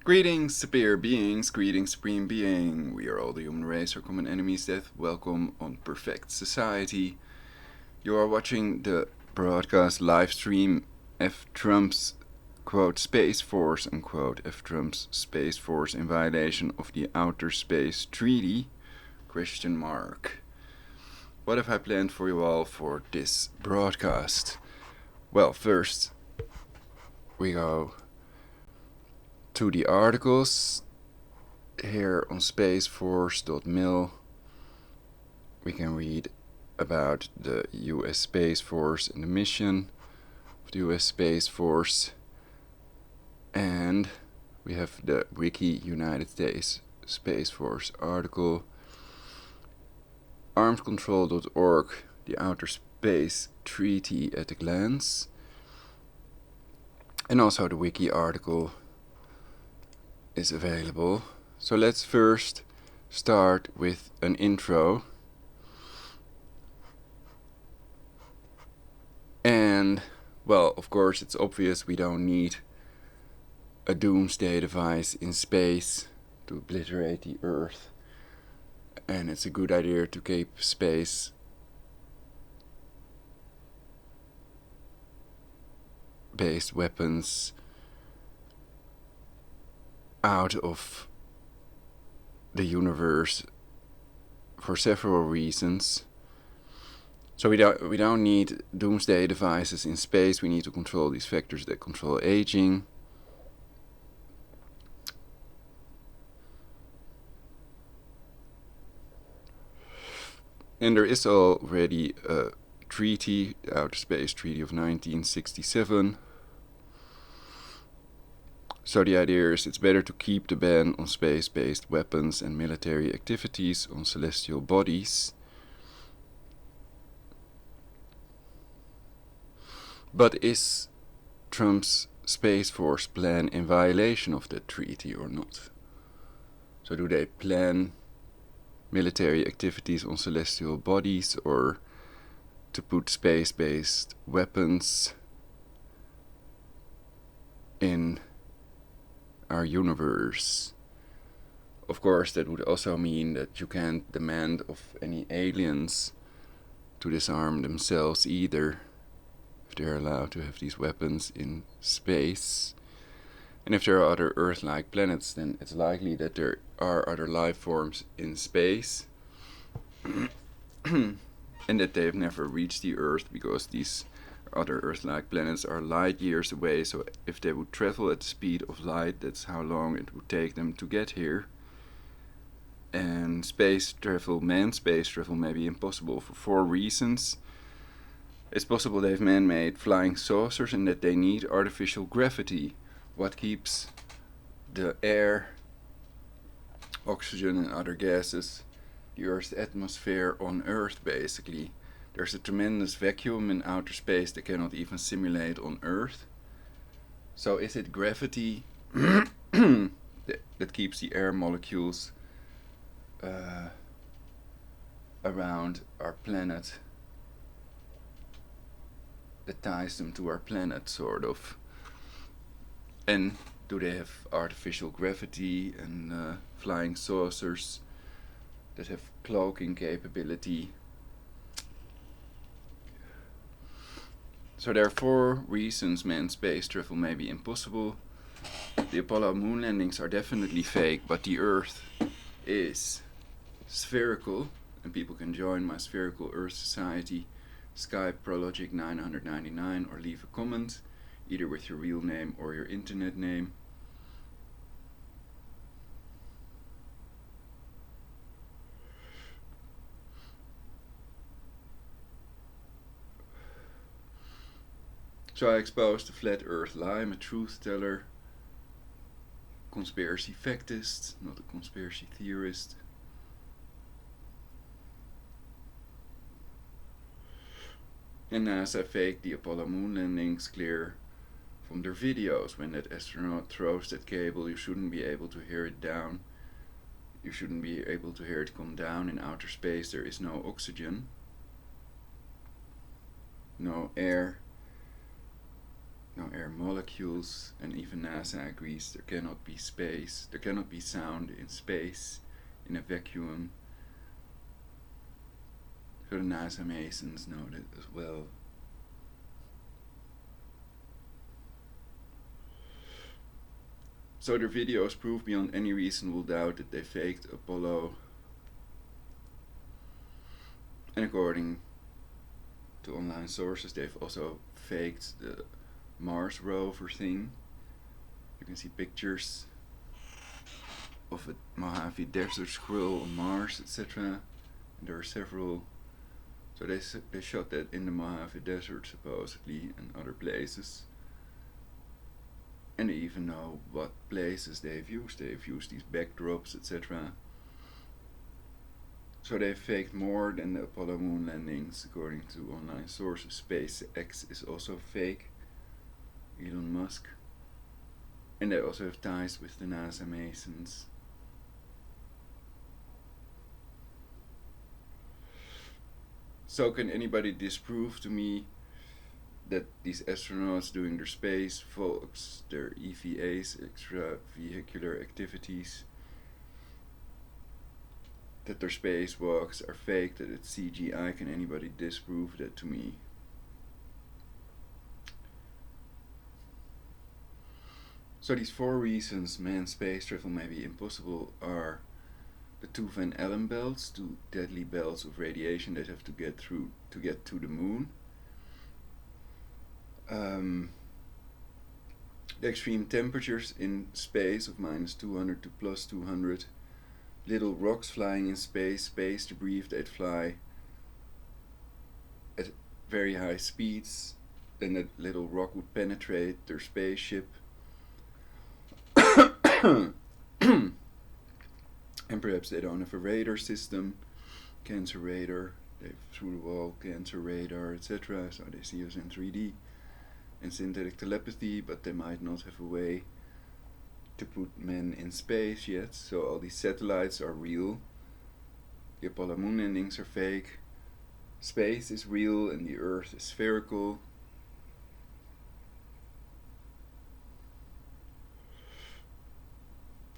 Greetings, superior beings, greetings, supreme being. We are all the human race, our common enemies. Death, welcome on Perfect Society. You are watching the broadcast live stream F. Trump's quote Space Force unquote F. Trump's Space Force in violation of the Outer Space Treaty? Question mark. What have I planned for you all for this broadcast? Well, first we go to the articles here on spaceforce.mil. We can read about the US Space Force and the mission of the US Space Force, and we have the Wiki United States Space Force article, armscontrol.org, the Outer Space Treaty at a glance, and also the Wiki article is available. So let's first start with an intro. And, well, of course, it's obvious we don't need a doomsday device in space to obliterate the Earth. And it's a good idea to keep space based weapons out of the universe for several reasons. So we don't need doomsday devices in space. We need to control these factors that control aging. And there is already a treaty, the Outer Space Treaty of 1967. So the idea is it's better to keep the ban on space-based weapons and military activities on celestial bodies. But is Trump's Space Force plan in violation of that treaty or not? So do they plan military activities on celestial bodies, or to put space-based weapons in our universe? Of course, that would also mean that you can't demand of any aliens to disarm themselves either, if they're allowed to have these weapons in space. And if there are other Earth-like planets, then it's likely that there are other life forms in space and that they have never reached the Earth, because these other Earth-like planets are light years away. So if they would travel at the speed of light, that's how long it would take them to get here. And space travel, manned space travel, may be impossible for 4 reasons. It's possible they have man-made flying saucers and that they need artificial gravity. What keeps the air, oxygen and other gases, the Earth's atmosphere on Earth basically. There's a tremendous vacuum in outer space that cannot even simulate on Earth. So is it gravity that keeps the air molecules around our planet, that ties them to our planet, sort of? And do they have artificial gravity and flying saucers that have cloaking capability? So there are 4 reasons manned space travel may be impossible. The Apollo moon landings are definitely fake, but the Earth is spherical, and people can join my Spherical Earth Society, Skype Prologic 999, or leave a comment, either with your real name or your internet name. So I exposed the flat earth lie. I'm a truth teller, conspiracy factist, not a conspiracy theorist. And NASA faked the Apollo moon landings clear from their videos. When that astronaut throws that cable, you shouldn't be able to hear it down. You shouldn't be able to hear it come down. In outer space there is no oxygen, no air, no air molecules, and even NASA agrees there cannot be space, there cannot be sound in space, in a vacuum. So the NASA Masons know that as well. So their videos prove beyond any reasonable doubt that they faked Apollo. And according to online sources, they've also faked the Mars rover thing. You can see pictures of a Mojave Desert squirrel on Mars, etc. And there are several. So they shot that in the Mojave Desert supposedly and other places. And they even know what places they've used. They've used these backdrops, etc. So they faked more than the Apollo moon landings, according to online sources. SpaceX is also fake, Elon Musk. And they also have ties with the NASA Masons. So can anybody disprove to me that these astronauts doing their space walks, their EVAs, extravehicular activities, that their spacewalks are fake, that it's CGI? Can anybody disprove that to me? So these 4 reasons manned space travel may be impossible are the 2 Van Allen belts, 2 deadly belts of radiation that have to get through to get to the moon. The extreme temperatures in space of -200 to +200, little rocks flying in space debris that fly at very high speeds, then that little rock would penetrate their spaceship. And perhaps they don't have a radar system, cancer radar, they've through the wall cancer radar, etc. So they see us in 3D and synthetic telepathy, but they might not have a way to put men in space yet. So all these satellites are real. The Apollo moon landings are fake. Space is real and the Earth is spherical.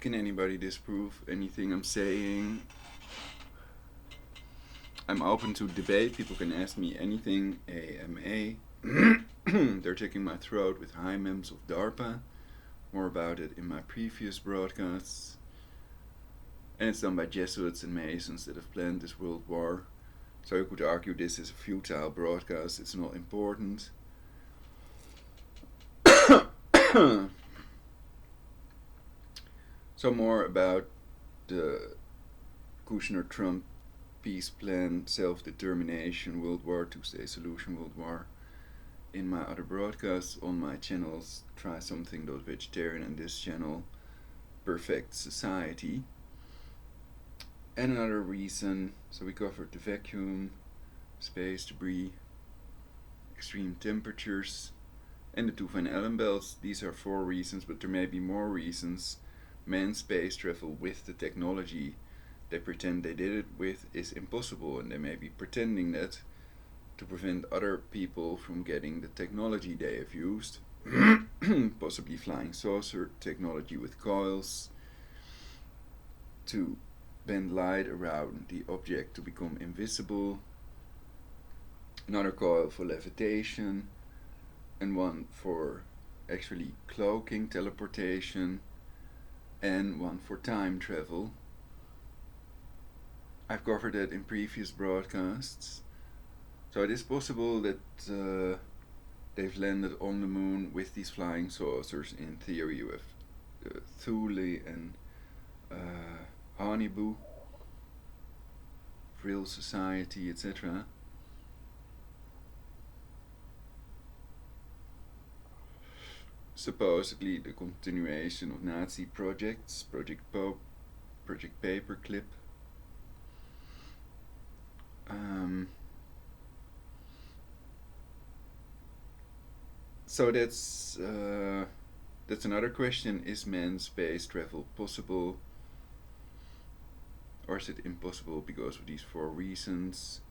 Can anybody disprove anything I'm saying? I'm open to debate. People can ask me anything. AMA. They're checking my throat with high mems of DARPA. More about it in my previous broadcasts. And it's done by Jesuits and Masons that have planned this world war. So you could argue this is a futile broadcast, it's not important. So more about the Kushner-Trump peace plan, self-determination, World War, two-state solution, World War, in my other broadcasts on my channels, Try Something Vegetarian, and this channel, Perfect Society. And another reason, so we covered the vacuum, space debris, extreme temperatures, and the 2 Van Allen belts. These are 4 reasons, but there may be more reasons. Manned space travel with the technology they pretend they did it with is impossible, and they may be pretending that to prevent other people from getting the technology they have used. Possibly flying saucer technology with coils to bend light around the object to become invisible, another coil for levitation, and one for actually cloaking, teleportation, and one for time travel. I've covered that in previous broadcasts. So it is possible that they've landed on the moon with these flying saucers. In theory, you have Thule and Honeybu, Vril Society, etc. Supposedly the continuation of Nazi projects, Project Pope, Project Paperclip. So that's another question. Is manned space travel possible? Or is it impossible because of these 4 reasons?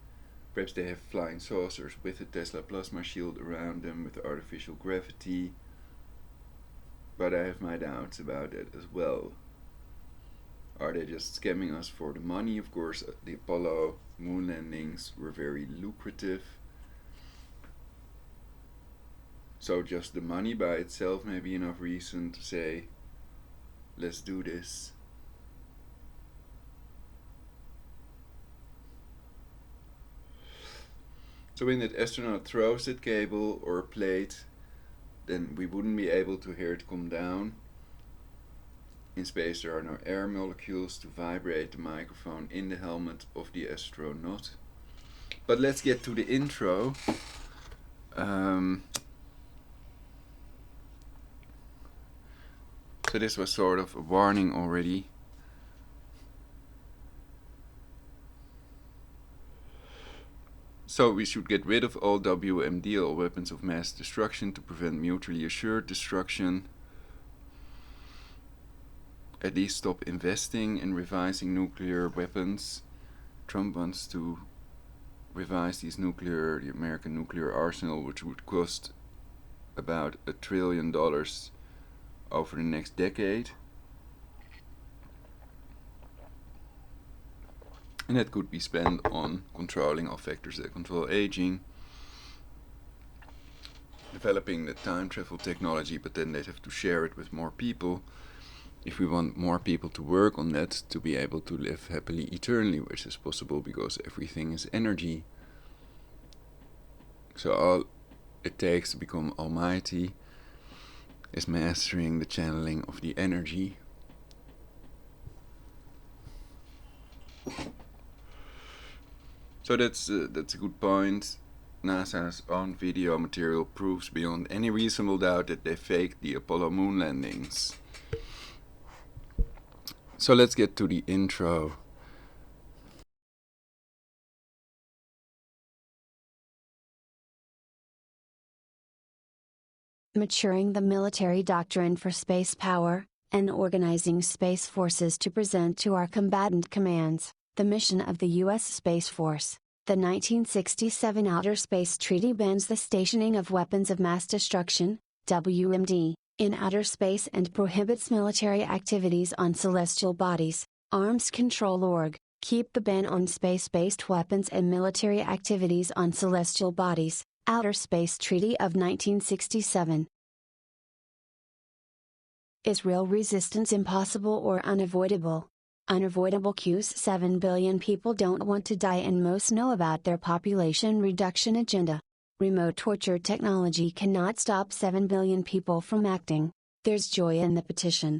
Perhaps they have flying saucers with a Tesla plasma shield around them with artificial gravity. But I have my doubts about it as well. Are they just scamming us for the money? Of course, the Apollo moon landings were very lucrative. So just the money by itself may be enough reason to say, let's do this. So when that astronaut throws that cable or plate, then we wouldn't be able to hear it come down. In space there are no air molecules to vibrate the microphone in the helmet of the astronaut. But let's get to the intro. So this was sort of a warning already. So we should get rid of all WMD, all weapons of mass destruction, to prevent mutually assured destruction. At least stop investing in revising nuclear weapons. Trump wants to revise the American nuclear arsenal, which would cost about $1 trillion over the next decade. And that could be spent on controlling all factors that control aging, developing the time travel technology, but then they'd have to share it with more people. If we want more people to work on that, to be able to live happily eternally, which is possible because everything is energy. So all it takes to become almighty is mastering the channeling of the energy. So that's a good point. NASA's own video material proves beyond any reasonable doubt that they faked the Apollo moon landings. So let's get to the intro. Maturing the military doctrine for space power, and organizing space forces to present to our combatant commands the mission of the U.S. Space Force. The 1967 Outer Space Treaty bans the stationing of weapons of mass destruction, WMD, in outer space and prohibits military activities on celestial bodies. Arms Control Org, keep the ban on space-based weapons and military activities on celestial bodies. Outer Space Treaty of 1967. Is real resistance impossible or unavoidable? Unavoidable cues. 7 billion people don't want to die and most know about their population reduction agenda. Remote torture technology cannot stop 7 billion people from acting. There's joy in the petition.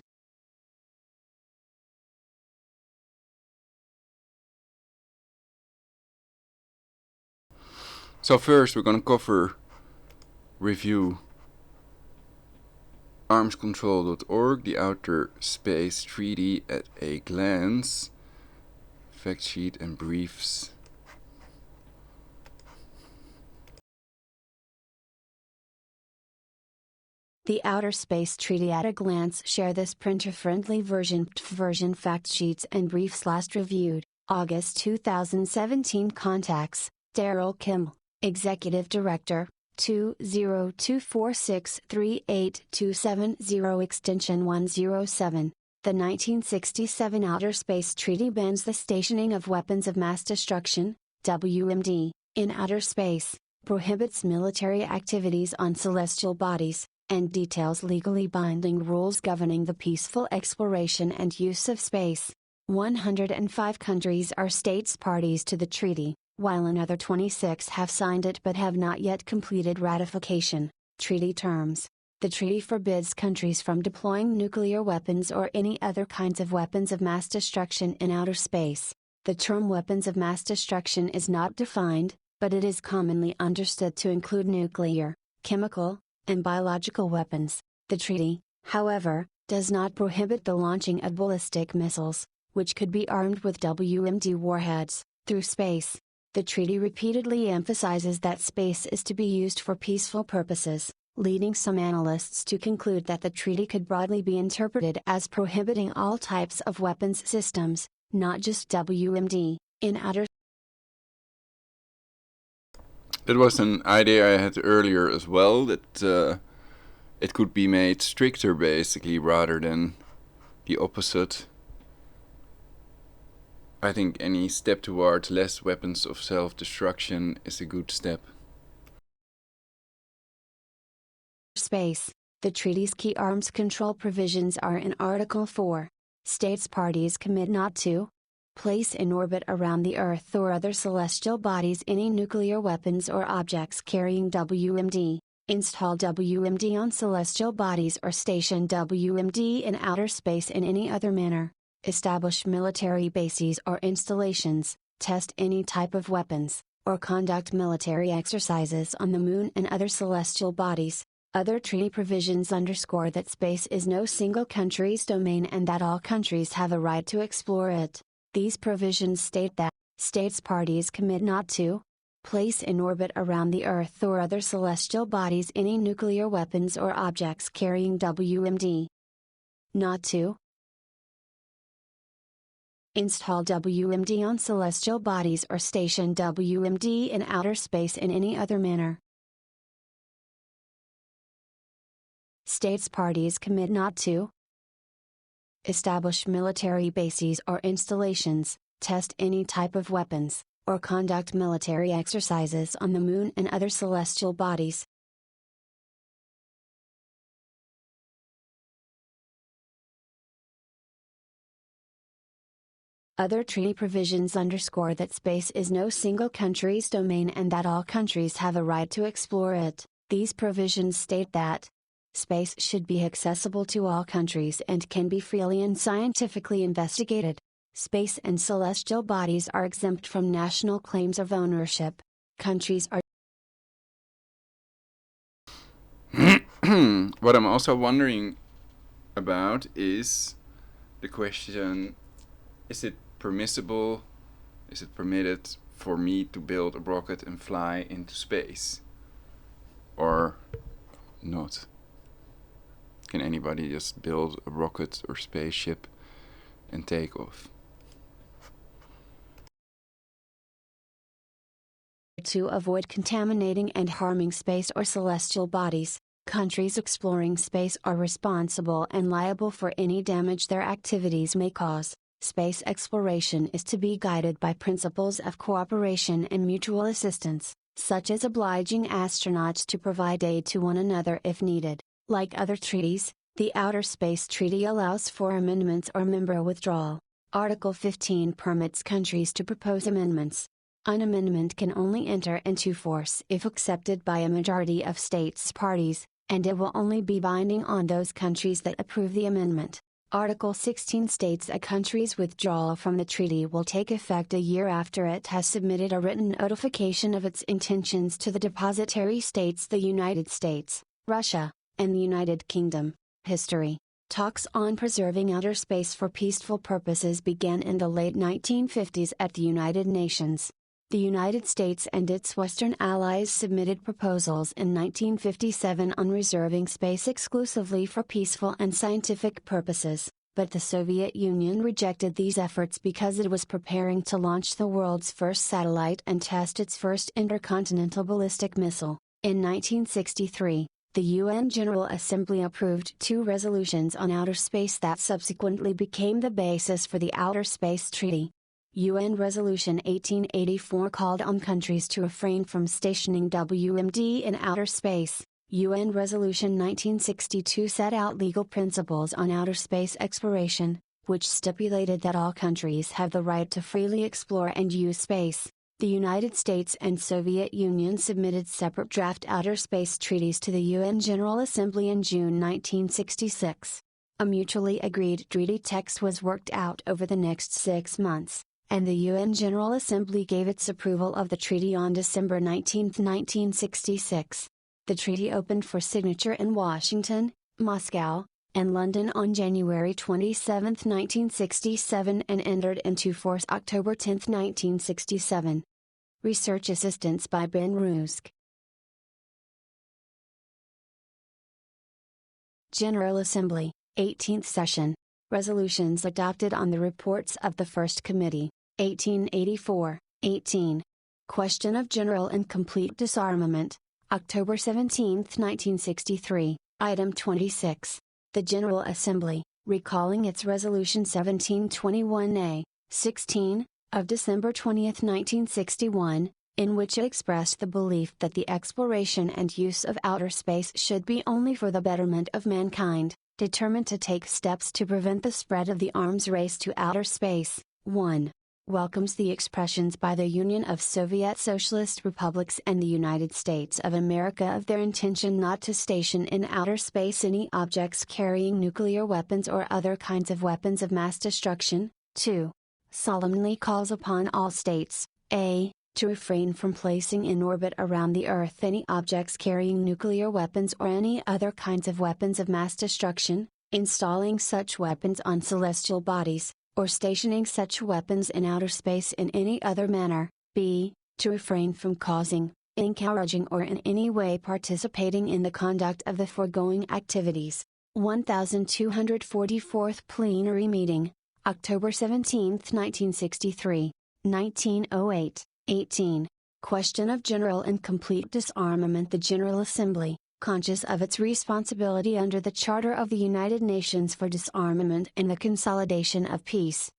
So first we're going to review armscontrol.org, the Outer Space Treaty at a glance, fact sheet and briefs. The Outer Space Treaty at a glance. Share this printer-friendly version fact sheets and briefs. Last reviewed, August 2017. Contacts, Daryl Kimmel, Executive Director, 20246382270 extension 107. The 1967 Outer Space Treaty bans the stationing of weapons of mass destruction, WMD, in outer space, prohibits military activities on celestial bodies, and details legally binding rules governing the peaceful exploration and use of space. 105 countries are states parties to the treaty, while another 26 have signed it but have not yet completed ratification. Treaty terms. The treaty forbids countries from deploying nuclear weapons or any other kinds of weapons of mass destruction in outer space. The term weapons of mass destruction is not defined, but it is commonly understood to include nuclear, chemical, and biological weapons. The treaty, however, does not prohibit the launching of ballistic missiles, which could be armed with WMD warheads, through space. The treaty repeatedly emphasizes that space is to be used for peaceful purposes, leading some analysts to conclude that the treaty could broadly be interpreted as prohibiting all types of weapons systems, not just WMD, in outer It was an idea I had earlier as well, that it could be made stricter basically rather than the opposite. I think any step towards less weapons of self-destruction is a good step. Space. The treaty's key arms control provisions are in Article 4. States parties commit not to place in orbit around the Earth or other celestial bodies any nuclear weapons or objects carrying WMD, install WMD on celestial bodies or station WMD in outer space in any other manner, establish military bases or installations, test any type of weapons, or conduct military exercises on the Moon and other celestial bodies. Other treaty provisions underscore that space is no single country's domain and that all countries have a right to explore it. These provisions state that, states parties commit not to place in orbit around the Earth or other celestial bodies any nuclear weapons or objects carrying WMD. Not to install WMD on celestial bodies or station WMD in outer space in any other manner. States parties commit not to establish military bases or installations, test any type of weapons, or conduct military exercises on the Moon and other celestial bodies. Other treaty provisions underscore that space is no single country's domain and that all countries have a right to explore it. These provisions state that space should be accessible to all countries and can be freely and scientifically investigated. Space and celestial bodies are exempt from national claims of ownership. Countries are. What I'm also wondering about is the question, is it permissible, is it permitted for me to build a rocket and fly into space? Or not? Can anybody just build a rocket or spaceship and take off? To avoid contaminating and harming space or celestial bodies, countries exploring space are responsible and liable for any damage their activities may cause. Space exploration is to be guided by principles of cooperation and mutual assistance, such as obliging astronauts to provide aid to one another if needed. Like other treaties, the Outer Space Treaty allows for amendments or member withdrawal. Article 15 permits countries to propose amendments. An amendment can only enter into force if accepted by a majority of states parties, and it will only be binding on those countries that approve the amendment. Article 16 states a country's withdrawal from the treaty will take effect a year after it has submitted a written notification of its intentions to the depositary states, the United States, Russia, and the United Kingdom. History. Talks on preserving outer space for peaceful purposes began in the late 1950s at the United Nations. The United States and its Western allies submitted proposals in 1957 on reserving space exclusively for peaceful and scientific purposes, but the Soviet Union rejected these efforts because it was preparing to launch the world's first satellite and test its first intercontinental ballistic missile. In 1963, the UN General Assembly approved 2 resolutions on outer space that subsequently became the basis for the Outer Space Treaty. UN Resolution 1884 called on countries to refrain from stationing WMD in outer space. UN Resolution 1962 set out legal principles on outer space exploration, which stipulated that all countries have the right to freely explore and use space. The United States and Soviet Union submitted separate draft outer space treaties to the UN General Assembly in June 1966. A mutually agreed treaty text was worked out over the next 6 months, and the UN General Assembly gave its approval of the treaty on December 19, 1966. The treaty opened for signature in Washington, Moscow, and London on January 27, 1967 and entered into force October 10, 1967. Research assistance by Ben Rusk. General Assembly, 18th Session. Resolutions adopted on the reports of the First Committee, 1884, 18. Question of General and Complete Disarmament, October 17, 1963, Item 26. The General Assembly, recalling its Resolution 1721A, 16, of December 20, 1961, in which it expressed the belief that the exploration and use of outer space should be only for the betterment of mankind, determined to take steps to prevent the spread of the arms race to outer space. 1. Welcomes the expressions by the Union of Soviet Socialist Republics and the United States of America of their intention not to station in outer space any objects carrying nuclear weapons or other kinds of weapons of mass destruction. 2. Solemnly calls upon all states, a. to refrain from placing in orbit around the Earth any objects carrying nuclear weapons or any other kinds of weapons of mass destruction, installing such weapons on celestial bodies, or stationing such weapons in outer space in any other manner. B. To refrain from causing, encouraging or in any way participating in the conduct of the foregoing activities. 1244th Plenary Meeting, October 17, 1963, 1908, 18. Question of General and Complete Disarmament. The General Assembly, conscious of its responsibility under the Charter of the United Nations for disarmament and the consolidation of peace,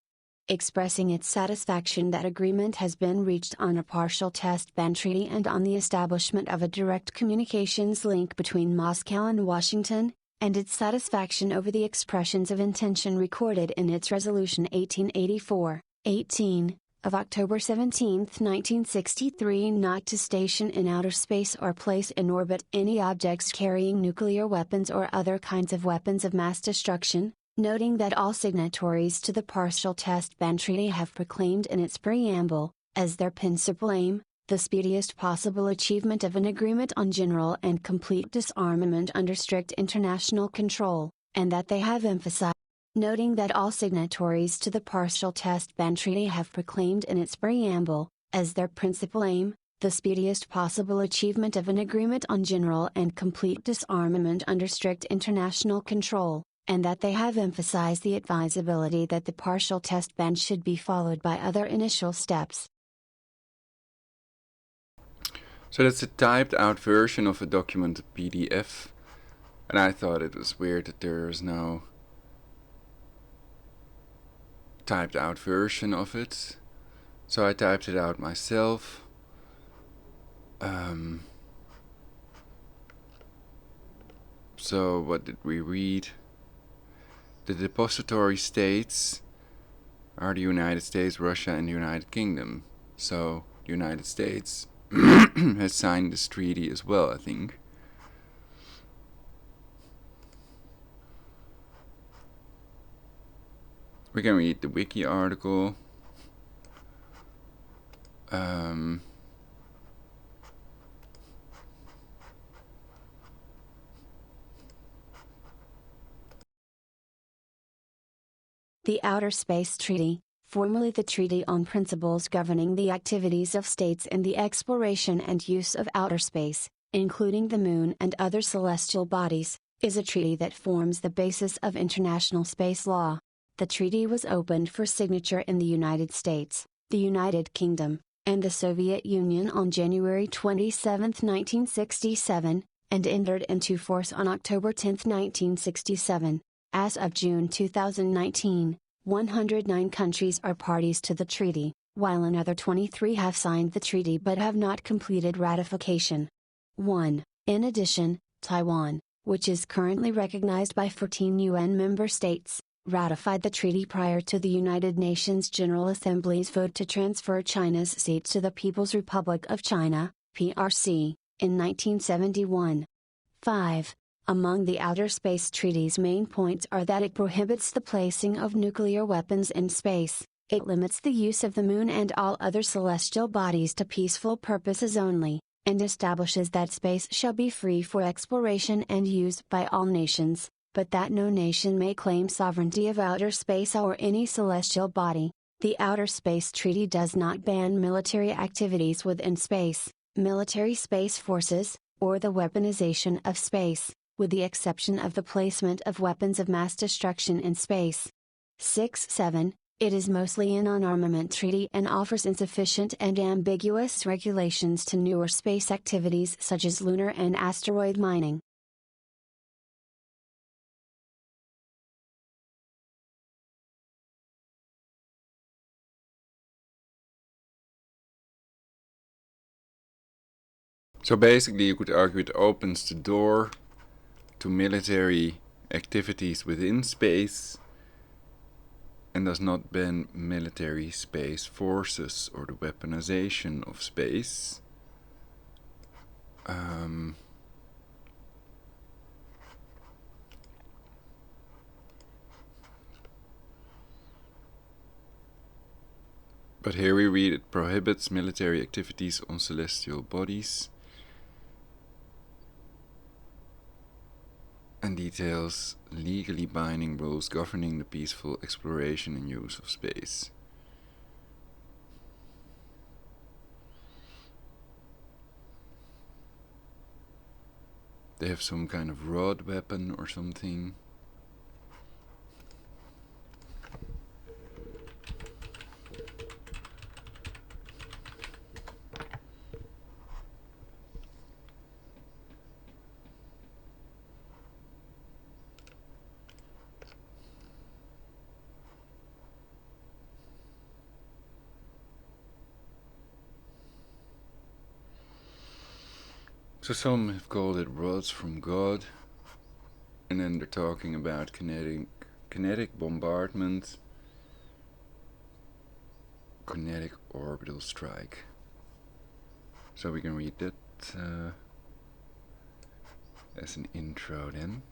expressing its satisfaction that agreement has been reached on a partial test ban treaty and on the establishment of a direct communications link between Moscow and Washington, and its satisfaction over the expressions of intention recorded in its Resolution 1884, 18, of October 17, 1963 not to station in outer space or place in orbit any objects carrying nuclear weapons or other kinds of weapons of mass destruction, noting that all signatories to the Partial Test Ban Treaty have proclaimed in its preamble, as their principal aim, the speediest possible achievement of an agreement on general and complete disarmament under strict international control, and that they have emphasized, noting that all signatories to the Partial Test Ban Treaty have proclaimed in its preamble, as their principal aim, the speediest possible achievement of an agreement on general and complete disarmament under strict international control, and that they have emphasized the advisability that the partial test ban should be followed by other initial steps. So that's a typed out version of a document, PDF, and I thought it was weird that there is no typed out version of it, so I typed it out myself. So what did we read? The depository states are the United States, Russia, and the United Kingdom. So the United States has signed this treaty as well, I think. We can read the wiki article. The Outer Space Treaty, formerly the Treaty on Principles Governing the Activities of States in the Exploration and Use of Outer Space, including the Moon and other celestial bodies, is a treaty that forms the basis of international space law. The treaty was opened for signature in the United States, the United Kingdom, and the Soviet Union on January 27, 1967, and entered into force on October 10, 1967. As of June 2019, 109 countries are parties to the treaty, while another 23 have signed the treaty but have not completed ratification. 1. In addition, Taiwan, which is currently recognized by 14 UN member states, ratified the treaty prior to the United Nations General Assembly's vote to transfer China's seat to the People's Republic of China, PRC, in 1971. 5. Among the Outer Space Treaty's main points are that it prohibits the placing of nuclear weapons in space, it limits the use of the Moon and all other celestial bodies to peaceful purposes only, and establishes that space shall be free for exploration and use by all nations, but that no nation may claim sovereignty of outer space or any celestial body. The Outer Space Treaty does not ban military activities within space, military space forces, or the weaponization of space, with the exception of the placement of weapons of mass destruction in space. 6-7. It is mostly a non-armament treaty and offers insufficient and ambiguous regulations to newer space activities such as lunar and asteroid mining. So basically you could argue it opens the door to military activities within space and does not ban military space forces or the weaponization of space. But here we read it prohibits military activities on celestial bodies and details legally binding rules governing the peaceful exploration and use of space. They have some kind of rod weapon or something. So some have called it rods from God, and then they're talking about kinetic bombardment, kinetic orbital strike. So we can read that as an intro then.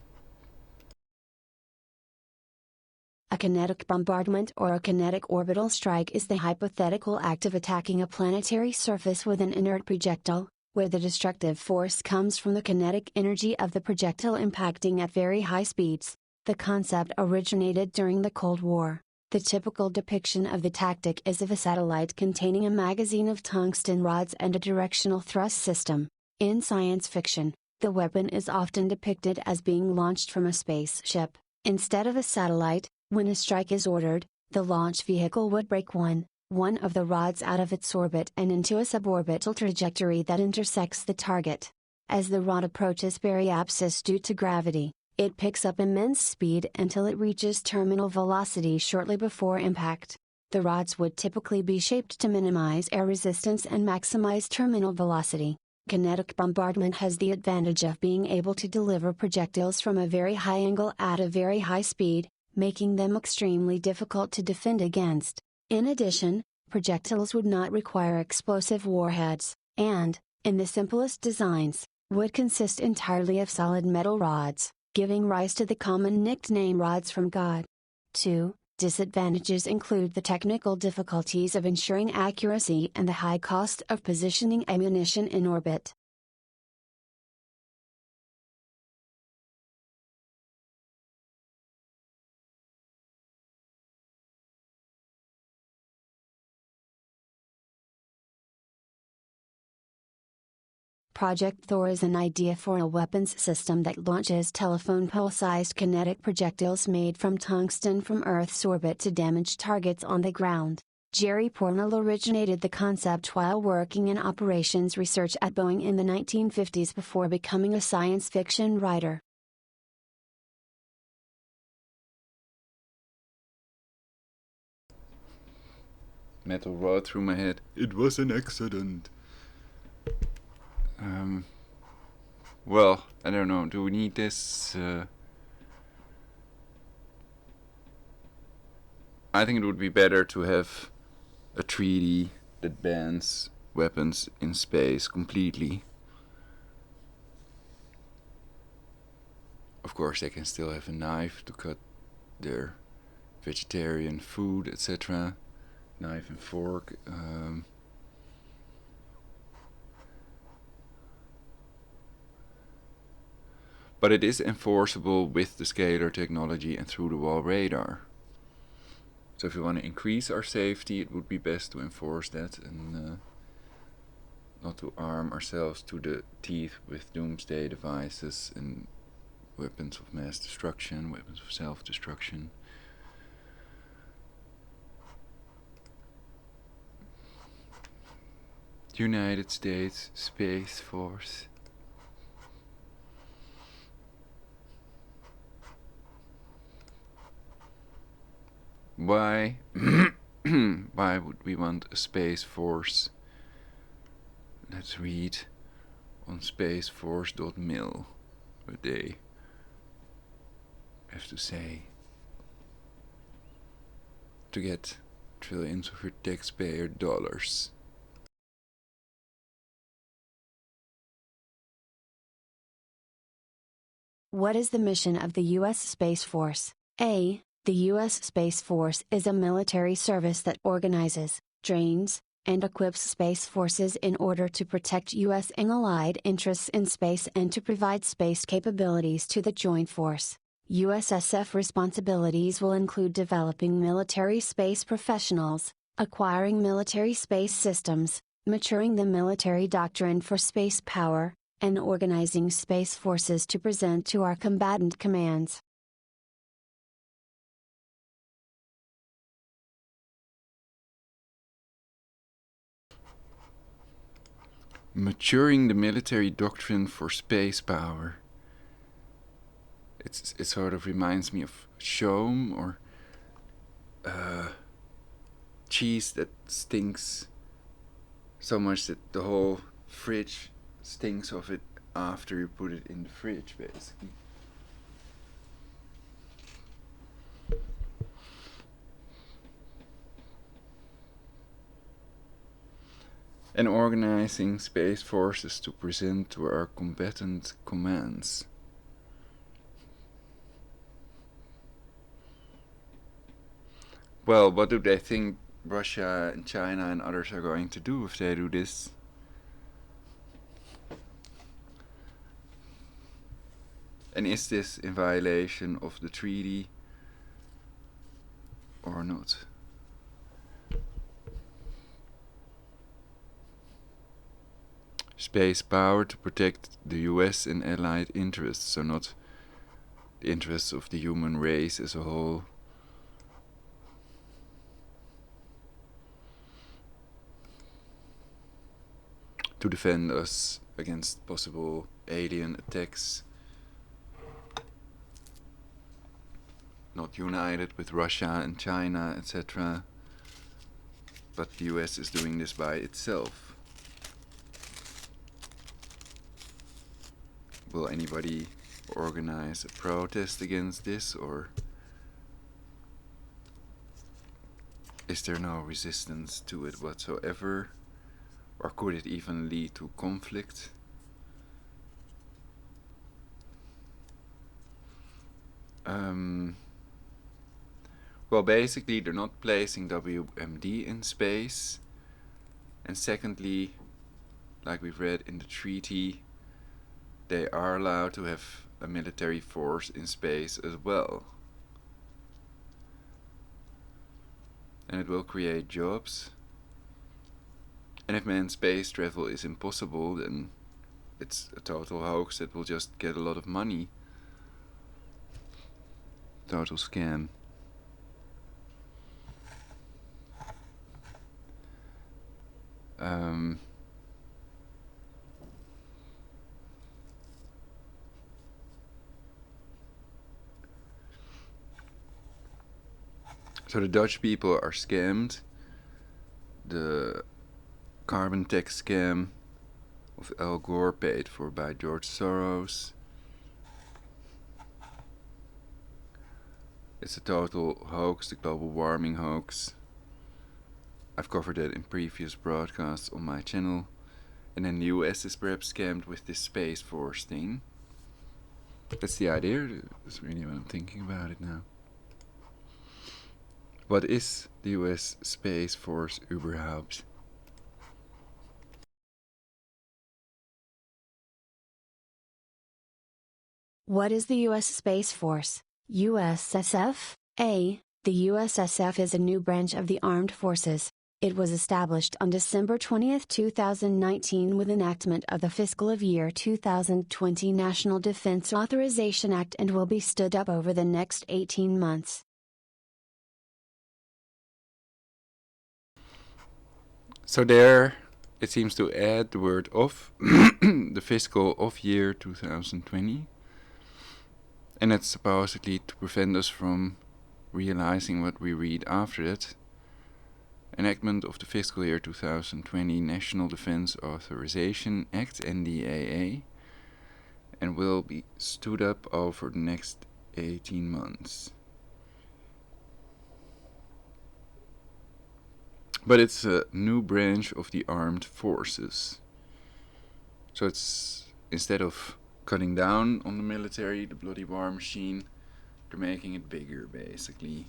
A kinetic bombardment or a kinetic orbital strike is the hypothetical act of attacking a planetary surface with an inert projectile, where the destructive force comes from the kinetic energy of the projectile impacting at very high speeds. The concept originated during the Cold War. The typical depiction of the tactic is of a satellite containing a magazine of tungsten rods and a directional thrust system. In science fiction, the weapon is often depicted as being launched from a spaceship. Instead of a satellite, when a strike is ordered, the launch vehicle would break one of the rods out of its orbit and into a suborbital trajectory that intersects the target. As the rod approaches periapsis due to gravity, it picks up immense speed until it reaches terminal velocity shortly before impact. The rods would typically be shaped to minimize air resistance and maximize terminal velocity. Kinetic bombardment has the advantage of being able to deliver projectiles from a very high angle at a very high speed, making them extremely difficult to defend against. In addition, projectiles would not require explosive warheads, and, in the simplest designs, would consist entirely of solid metal rods, giving rise to the common nickname rods from God. 2. Disadvantages include the technical difficulties of ensuring accuracy and the high cost of positioning ammunition in orbit. Project Thor is an idea for a weapons system that launches telephone pole-sized kinetic projectiles made from tungsten from Earth's orbit to damage targets on the ground. Jerry Pournelle originated the concept while working in operations research at Boeing in the 1950s before becoming a science fiction writer. Metal rod through my head. It was an accident. Well, I don't know. Do we need this? I think it would be better to have a treaty that bans weapons in space completely. Of course, they can still have a knife to cut their vegetarian food, etc. Knife and fork. But it is enforceable with the scalar technology and through the wall radar. So if we want to increase our safety, it would be best to enforce that and not to arm ourselves to the teeth with doomsday devices and weapons of mass destruction, weapons of self-destruction. United States Space Force. Why why would we want a Space Force? Let's read on spaceforce.mil what they have to say. To get trillions of your taxpayer dollars. What is the mission of the U.S. Space Force? A. The U.S. Space Force is a military service that organizes, trains, and equips space forces in order to protect U.S. and allied interests in space and to provide space capabilities to the joint force. USSF responsibilities will include developing military space professionals, acquiring military space systems, maturing the military doctrine for space power, and organizing space forces to present to our combatant commands. Maturing the military doctrine for space power. It sort of reminds me of Shome or cheese that stinks so much that the whole fridge stinks of it after you put it in the fridge, basically. And organizing space forces to present to our combatant commands. Well, what do they think Russia and China and others are going to do if they do this? And is this in violation of the treaty or not? Space power to protect the US and allied interests, so not the interests of the human race as a whole. To defend us against possible alien attacks. Not united with Russia and China, etc. But the US is doing this by itself. Will anybody organize a protest against this, or is there no resistance to it whatsoever? Or could it even lead to conflict? Well, basically they're not placing WMD in space. And secondly, like we've read in the treaty, they are allowed to have a military force in space as well. And it will create jobs. And if manned space travel is impossible, then it's a total hoax that will just get a lot of money. Total scam. So the Dutch people are scammed. The carbon tax scam of Al Gore paid for by George Soros. It's a total hoax, the global warming hoax. I've covered that in previous broadcasts on my channel. And then the US is perhaps scammed with this Space Force thing. That's the idea. That's really what I'm thinking about it now. What is the US Space Force überhaupt? What is the U.S. Space Force? USSF? A. The USSF is a new branch of the armed forces. It was established on December 20, 2019 with enactment of the fiscal year 2020 National Defense Authorization Act and will be stood up over the next 18 months. So they're it seems to add the word off, the fiscal off year 2020. And it's supposedly to prevent us from realizing what we read after it. Enactment of the fiscal year 2020 National Defense Authorization Act, NDAA, and will be stood up over the next 18 months. But it's a new branch of the armed forces. So it's, instead of cutting down on the military, the bloody war machine, they're making it bigger, basically.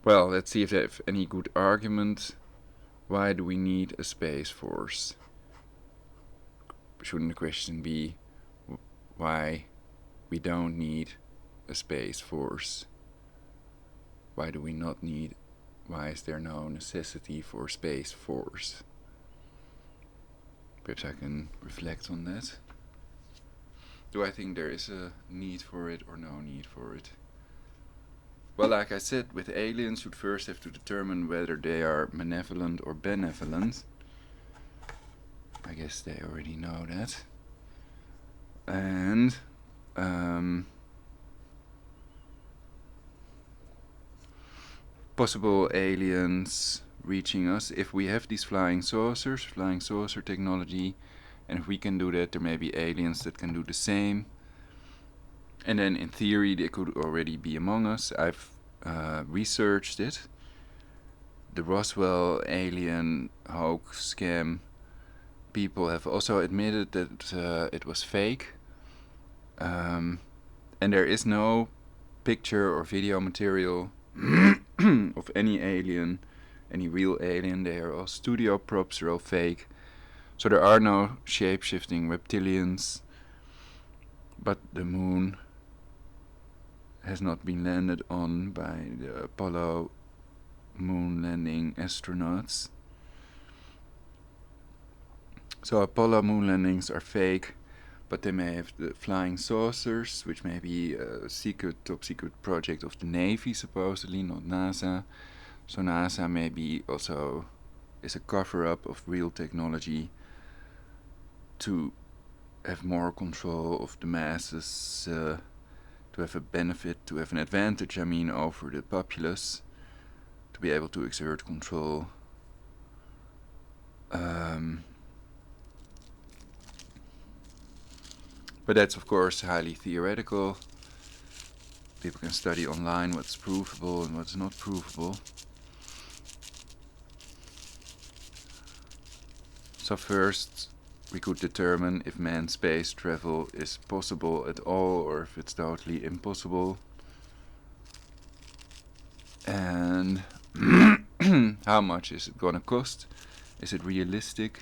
Well, let's see if they have any good argument. Why do we need a space force? Shouldn't the question be why we don't need a space force? Why do we not need? Why is there no necessity for a space force? Perhaps I can reflect on that. Do I think there is a need for it or no need for it? Well, like I said, with aliens, you'd first have to determine whether they are malevolent or benevolent. I guess they already know that. And possible aliens reaching us, if we have these flying saucer technology, and if we can do that, there may be aliens that can do the same. And then in theory they could already be among us. I've researched it. The Roswell alien hoax scam, people have also admitted that it was fake. And there is no picture or video material of any alien, any real alien. They are all studio props, they're all fake. So there are no shape-shifting reptilians. But the moon has not been landed on by the Apollo moon landing astronauts. So Apollo moon landings are fake, but they may have the flying saucers, which may be a top secret project of the Navy, supposedly, not NASA. So NASA maybe also is a cover-up of real technology to have more control of the masses, to have a benefit, to have an advantage, over the populace, to be able to exert control. But that's of course highly theoretical. People can study online what's provable and what's not provable. So first, we could determine if manned space travel is possible at all or if it's totally impossible. And how much is it gonna cost? Is it realistic?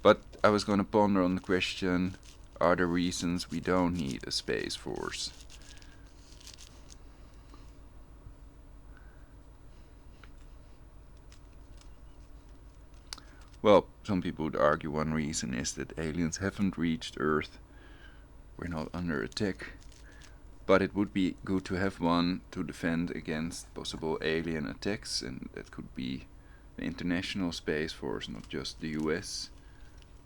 But I was gonna ponder on the question, are there reasons we don't need a space force? Well, some people would argue one reason is that aliens haven't reached Earth. We're not under attack. But it would be good to have one to defend against possible alien attacks, and that could be the International Space Force, not just the US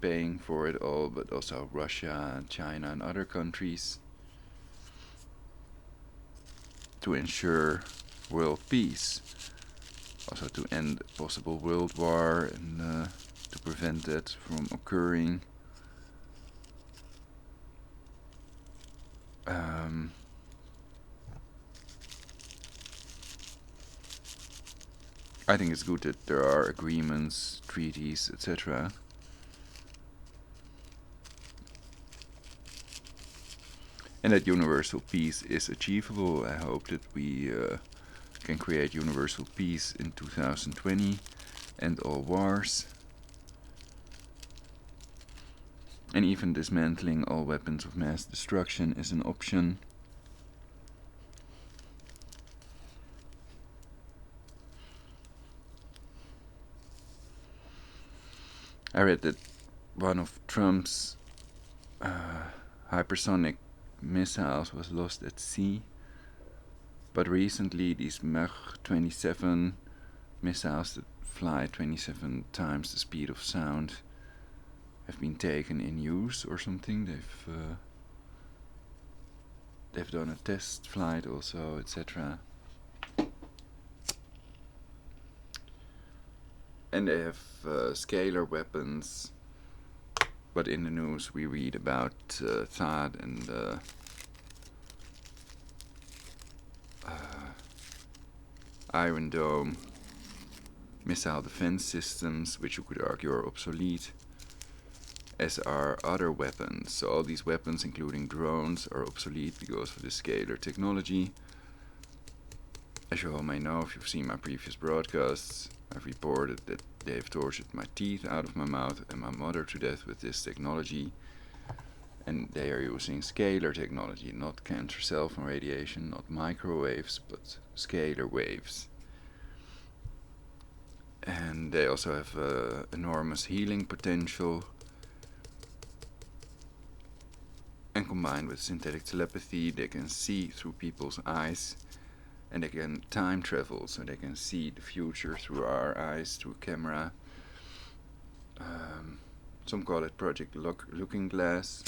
paying for it all, but also Russia, China, and other countries, to ensure world peace. Also to end a possible world war and to prevent that from occurring. I think it's good that there are agreements, treaties, etc. And that universal peace is achievable. I hope that we can create universal peace in 2020, end all wars, and even dismantling all weapons of mass destruction is an option. I read that one of Trump's hypersonic missiles was lost at sea. But recently, these Mach 27 missiles that fly 27 times the speed of sound have been taken in use or something. They've done a test flight also, etc. And they have scalar weapons. But in the news we read about THAAD and Iron Dome missile defense systems, which you could argue are obsolete, as are other weapons. So all these weapons, including drones, are obsolete because of the scalar technology. As you all may know, if you've seen my previous broadcasts, I've reported that they've tortured my teeth out of my mouth and my mother to death with this technology. And they are using scalar technology, not cancer cell phone radiation, not microwaves, but scalar waves. And they also have enormous healing potential. And combined with synthetic telepathy, they can see through people's eyes. And they can time travel, so they can see the future through our eyes, through a camera. Some call it Project Looking Glass.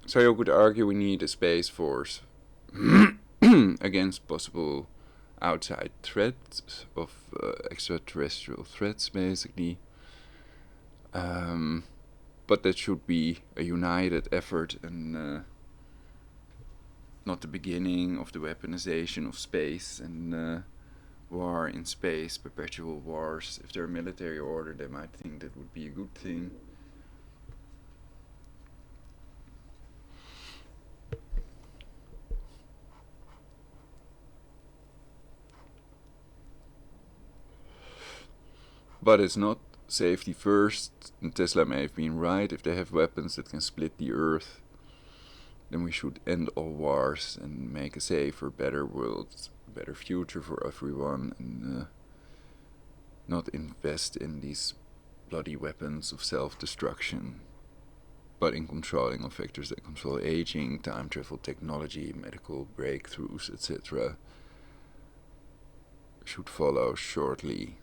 So you could argue we need a space force against possible outside threats of extraterrestrial threats, basically. But that should be a united effort and not the beginning of the weaponization of space and war in space, perpetual wars. If they're a military order, they might think that would be a good thing. But it's not safety first, and Tesla may have been right. If they have weapons that can split the earth, then we should end all wars and make a safer, better world, better future for everyone, and not invest in these bloody weapons of self-destruction, but in controlling of factors that control aging, time travel technology, medical breakthroughs, etc. should follow shortly.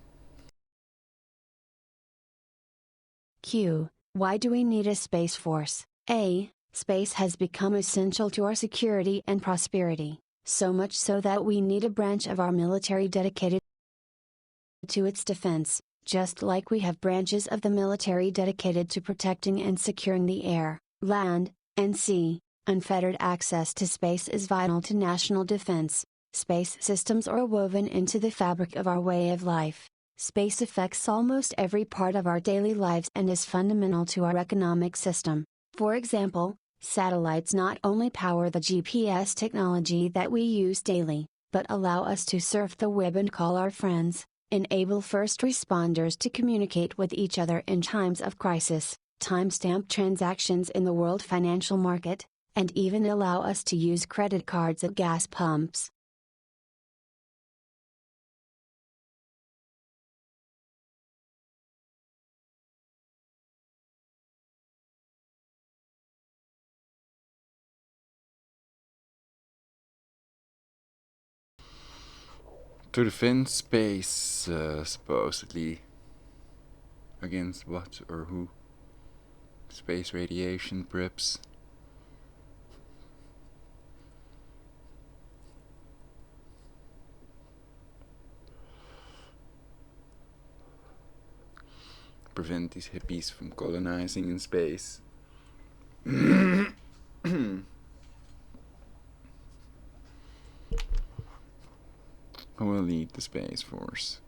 Q. Why do we need a space force? A. Space has become essential to our security and prosperity, so much so that we need a branch of our military dedicated to its defense, just like we have branches of the military dedicated to protecting and securing the air, land, and sea. Unfettered access to space is vital to national defense. Space systems are woven into the fabric of our way of life. Space affects almost every part of our daily lives and is fundamental to our economic system. For example, satellites not only power the GPS technology that we use daily, but allow us to surf the web and call our friends, enable first responders to communicate with each other in times of crisis, timestamp transactions in the world financial market, and even allow us to use credit cards at gas pumps. To defend space, supposedly. Against what or who? Space radiation, perhaps? Prevent these hippies from colonizing in space. Who will lead the Space Force?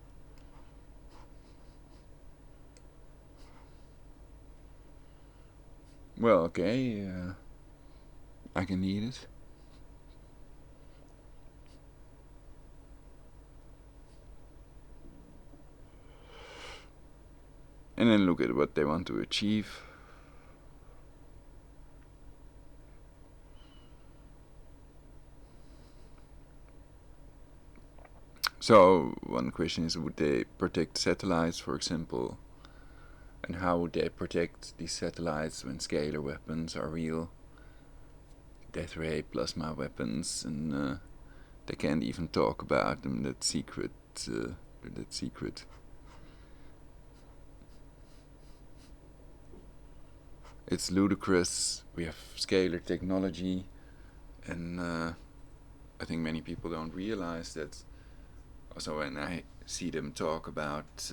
Well, okay, I can lead it. And then look at what they want to achieve. So one question is, would they protect satellites, for example? And how would they protect these satellites when scalar weapons are real? Death ray, plasma weapons, and they can't even talk about them. That's secret. That's secret. It's ludicrous. We have scalar technology, and I think many people don't realize that. Also, when I see them talk about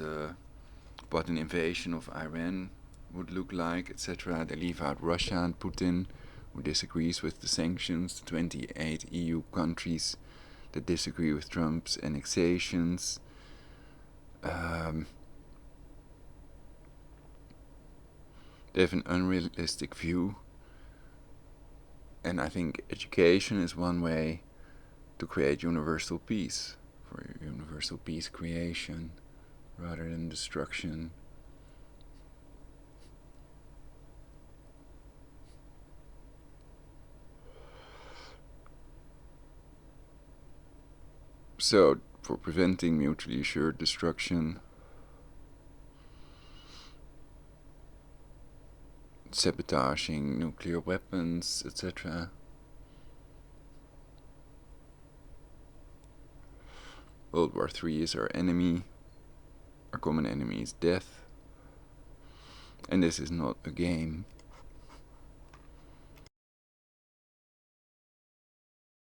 what an invasion of Iran would look like, etc., they leave out Russia and Putin, who disagrees with the sanctions, the 28 EU countries that disagree with Trump's annexations. They have an unrealistic view, and I think education is one way to create universal peace, for universal peace creation rather than destruction. So, for preventing mutually assured destruction, sabotaging nuclear weapons, etc. World War III is our enemy. Our common enemy is death. And this is not a game.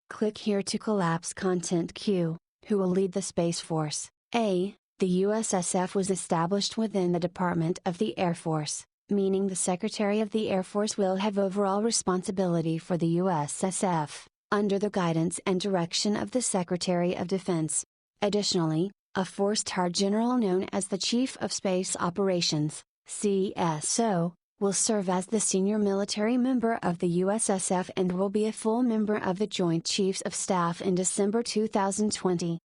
Click here to collapse content Q. Who will lead the Space Force? A. The USSF was established within the Department of the Air Force, meaning the Secretary of the Air Force will have overall responsibility for the USSF, under the guidance and direction of the Secretary of Defense. Additionally, a four-star general known as the Chief of Space Operations, CSO, will serve as the senior military member of the USSF and will be a full member of the Joint Chiefs of Staff in December 2020.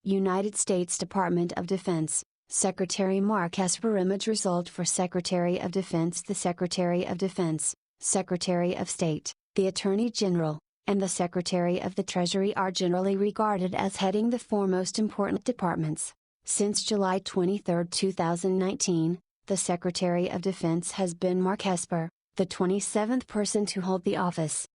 United States Department of Defense, Secretary Mark Esper. Image result for Secretary of Defense. The Secretary of Defense, Secretary of State, the Attorney General, and the Secretary of the Treasury are generally regarded as heading the four most important departments. Since July 23, 2019, the Secretary of Defense has been Mark Esper, the 27th person to hold the office.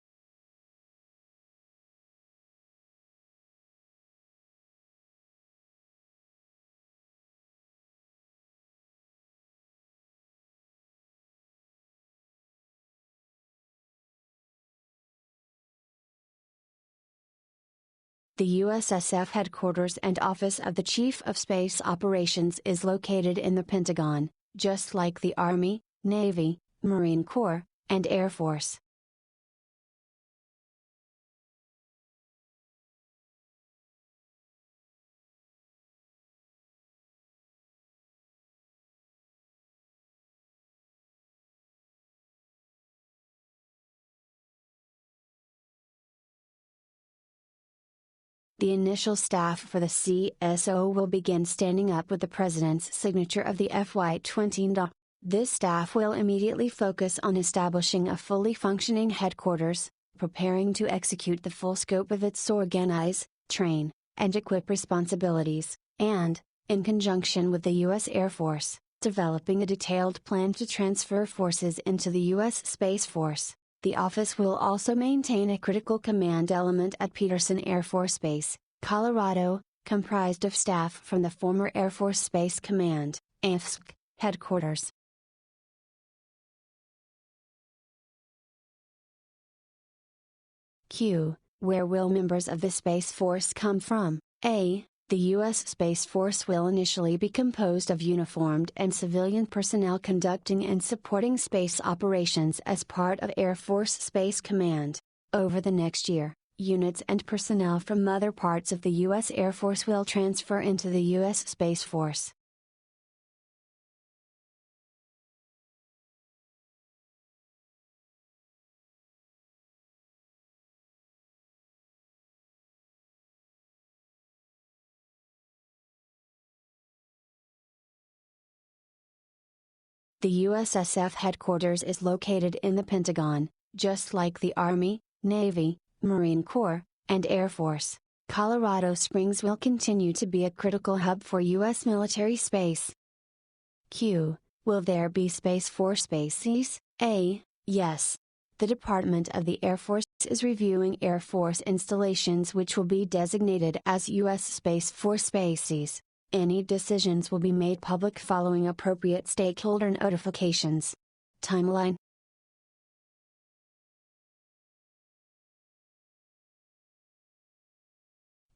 The USSF headquarters and office of the Chief of Space Operations is located in the Pentagon, just like the Army, Navy, Marine Corps, and Air Force. The initial staff for the CSO will begin standing up with the President's signature of the FY20. This staff will immediately focus on establishing a fully functioning headquarters, preparing to execute the full scope of its organize, train, and equip responsibilities, and, in conjunction with the U.S. Air Force, developing a detailed plan to transfer forces into the U.S. Space Force. The office will also maintain a critical command element at Peterson Air Force Base, Colorado, comprised of staff from the former Air Force Space Command, AFSC, headquarters. Q. Where will members of the Space Force come from? A. The U.S. Space Force will initially be composed of uniformed and civilian personnel conducting and supporting space operations as part of Air Force Space Command. Over the next year, units and personnel from other parts of the U.S. Air Force will transfer into the U.S. Space Force. The USSF headquarters is located in the Pentagon, just like the Army, Navy, Marine Corps, and Air Force. Colorado Springs will continue to be a critical hub for U.S. military space. Q. Will there be Space Force bases? A. Yes. The Department of the Air Force is reviewing Air Force installations which will be designated as U.S. Space Force bases. Any decisions will be made public following appropriate stakeholder notifications. Timeline.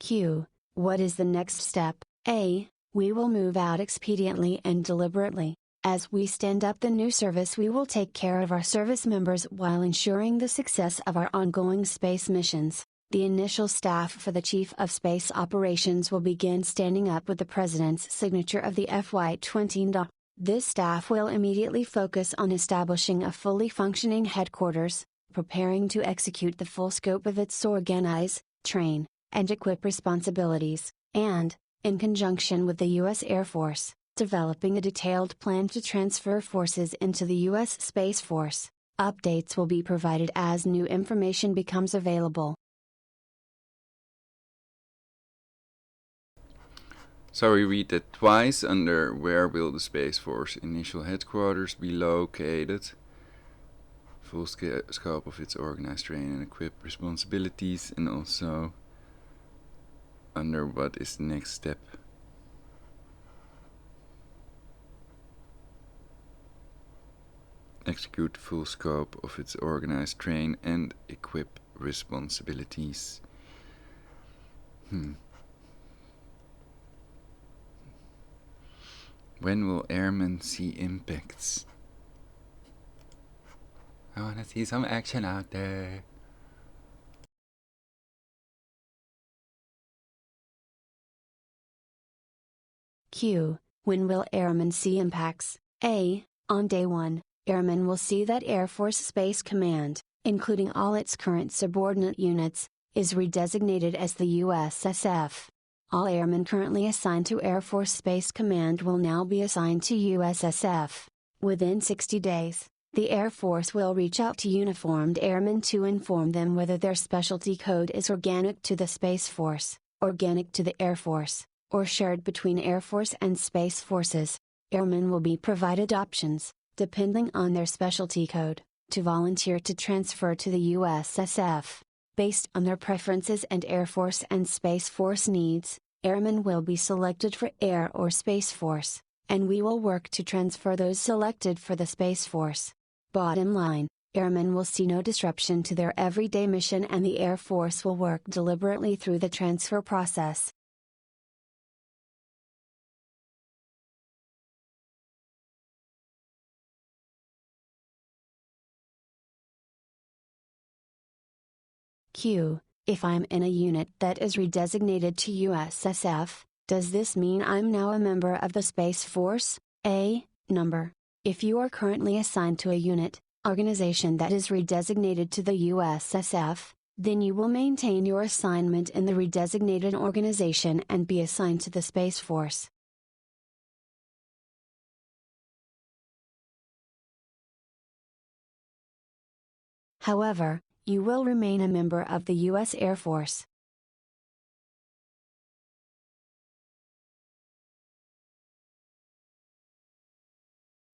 Q. What is the next step? A. We will move out expediently and deliberately. As we stand up the new service, we will take care of our service members while ensuring the success of our ongoing space missions. The initial staff for the Chief of Space Operations will begin standing up with the President's signature of the FY20. This staff will immediately focus on establishing a fully functioning headquarters, preparing to execute the full scope of its organize, train, and equip responsibilities, and, in conjunction with the U.S. Air Force, developing a detailed plan to transfer forces into the U.S. Space Force. Updates will be provided as new information becomes available. So we read that twice under where will the Space Force initial headquarters be located, full scope of its organized, train and equip responsibilities, and also under what is the next step. Execute the full scope of its organized, train and equip responsibilities. When will airmen see impacts? I wanna see some action out there. Q. When will airmen see impacts? A. On day 1, airmen will see that Air Force Space Command, including all its current subordinate units, is redesignated as the USSF. All airmen currently assigned to Air Force Space Command will now be assigned to USSF. Within 60 days, the Air Force will reach out to uniformed airmen to inform them whether their specialty code is organic to the Space Force, organic to the Air Force, or shared between Air Force and Space Forces. Airmen will be provided options, depending on their specialty code, to volunteer to transfer to the USSF. Based on their preferences and Air Force and Space Force needs, airmen will be selected for Air or Space Force, and we will work to transfer those selected for the Space Force. Bottom line, airmen will see no disruption to their everyday mission and the Air Force will work deliberately through the transfer process. Q. If I'm in a unit that is redesignated to USSF, does this mean I'm now a member of the Space Force? A. Number. If you are currently assigned to a unit, organization that is redesignated to the USSF, then you will maintain your assignment in the redesignated organization and be assigned to the Space Force. However, you will remain a member of the U.S. Air Force.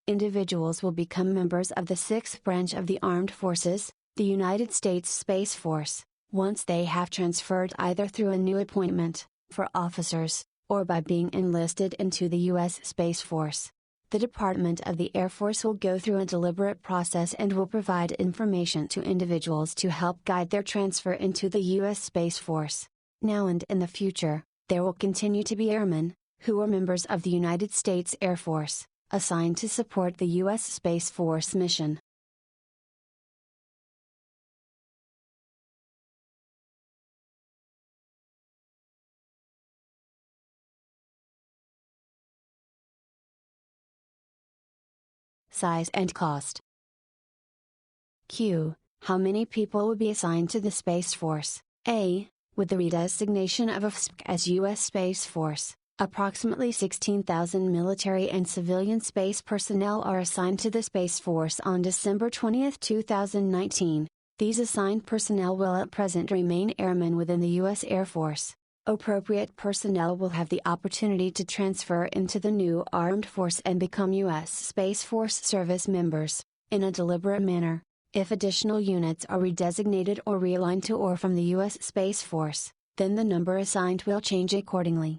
Individuals will become members of the 6th branch of the Armed Forces, the United States Space Force, once they have transferred either through a new appointment, for officers, or by being enlisted into the U.S. Space Force. The Department of the Air Force will go through a deliberate process and will provide information to individuals to help guide their transfer into the U.S. Space Force. Now and in the future, there will continue to be airmen, who are members of the United States Air Force, assigned to support the U.S. Space Force mission. Size and cost. Q. How many people will be assigned to the Space Force? A. With the redesignation of UFSC as U.S. Space Force, Approximately 16,000 military and civilian space personnel are assigned to the Space Force on December 20, 2019. These assigned personnel will at present remain airmen within the U.S. Air Force. Appropriate personnel will have the opportunity to transfer into the new armed force and become U.S. Space Force service members, in a deliberate manner. If additional units are redesignated or realigned to or from the U.S. Space Force, then the number assigned will change accordingly.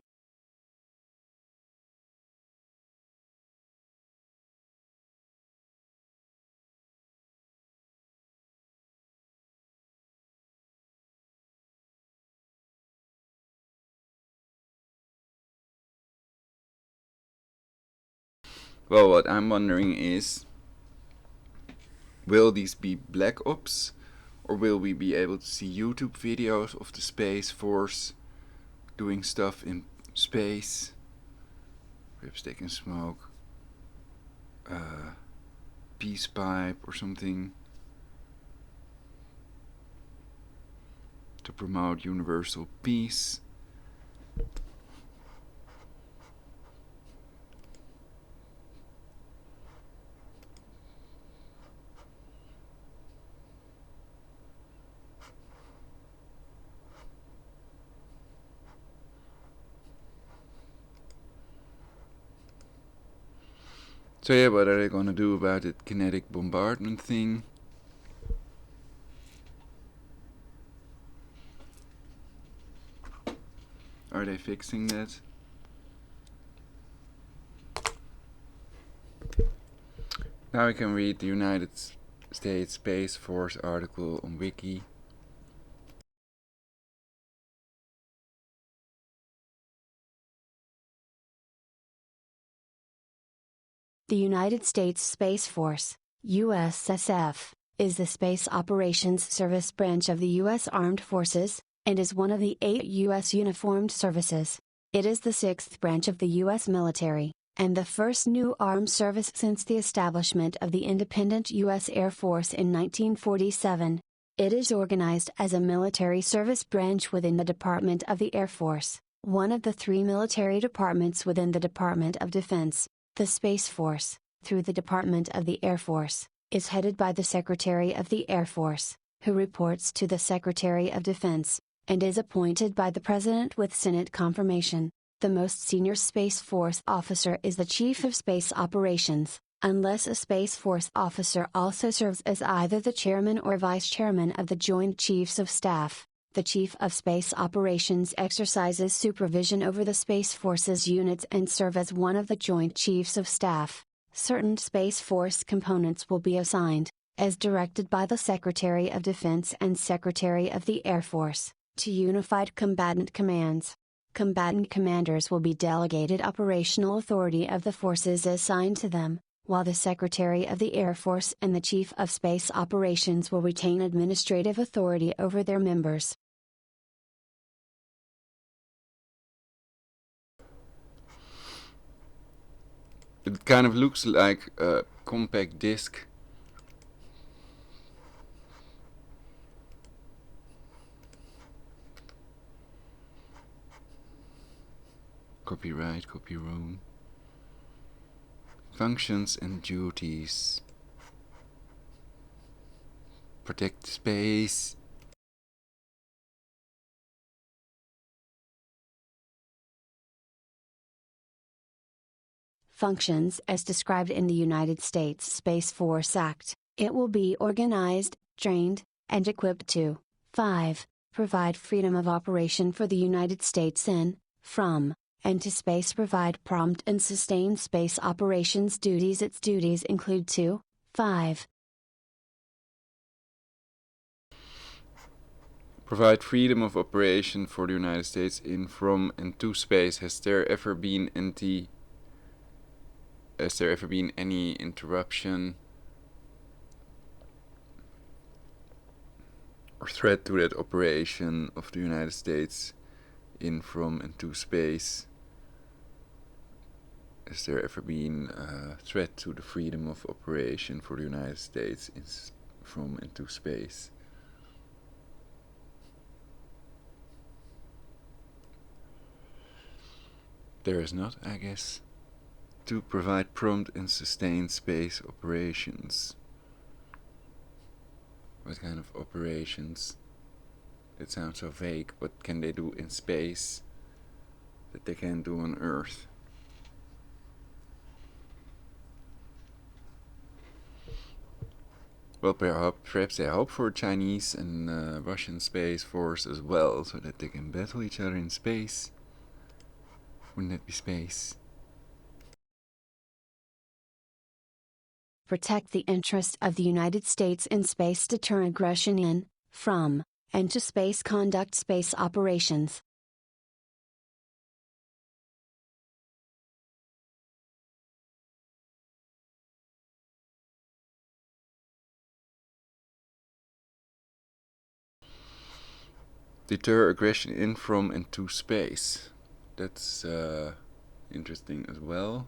Well, what I'm wondering is, will these be Black Ops, or will we be able to see YouTube videos of the Space Force doing stuff in space? Ripstick and Smoke, Peace Pipe or something, to promote universal peace. So yeah, what are they gonna do about it kinetic bombardment thing? Are they fixing that? Now we can read the United States Space Force article on Wiki. The United States Space Force, USSF, is the Space Operations Service branch of the U.S. Armed Forces, and is one of the 8 U.S. uniformed services. It is the 6th branch of the U.S. military, and the first new armed service since the establishment of the independent U.S. Air Force in 1947. It is organized as a military service branch within the Department of the Air Force, one of the 3 military departments within the Department of Defense. The Space Force, through the Department of the Air Force, is headed by the Secretary of the Air Force, who reports to the Secretary of Defense, and is appointed by the President with Senate confirmation. The most senior Space Force officer is the Chief of Space Operations, unless a Space Force officer also serves as either the Chairman or Vice Chairman of the Joint Chiefs of Staff. The Chief of Space Operations exercises supervision over the Space Force's units and serve as one of the Joint Chiefs of Staff. Certain Space Force components will be assigned, as directed by the Secretary of Defense and Secretary of the Air Force, to Unified Combatant Commands. Combatant commanders will be delegated operational authority of the forces assigned to them, while the Secretary of the Air Force and the Chief of Space Operations will retain administrative authority over their members. It kind of looks like a compact disc. Copyright, copyroom. Functions and duties. Protect space. Functions as described in the United States Space Force Act. It will be organized, trained, and equipped to 5. Provide freedom of operation for the United States in, from, and to space. Provide prompt and sustained space operations duties. Its duties include 2. 5. Provide freedom of operation for the United States in, from, and to space. Has there ever been any interruption or threat to that operation of the United States in, from, and to space? Has there ever been a threat to the freedom of operation for the United States in, from, and to space? There is not, I guess. To provide prompt and sustained space operations. What kind of operations? It sounds so vague. What can they do in space that they can't do on Earth? Well, perhaps they hope for Chinese and Russian Space Force as well, so that they can battle each other in space. Wouldn't that be space? Protect the interests of the United States in space, deter aggression in, from, and to space, conduct space operations. Deter aggression in, from, and to space. That's interesting as well.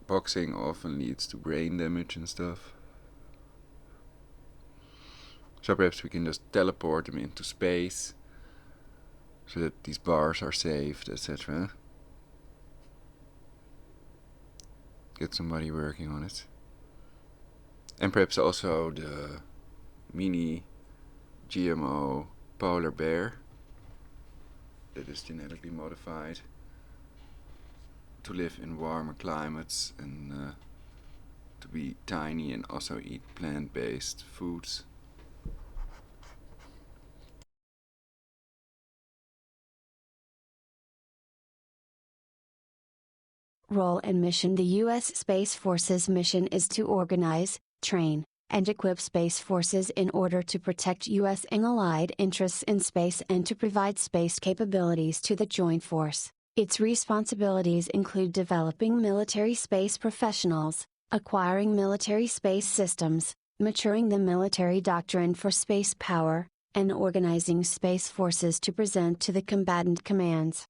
Boxing often leads to brain damage and stuff. So perhaps we can just teleport them into space so that these bars are saved, etc. Get somebody working on it. And perhaps also the mini GMO polar bear that is genetically modified to live in warmer climates and to be tiny and also eat plant-based foods. Role and mission. The U.S. Space Force's mission is to organize, train, and equip space forces in order to protect U.S. and allied interests in space and to provide space capabilities to the joint force. Its responsibilities include developing military space professionals, acquiring military space systems, maturing the military doctrine for space power, and organizing space forces to present to the combatant commands.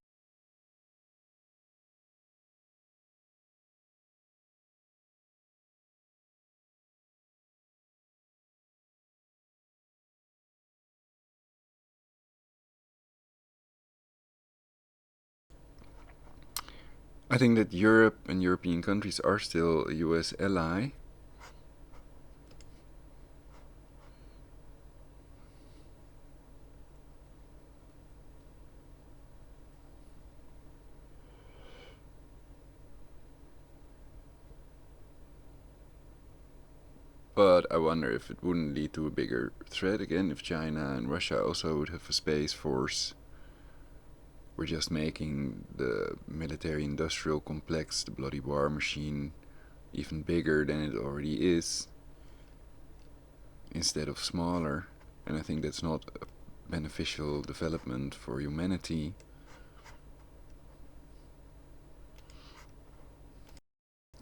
I think that Europe and European countries are still a US ally. But I wonder if it wouldn't lead to a bigger threat again if China and Russia also would have a space force. We're just making the military-industrial complex, the bloody war machine, even bigger than it already is, instead of smaller. And I think that's not a beneficial development for humanity.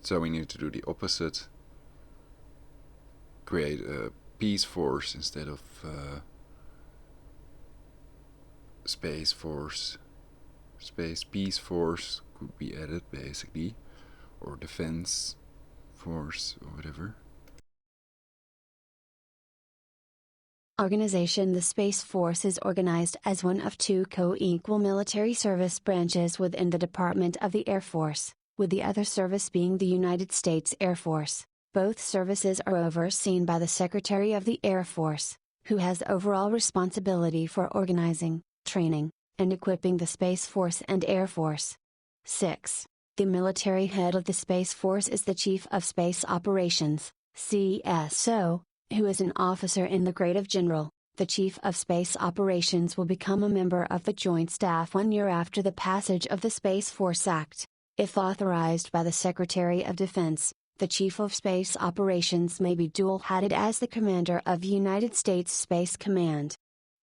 So we need to do the opposite. Create a peace force instead of space force. Space peace force could be added basically, or defense force or whatever. Organization. The Space Force is organized as one of two co-equal military service branches within the Department of the Air Force, with the other service being the United States Air Force. Both services are overseen by the Secretary of the Air Force, who has overall responsibility for organizing, training, and equipping the Space Force and Air Force. 6. The military head of the Space Force is the Chief of Space Operations, CSO, who is an officer in the grade of General. The Chief of Space Operations will become a member of the Joint Staff 1 year after the passage of the Space Force Act. If authorized by the Secretary of Defense, the Chief of Space Operations may be dual-headed as the Commander of the United States Space Command.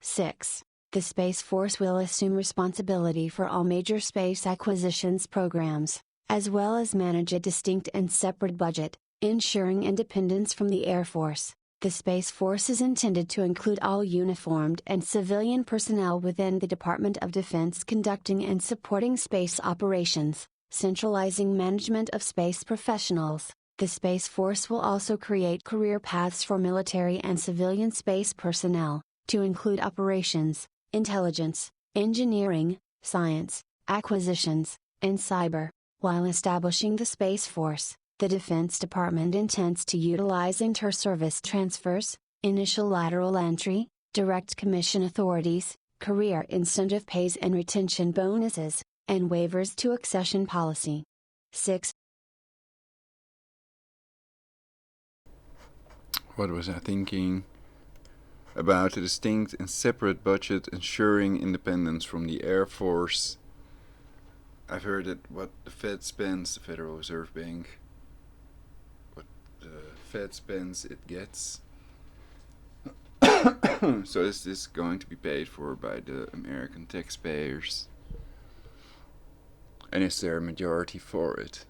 6. The Space Force will assume responsibility for all major space acquisitions programs, as well as manage a distinct and separate budget, ensuring independence from the Air Force. The Space Force is intended to include all uniformed and civilian personnel within the Department of Defense conducting and supporting space operations, centralizing management of space professionals, The Space Force will also create career paths for military and civilian space personnel, to include operations, intelligence, engineering, science, acquisitions, and cyber. While establishing the Space Force, the Defense Department intends to utilize inter-service transfers, initial lateral entry, direct commission authorities, career incentive pays and retention bonuses, and waivers to accession policy. 6. What was I thinking? About a distinct and separate budget ensuring independence from the Air Force. I've heard that what the Fed spends, the Federal Reserve Bank, what the Fed spends, it gets. So is this going to be paid for by the American taxpayers? And is there a majority for it?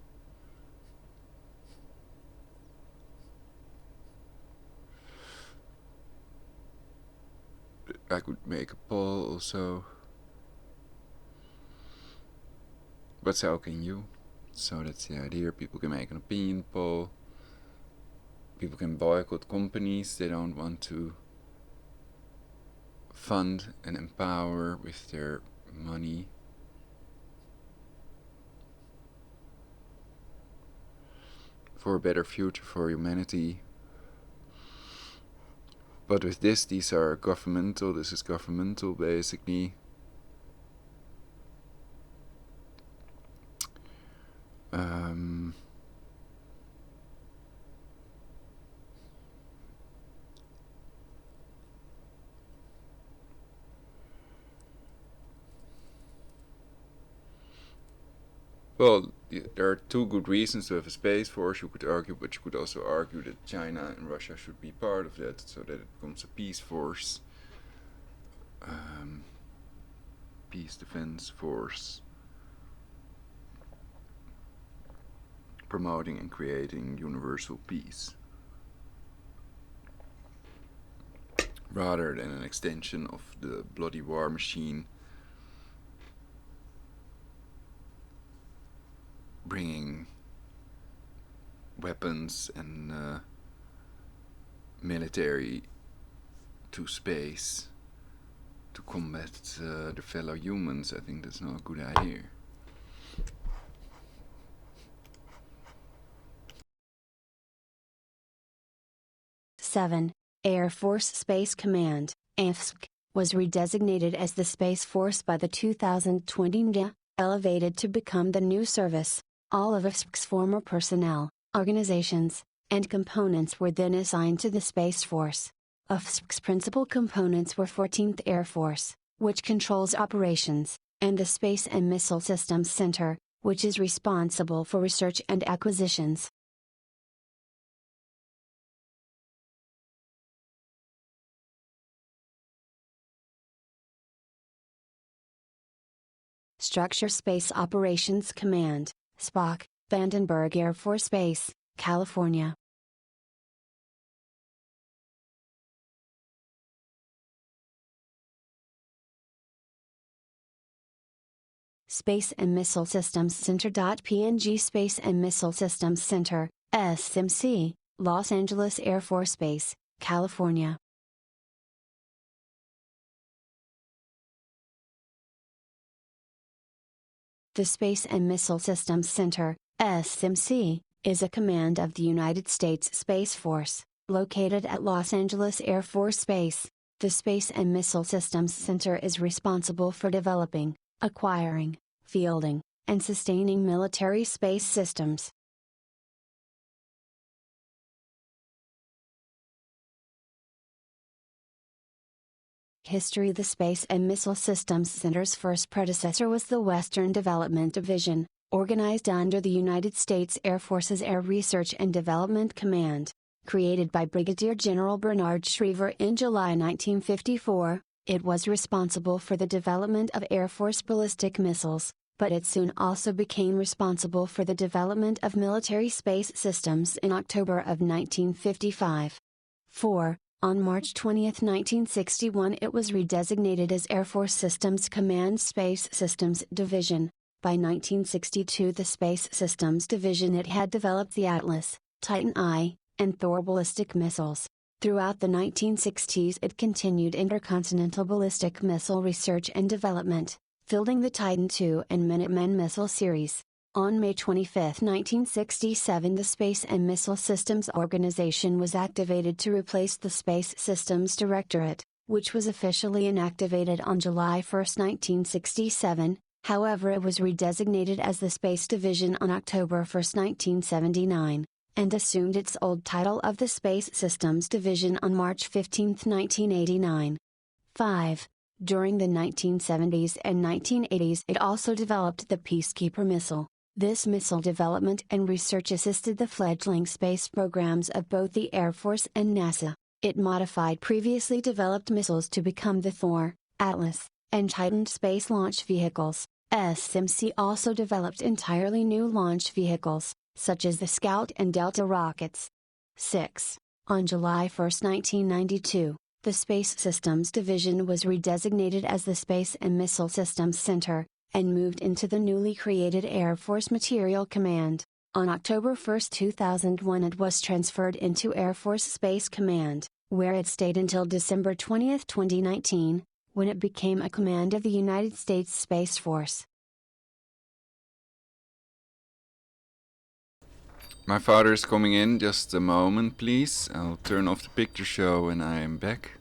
I could make a poll also. But so can you. So that's the idea. People can make an opinion poll. People can boycott companies they don't want to fund and empower with their money. For a better future for humanity. But with this, these are governmental, this is governmental basically. Well, there are two good reasons to have a space force, you could argue, but you could also argue that China and Russia should be part of that, so that it becomes a peace force, peace defense force, promoting and creating universal peace, rather than an extension of the bloody war machine bringing weapons and military to space to combat their fellow humans. I think that's not a good idea. '7. Air Force Space Command, AFSC, was redesignated as the Space Force by the 2020 NDA, elevated to become the new service. All of AFSC's former personnel, organizations, and components were then assigned to the Space Force. AFSC's principal components were 14th Air Force, which controls operations, and the Space and Missile Systems Center, which is responsible for research and acquisitions. Structure Space Operations Command, SPOC, Vandenberg Air Force Base, California. Space and Missile Systems Center. PNG Space and Missile Systems Center, SMC, Los Angeles Air Force Base, California. The Space and Missile Systems Center, SMC, is a command of the United States Space Force, located at Los Angeles Air Force Base. The Space and Missile Systems Center is responsible for developing, acquiring, fielding, and sustaining military space systems. History. The Space and Missile Systems Center's first predecessor was the Western Development Division, organized under the United States Air Force's Air Research and Development Command. Created by Brigadier General Bernard Schriever in July 1954, it was responsible for the development of Air Force ballistic missiles, but it soon also became responsible for the development of military space systems in October of 1955. 4. On March 20, 1961 it was redesignated as Air Force Systems Command Space Systems Division. By 1962 the Space Systems Division it had developed the Atlas, Titan I, and Thor ballistic missiles. Throughout the 1960s it continued intercontinental ballistic missile research and development, fielding the Titan II and Minuteman missile series. On May 25, 1967 the Space and Missile Systems Organization was activated to replace the Space Systems Directorate, which was officially inactivated on July 1, 1967, however it was redesignated as the Space Division on October 1, 1979, and assumed its old title of the Space Systems Division on March 15, 1989. 5. During the 1970s and 1980s it also developed the Peacekeeper missile. This missile development and research assisted the fledgling space programs of both the Air Force and NASA. It modified previously developed missiles to become the Thor, Atlas, and Titan space launch vehicles. SMC also developed entirely new launch vehicles, such as the Scout and Delta rockets. 6. On July 1, 1992, the Space Systems Division was redesignated as the Space and Missile Systems Center, and moved into the newly created Air Force Materiel Command. On October 1, 2001 it was transferred into Air Force Space Command, where it stayed until December 20, 2019, when it became a command of the United States Space Force. My father's coming in, just a moment please. I'll turn off the picture show and I am back.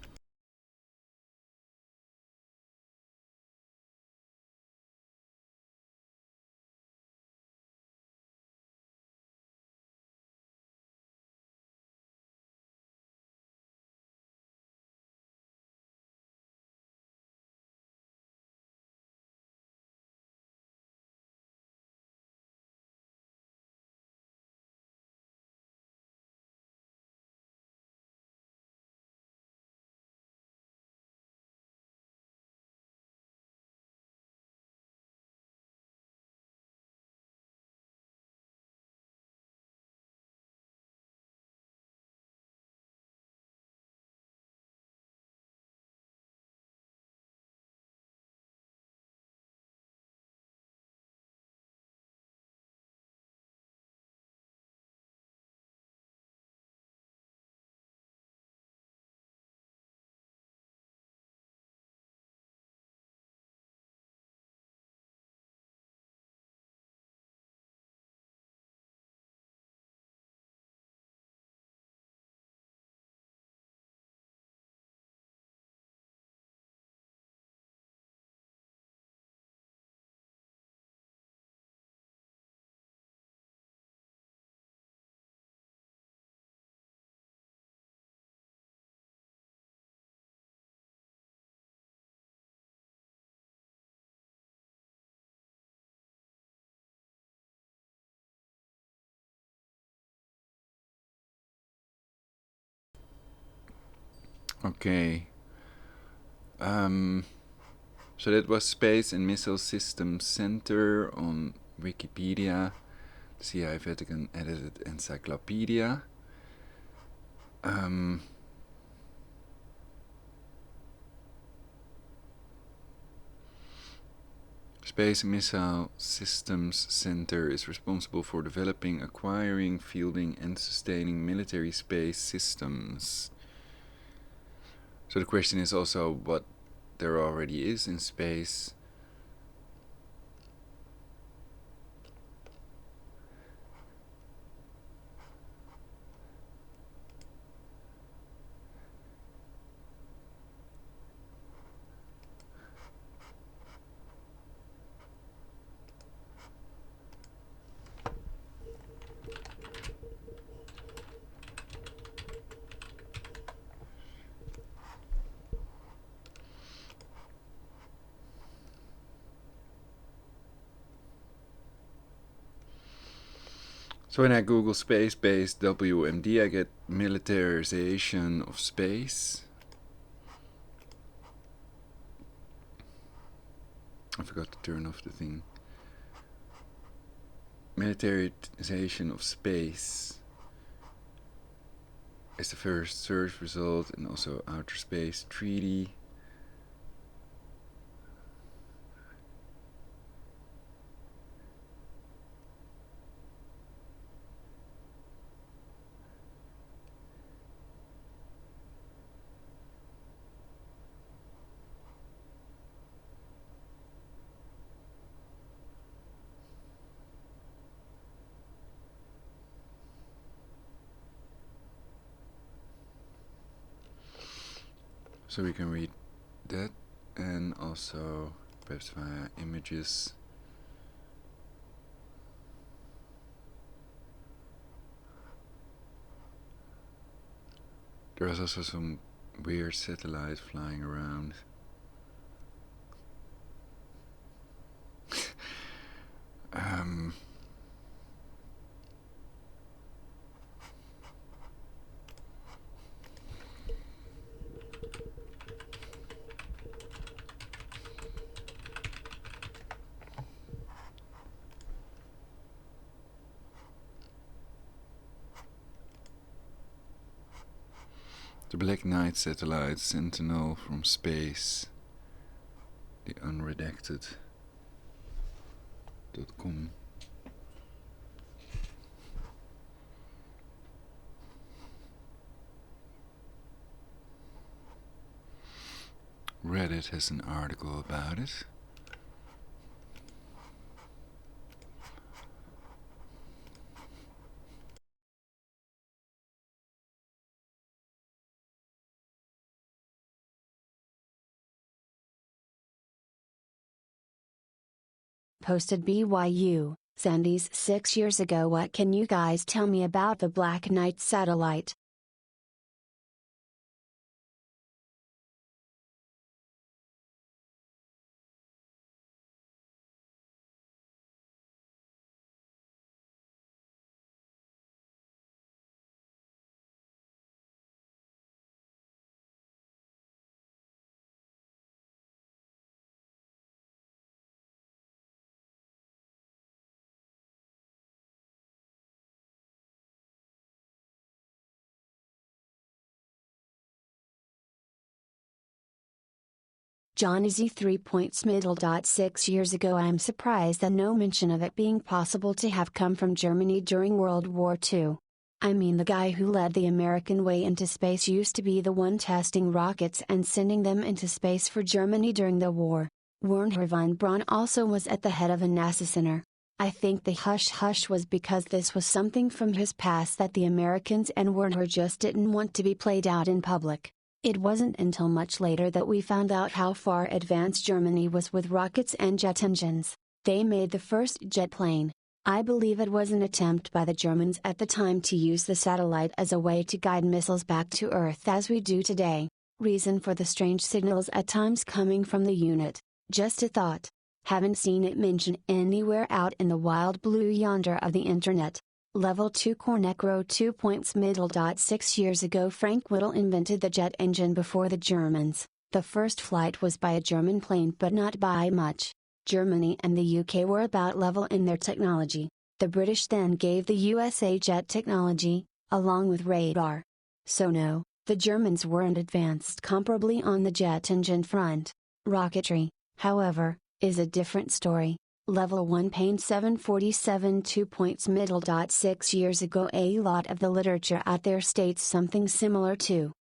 Okay. So that was Space and Missile Systems Center on Wikipedia, CIA Vatican Edited Encyclopedia. Space and Missile Systems Center is responsible for developing, acquiring, fielding, and sustaining military space systems. So the question is also what there already is in space. So when I Google space-based WMD, I get militarization of space. I forgot to turn off the thing. Militarization of space is the first search result, and also Outer Space Treaty. So we can read that, and also perhaps via images. There was also some weird satellite flying around. The Black Knight satellite Sentinel from space. The unredacted.com. Reddit has an article about it. Posted BYU, Sandy's 6 years ago. What can you guys tell me about the Black Knight satellite? Johnny Z 3 points middle. 6 years ago. I'm surprised that no mention of it being possible to have come from Germany during World War II. I mean, the guy who led the American way into space used to be the one testing rockets and sending them into space for Germany during the war. Wernher von Braun also was at the head of a NASA center. I think the hush-hush was because this was something from his past that the Americans and Wernher just didn't want to be played out in public. It wasn't until much later that we found out how far advanced Germany was with rockets and jet engines. They made the first jet plane. I believe it was an attempt by the Germans at the time to use the satellite as a way to guide missiles back to Earth as we do today. Reason for the strange signals at times coming from the unit. Just a thought. Haven't seen it mentioned anywhere out in the wild blue yonder of the internet. Level 2 Cornecro 2 points middle. 6 years ago. Frank Whittle invented the jet engine before the Germans. The first flight was by a German plane, but not by much. Germany and the UK were about level in their technology. The British then gave the USA jet technology, along with radar. So no, the Germans weren't advanced comparably on the jet engine front. Rocketry, however, is a different story. Level 1 Pain 747 2 points middle. 6 years ago. A lot of the literature out there states something similar to.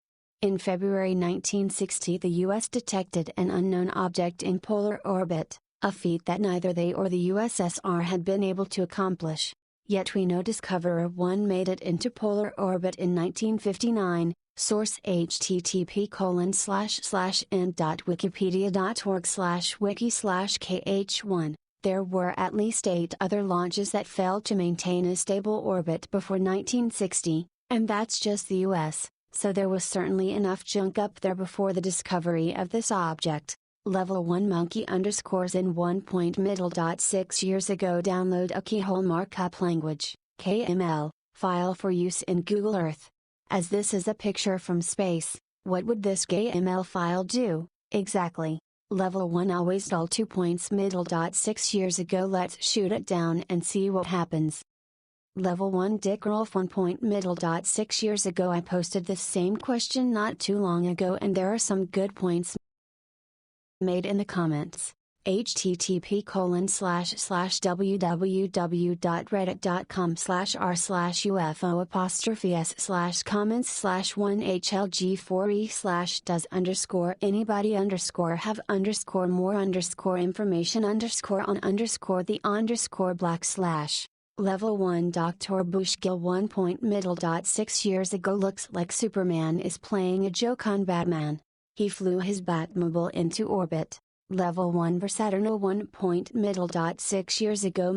In February 1960, the US detected an unknown object in polar orbit, a feat that neither they or the USSR had been able to accomplish. Yet we know Discoverer 1 made it into polar orbit in 1959. Source http://n.wikipedia.org/wiki/kh1. There were at least 8 other launches that failed to maintain a stable orbit before 1960, and that's just the US, so there was certainly enough junk up there before the discovery of this object. Level 1 Monkey underscores in 1 point middle. 6 years ago. Download a keyhole markup language, KML, file for use in Google Earth. As this is a picture from space, what would this KML file do, exactly? Level 1 Always dull 2 points middle. 6 years ago. Let's shoot it down and see what happens. Level 1 Dick Rolf 1 point middle. 6 years ago. I posted this same question not too long ago, and there are some good points made in the comments. http://www.reddit.com/r/ufo_does_anybody_have_on_information_the_black/. Level 1 Dr. Bushkill 1 point middle. 6 years ago. Looks like Superman is playing a joke on Batman. He flew his Batmobile into orbit. Level 1 Versaturnal 1.6 years ago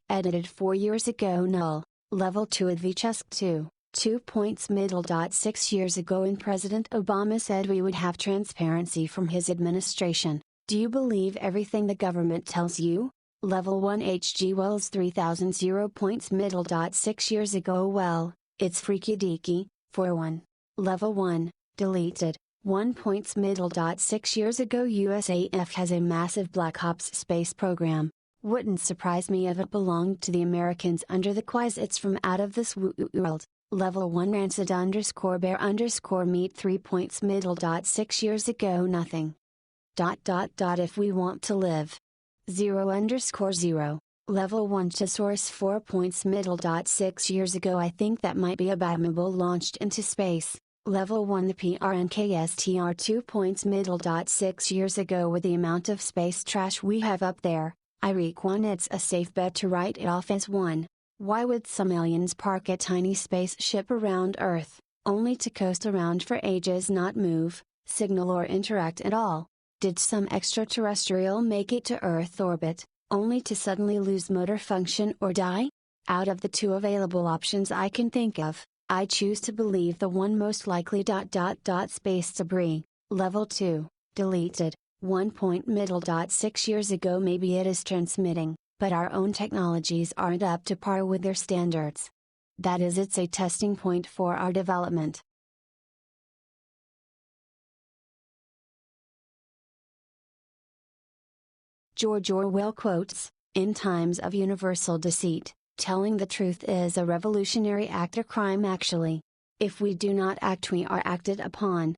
edited 4 years ago null. Level 2 Advichusk 2 points 6 years ago and President Obama said we would have transparency from his administration. Do you believe everything the government tells you? Level 1 HG Wells 3000 6 years ago well, it's freaky deaky, 4-1. Level 1, deleted. 1.6 years ago USAF has a massive Black Ops space program. Wouldn't surprise me if it belonged to the Americans under the quiz. It's from out of this world. Level 1 Rancid _bear meet 3.6 years ago nothing. If we want to live. 0_0. Level 1 Source 4.6 years ago I think that might be a Batmobile launched into space. Level 1 The PRNKSTR 2.6 years ago with the amount of space trash we have up there, I reckon it's a safe bet to write it off as 1. Why would some aliens park a tiny spaceship around Earth, only to coast around for ages not move, signal or interact at all? Did some extraterrestrial make it to Earth orbit, only to suddenly lose motor function or die? Out of the two available options I can think of, I choose to believe the one most likely. Space debris, level 2, deleted, 1.6 years ago maybe it is transmitting, but our own technologies aren't up to par with their standards. That is it's a testing point for our development. George Orwell quotes, "In times of universal deceit, telling the truth is a revolutionary act or crime actually. If we do not act we are acted upon."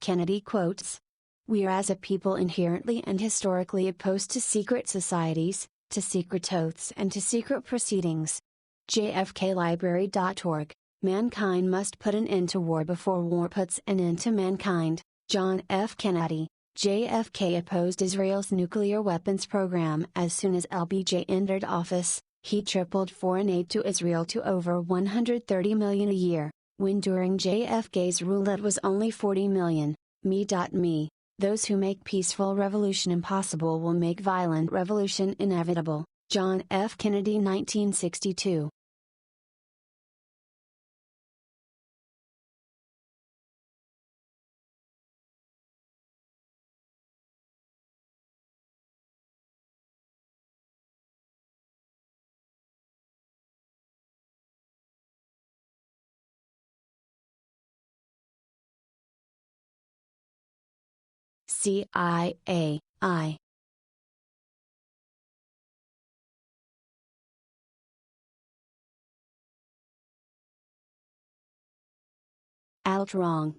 Kennedy quotes, "We are as a people inherently and historically opposed to secret societies, to secret oaths and to secret proceedings." JFKLibrary.org, "Mankind must put an end to war before war puts an end to mankind." John F. Kennedy. JFK opposed Israel's nuclear weapons program as soon as LBJ entered office. He tripled foreign aid to Israel to over $130 million a year, when during JFK's rule it was only $40 million. Me. "Those who make peaceful revolution impossible will make violent revolution inevitable." John F. Kennedy 1962. CIA. Alt wrong.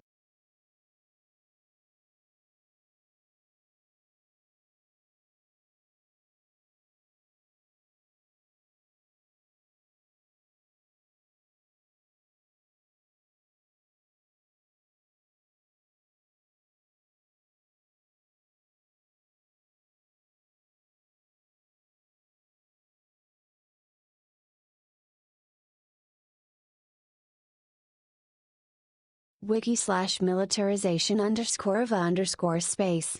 Wiki/militarization_of_space.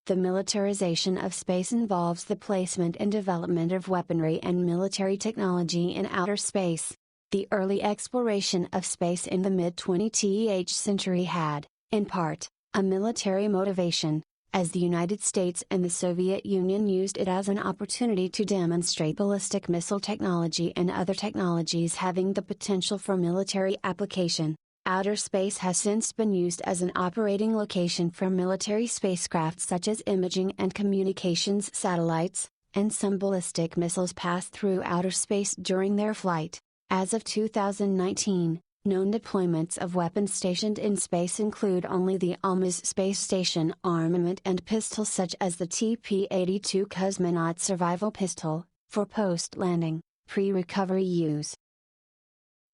The militarization of space involves the placement and development of weaponry and military technology in outer space. The early exploration of space in the mid-20th century had, in part, a military motivation, as the United States and the Soviet Union used it as an opportunity to demonstrate ballistic missile technology and other technologies having the potential for military application. Outer space has since been used as an operating location for military spacecraft such as imaging and communications satellites, and some ballistic missiles pass through outer space during their flight. As of 2019, known deployments of weapons stationed in space include only the Almaz space station armament and pistols such as the TP-82 Cosmonaut Survival Pistol, for post-landing, pre-recovery use.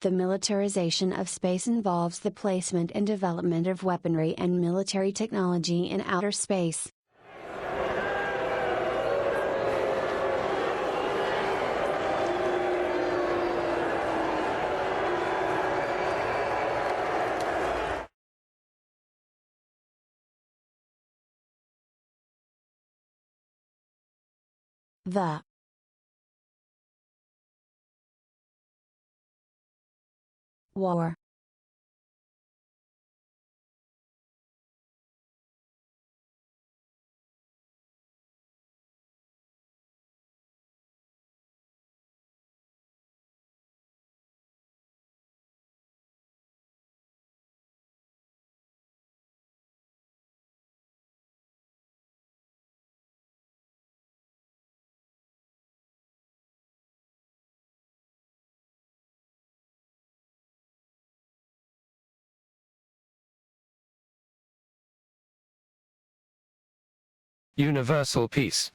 The militarization of space involves the placement and development of weaponry and military technology in outer space. The. War. Universal peace.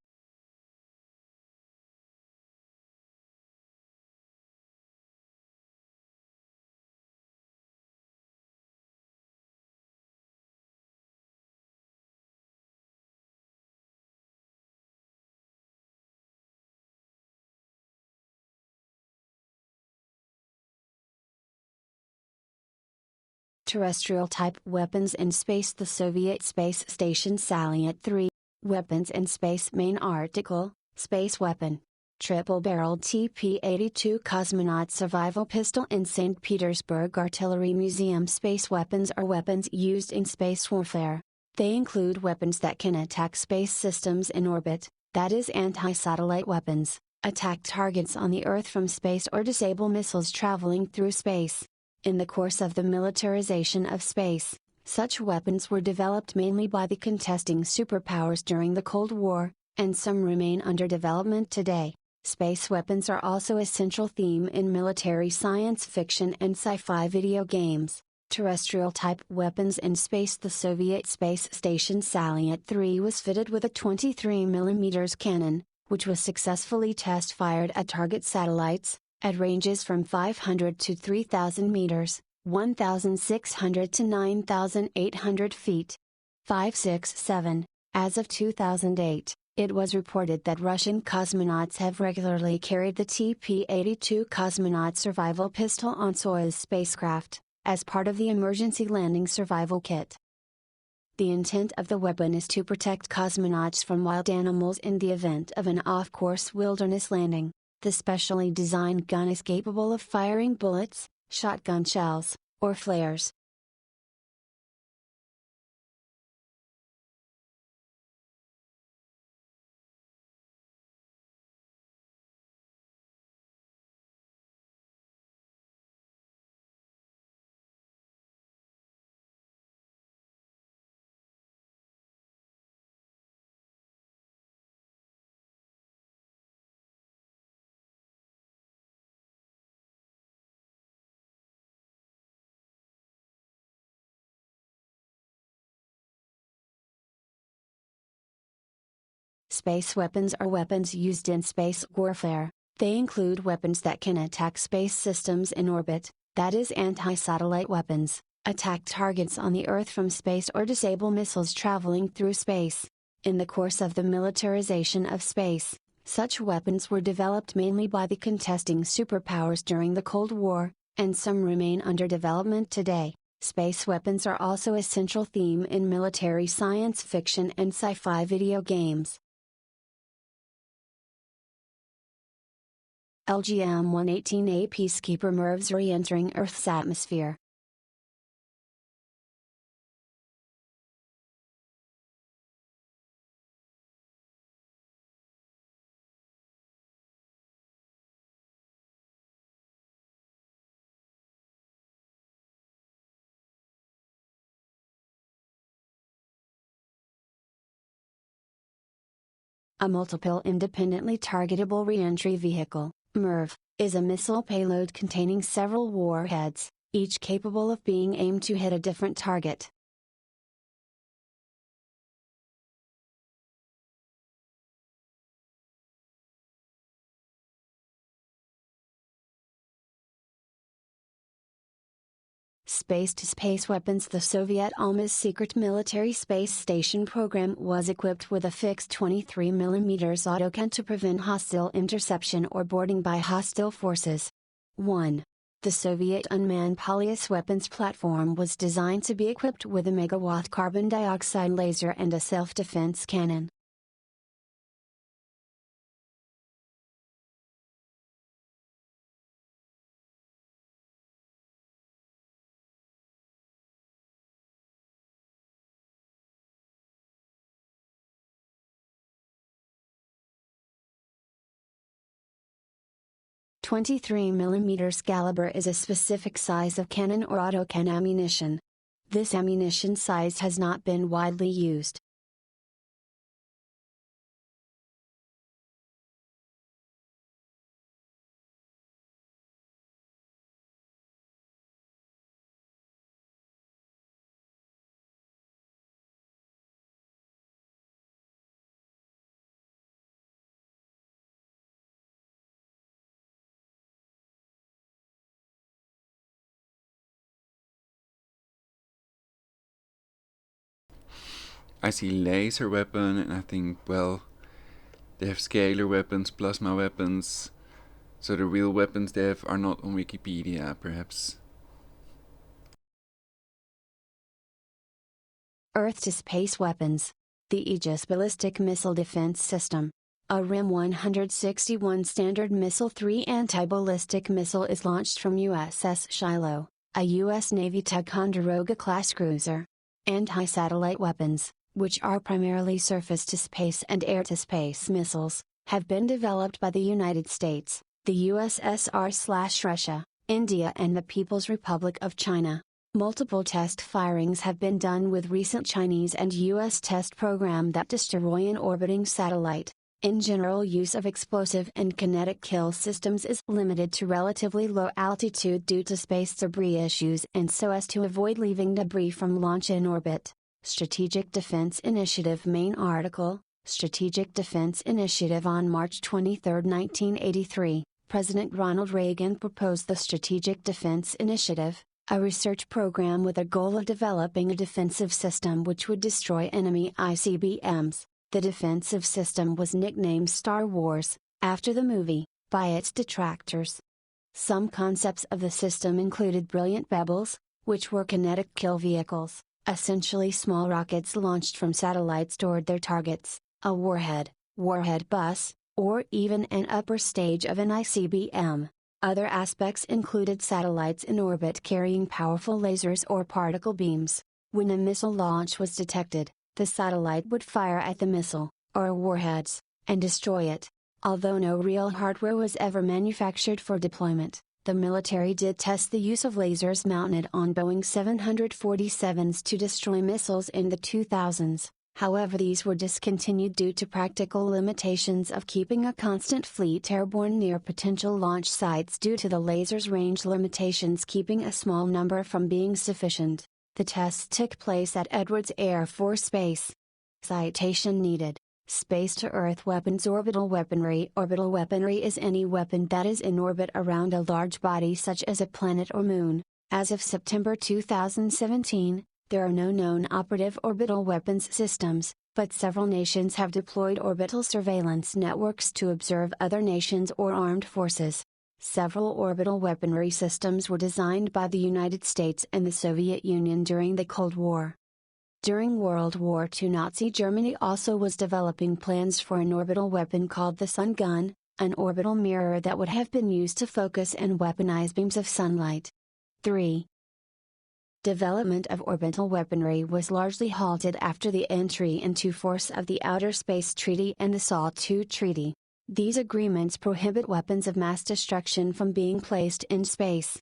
Terrestrial type weapons in space. The Soviet space station Salyut 3. Weapons in space. Main article, Space weapon. Triple-barreled TP-82 cosmonaut survival pistol in St. Petersburg Artillery Museum. Space weapons are weapons used in space warfare. They include weapons that can attack space systems in orbit, that is anti-satellite weapons, attack targets on the Earth from space or disable missiles traveling through space. In the course of the militarization of space, such weapons were developed mainly by the contesting superpowers during the Cold War, and some remain under development today. Space weapons are also a central theme in military science fiction and sci-fi video games. Terrestrial-type weapons in space. The Soviet space station Salyut 3 was fitted with a 23mm cannon, which was successfully test-fired at target satellites, at ranges from 500 to 3,000 meters, 1,600 to 9,800 feet. 567. As of 2008, it was reported that Russian cosmonauts have regularly carried the TP-82 cosmonaut survival pistol on Soyuz spacecraft, as part of the emergency landing survival kit. The intent of the weapon is to protect cosmonauts from wild animals in the event of an off-course wilderness landing. The specially designed gun is capable of firing bullets, shotgun shells, or flares. Space weapons are weapons used in space warfare. They include weapons that can attack space systems in orbit, that is anti-satellite weapons, attack targets on the Earth from space or disable missiles traveling through space. In the course of the militarization of space, such weapons were developed mainly by the contesting superpowers during the Cold War, and some remain under development today. Space weapons are also a central theme in military science fiction and sci-fi video games. LGM-118A Peacekeeper MIRVs re-entering Earth's atmosphere. A multiple independently targetable re-entry vehicle, MIRV, is a missile payload containing several warheads, each capable of being aimed to hit a different target. Space-to-space weapons. The Soviet Almaz secret military space station program was equipped with a fixed 23mm autocannon to prevent hostile interception or boarding by hostile forces. 1. The Soviet unmanned Polyus weapons platform was designed to be equipped with a megawatt carbon dioxide laser and a self-defense cannon. 23mm caliber is a specific size of cannon or autocannon ammunition. This ammunition size has not been widely used. I see laser weapon and I think, well, they have scalar weapons, plasma weapons, so the real weapons they have are not on Wikipedia, perhaps. Earth-to-space weapons. The Aegis Ballistic Missile Defense System. A RIM-161 Standard Missile-3 anti-ballistic missile is launched from USS Shiloh, a U.S. Navy Ticonderoga-class cruiser. Anti-satellite weapons, which are primarily surface-to-space and air-to-space missiles, have been developed by the United States, the USSR/Russia, India and the People's Republic of China. Multiple test firings have been done with recent Chinese and U.S. test program that destroy an orbiting satellite. In general, use of explosive and kinetic kill systems is limited to relatively low altitude due to space debris issues and so as to avoid leaving debris from launch in orbit. Strategic Defense Initiative Main article, Strategic Defense Initiative. On March 23, 1983, President Ronald Reagan proposed the Strategic Defense Initiative, a research program with a goal of developing a defensive system which would destroy enemy ICBMs. The defensive system was nicknamed Star Wars, after the movie, by its detractors. Some concepts of the system included brilliant pebbles, which were kinetic kill vehicles, essentially small rockets launched from satellites toward their targets, a warhead bus, or even an upper stage of an ICBM. Other aspects included satellites in orbit carrying powerful lasers or particle beams. When a missile launch was detected, the satellite would fire at the missile, or warheads, and destroy it. Although no real hardware was ever manufactured for deployment, the military did test the use of lasers mounted on Boeing 747s to destroy missiles in the 2000s. However, these were discontinued due to practical limitations of keeping a constant fleet airborne near potential launch sites due to the laser's range limitations, keeping a small number from being sufficient. The tests took place at Edwards Air Force Base. Citation needed. Space-to-Earth weapons. Orbital weaponry. Orbital weaponry is any weapon that is in orbit around a large body such as a planet or moon. As of September 2017, there are no known operative orbital weapons systems, but several nations have deployed orbital surveillance networks to observe other nations or armed forces. Several orbital weaponry systems were designed by the United States and the Soviet Union during the Cold War. During World War II, Nazi Germany also was developing plans for an orbital weapon called the Sun Gun, an orbital mirror that would have been used to focus and weaponize beams of sunlight. 3. Development of orbital weaponry was largely halted after the entry into force of the Outer Space Treaty and the SALT II Treaty. These agreements prohibit weapons of mass destruction from being placed in space.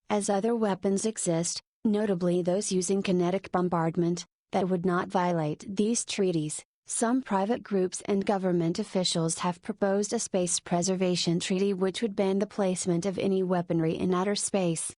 As other weapons exist, notably those using kinetic bombardment, that would not violate these treaties, some private groups and government officials have proposed a space preservation treaty which would ban the placement of any weaponry in outer space.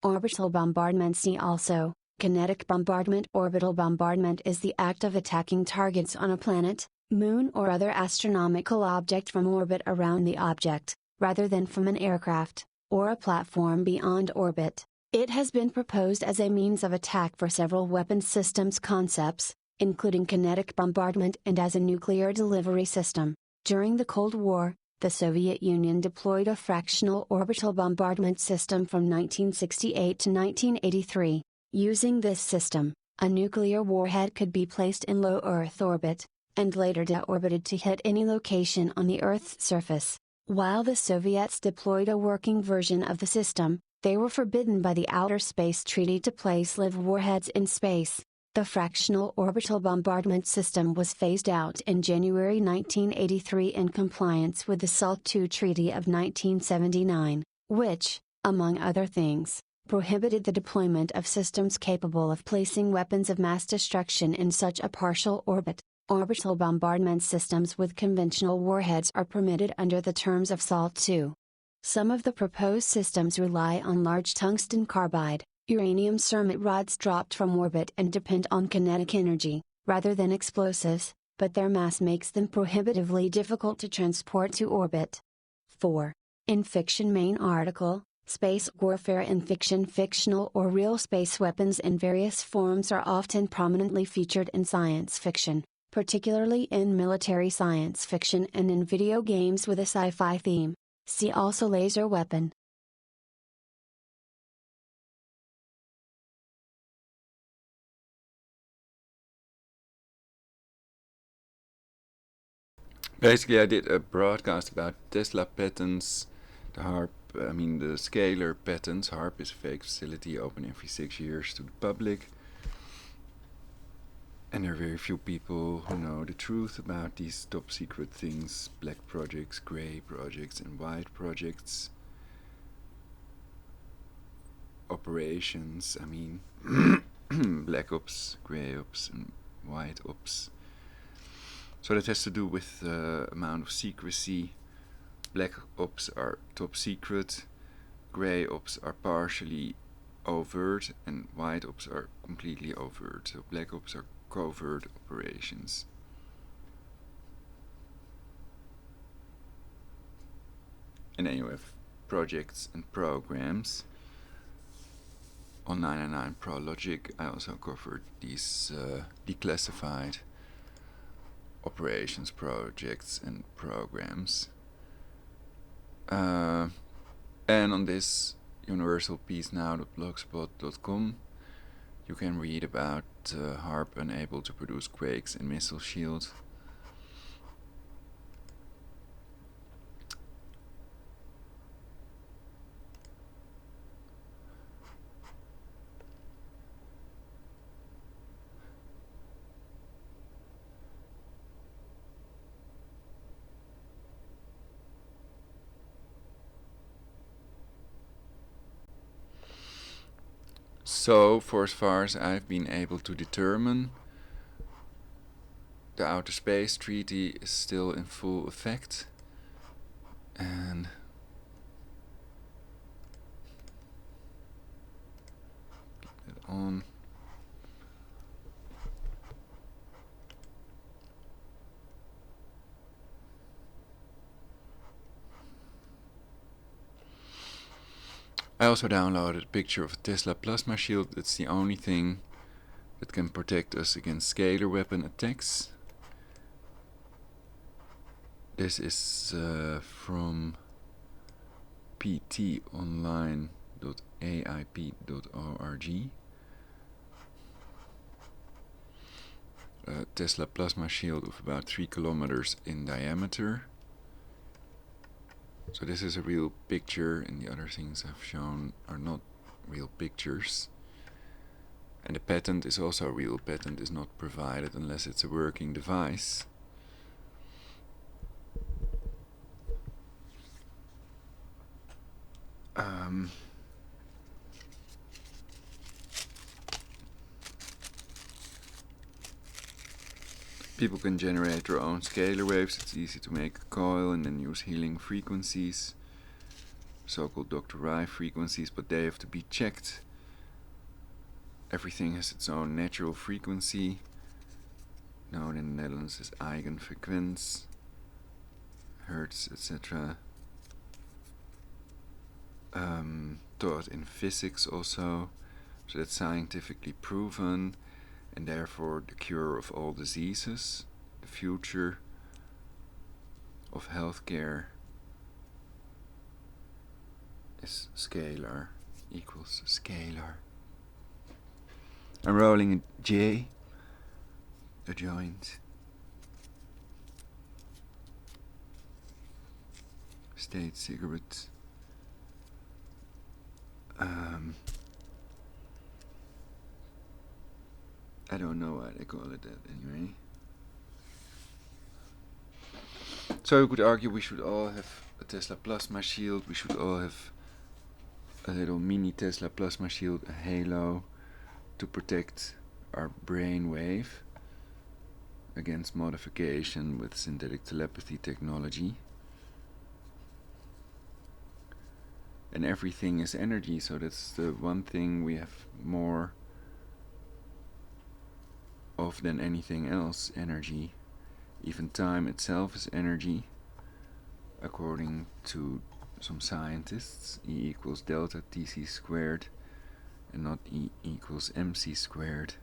Orbital bombardment. See also, kinetic bombardment. Orbital bombardment is the act of attacking targets on a planet, moon or other astronomical object from orbit around the object, rather than from an aircraft, or a platform beyond orbit. It has been proposed as a means of attack for several weapon systems concepts, including kinetic bombardment and as a nuclear delivery system. During the Cold War, the Soviet Union deployed a fractional orbital bombardment system from 1968 to 1983. Using this system, a nuclear warhead could be placed in low Earth orbit, and later deorbited to hit any location on the Earth's surface. While the Soviets deployed a working version of the system, they were forbidden by the Outer Space Treaty to place live warheads in space. The fractional orbital bombardment system was phased out in January 1983 in compliance with the SALT II Treaty of 1979, which, among other things, prohibited the deployment of systems capable of placing weapons of mass destruction in such a partial orbit. Orbital bombardment systems with conventional warheads are permitted under the terms of SALT II. Some of the proposed systems rely on large tungsten carbide, uranium cermet rods dropped from orbit and depend on kinetic energy, rather than explosives, but their mass makes them prohibitively difficult to transport to orbit. 4. In fiction main article, Space warfare in fiction. Fictional or real space weapons in various forms are often prominently featured in science fiction, particularly in military science fiction and in video games with a sci-fi theme. See also laser weapon. Basically, I did a broadcast about Tesla patents, the the scalar patents. HARP is a fake facility open every 6 years to the public. And there are very few people who know the truth about these top secret things: black projects, grey projects, and white projects. Operations, black ops, grey ops, and white ops. So that has to do with the amount of secrecy. Black ops are top secret, grey ops are partially overt, and white ops are completely overt. So black ops are covert operations. And then you have projects and programs. On 999 Pro Logic, I also covered these declassified operations, projects, and programs. And on this universalpeacenow.blogspot.com you can read about HARP unable to produce Quakes and Missile Shield. So, for as far as I've been able to determine, the Outer Space Treaty is still in full effect, and keep it on. I also downloaded a picture of a Tesla plasma shield. It's the only thing that can protect us against scalar weapon attacks. This is from ptonline.aip.org. A Tesla plasma shield of about 3 kilometers in diameter. So this is a real picture, and the other things I've shown are not real pictures. And the patent is also a real patent, is not provided unless it's a working device. People can generate their own scalar waves. It's easy to make a coil and then use healing frequencies, so-called Dr. Rai frequencies, but they have to be checked. Everything has its own natural frequency, known in the Netherlands as eigenfrequenz, hertz, etc. Taught in physics also, so that's scientifically proven, and therefore the cure of all diseases, the future of healthcare is scalar, equals scalar. I'm rolling a J, a joint. State cigarette. I don't know why they call it that anyway. So you could argue we should all have a Tesla plasma shield, we should all have a little mini Tesla plasma shield, a halo, to protect our brainwave against modification with synthetic telepathy technology. And everything is energy, so that's the one thing we have more of than anything else, energy. Even time itself is energy, according to some scientists. E equals delta Tc squared and not E equals mc squared.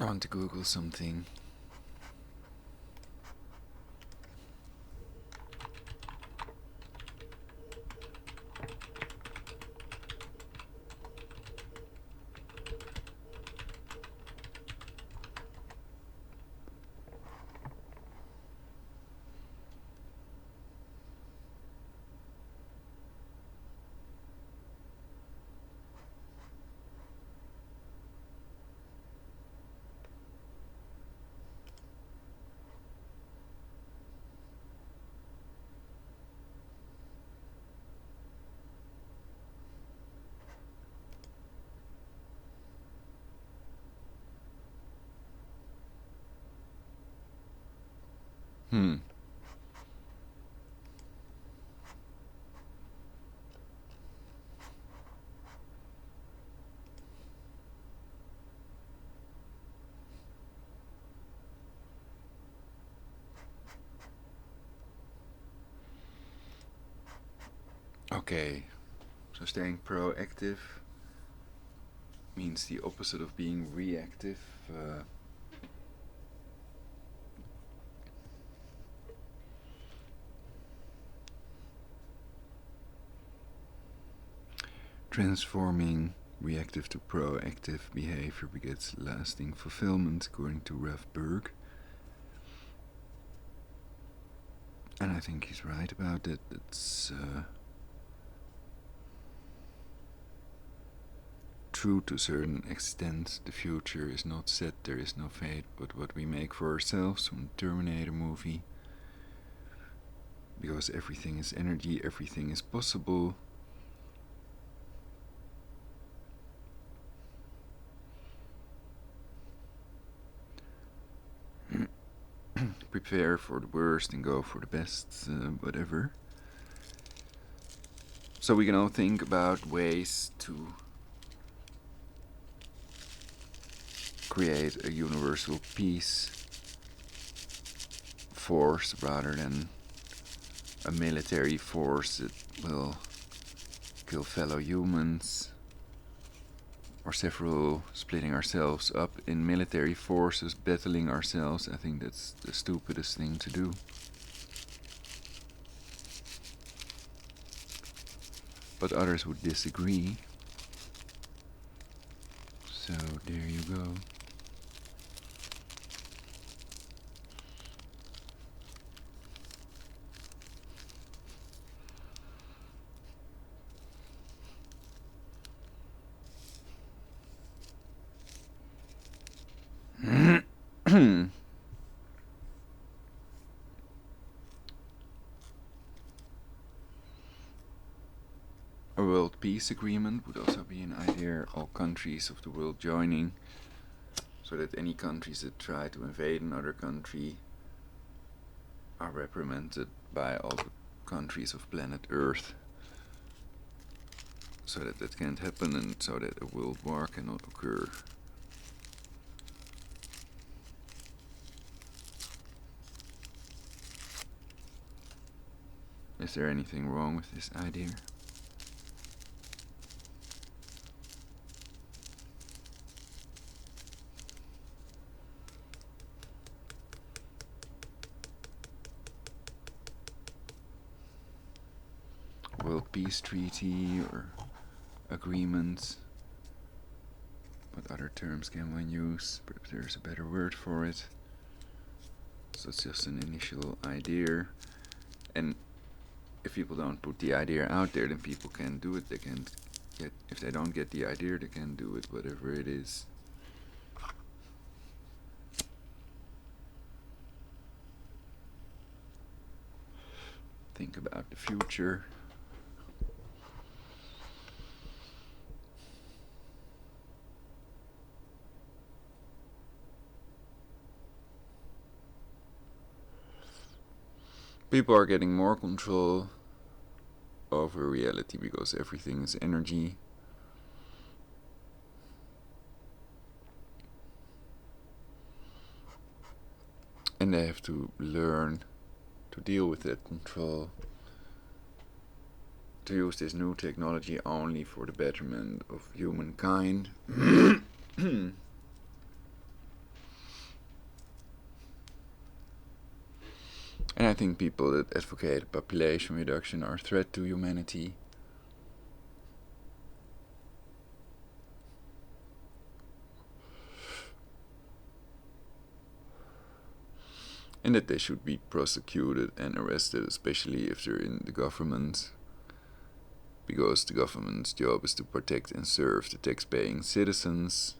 I want to Google something. Hmm. Okay, so staying proactive means the opposite of being reactive. Transforming reactive to proactive behavior begets lasting fulfillment, according to Ralph Berg. And I think he's right about it. It's true to a certain extent. The future is not set, there is no fate, but what we make for ourselves, from the Terminator movie. Because everything is energy, everything is possible. Prepare for the worst and go for the best, whatever. So we can all think about ways to create a universal peace force rather than a military force that will kill fellow humans, or several splitting ourselves up in military forces, battling ourselves. I think that's the stupidest thing to do. But others would disagree. So there you go. A world peace agreement would also be an idea, all countries of the world joining, so that any countries that try to invade another country are reprimanded by all the countries of planet Earth, so that that can't happen and so that a world war cannot occur. Is there anything wrong with this idea? peace treaty or agreement. What other terms can one use? Perhaps there's a better word for it. So it's just an initial idea. And if people don't put the idea out there, then people can't do it. They can't get, if they don't get the idea, they can't do it, whatever it is. Think about the future. People are getting more control over reality because everything is energy. And they have to learn to deal with that control. To use this new technology only for the betterment of humankind. And I think people that advocate population reduction are a threat to humanity. And that they should be prosecuted and arrested, especially if they're in the government. Because the government's job is to protect and serve the tax-paying citizens.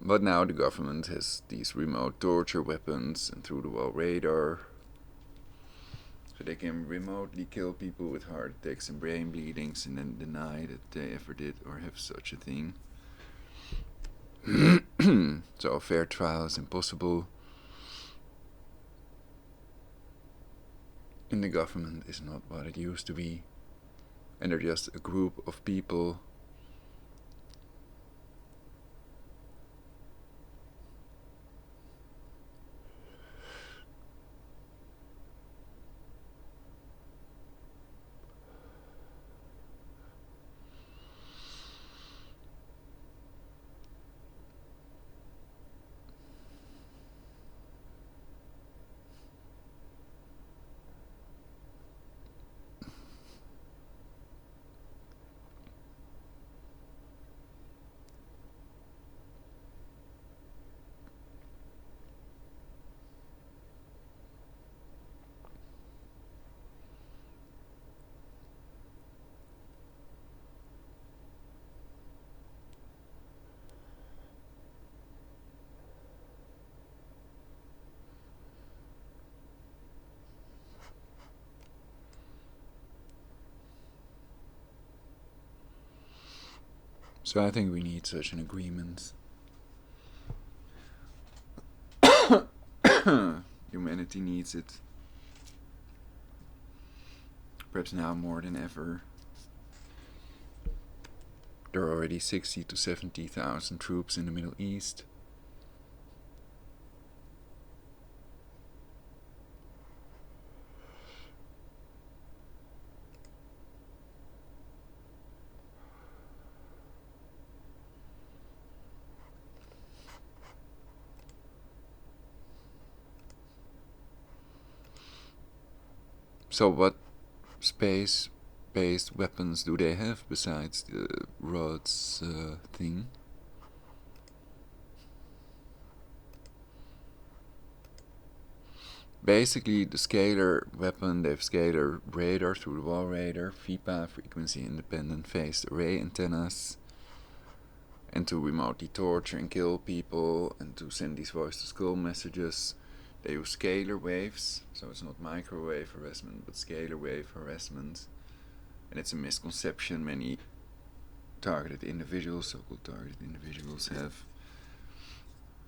But now the government has these remote torture weapons and through-the-wall radar. So they can remotely kill people with heart attacks and brain bleedings and then deny that they ever did or have such a thing. So a fair trial is impossible. And the government is not what it used to be. And they're just a group of people So I think we need such an agreement. Humanity needs it. Perhaps now more than ever. There are already 60 to 70,000 troops in the Middle East. So what space-based weapons do they have besides the rods thing? Basically, the scalar weapon, they have scalar radar, through-the-wall radar, FIPA, frequency-independent phased array antennas, and to remotely torture and kill people, and to send these voice-to-skull messages. They use scalar waves, so it's not microwave harassment, but scalar wave harassment. And it's a misconception many targeted individuals, so-called targeted individuals, have.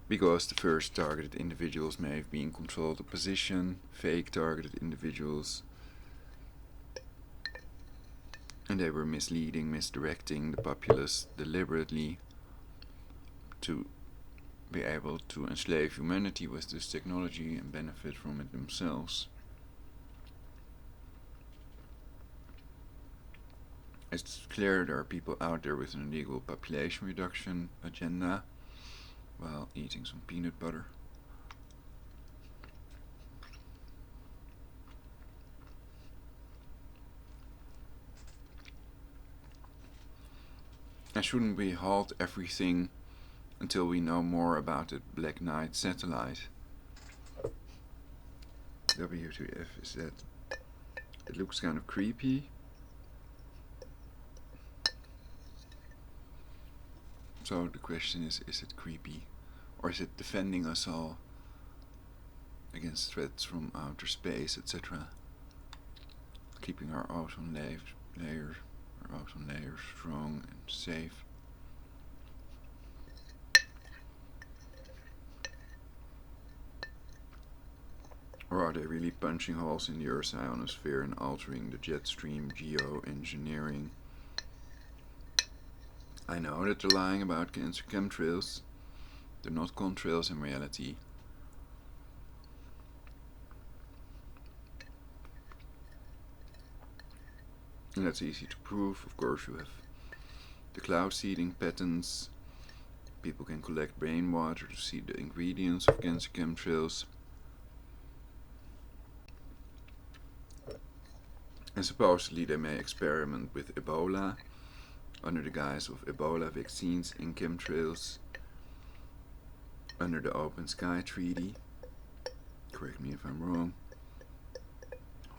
Because the first targeted individuals may have been controlled opposition, fake targeted individuals. And they were misleading, misdirecting the populace deliberately to be able to enslave humanity with this technology and benefit from it themselves. It's clear there are people out there with an illegal population reduction agenda, while eating some peanut butter. And shouldn't we halt everything until we know more about the Black Knight satellite? W2F is that? It looks kind of creepy. So the question is it creepy? Or is it defending us all against threats from outer space, etc.? Keeping our ozone layer strong and safe. Or are they really punching holes in the Earth's ionosphere and altering the jet stream geoengineering? I know that they're lying about cancer chemtrails. They're not contrails in reality. And that's easy to prove. Of course, you have the cloud seeding patents. People can collect rainwater to see the ingredients of cancer chemtrails. And supposedly they may experiment with Ebola under the guise of Ebola vaccines in chemtrails under the Open Sky Treaty. Correct me if I'm wrong.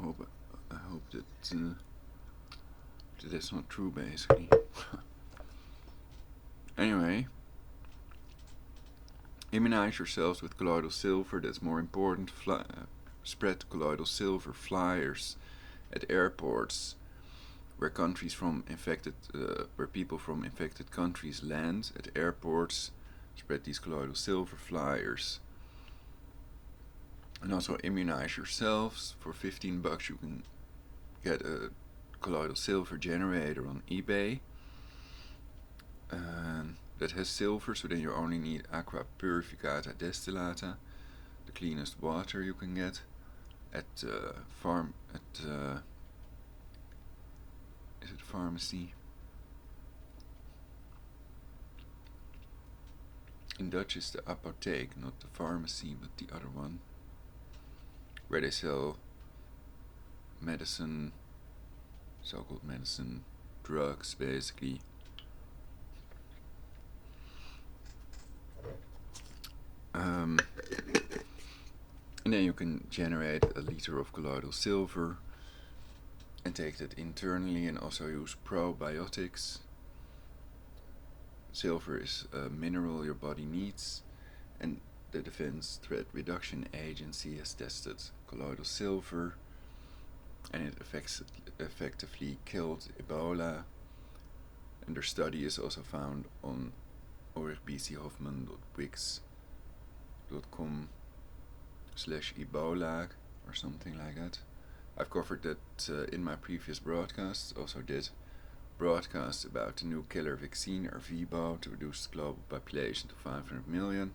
I hope that that's not true, basically. Anyway, immunize yourselves with colloidal silver. That's more important. Spread colloidal silver flyers at airports where people from infected countries land at airports. Spread these colloidal silver flyers. And also immunize yourselves. For $15 you can get a colloidal silver generator on eBay. That has silver, so then you only need aqua purificata destillata, the cleanest water you can get at is it pharmacy? In Dutch it's the apotheek, not the pharmacy, but the other one, where they sell medicine, so-called medicine, drugs, basically. And then you can generate a liter of colloidal silver and take that internally, and also use probiotics. Silver is a mineral your body needs, and the Defense Threat Reduction Agency has tested colloidal silver, and it effectively killed Ebola. And their study is also found on ulrichbchoffman.wix.com/Ebola or something like that. I've covered that in my previous broadcasts. Also did broadcasts about the new killer vaccine, Ervebo, to reduce the global population to 500 million.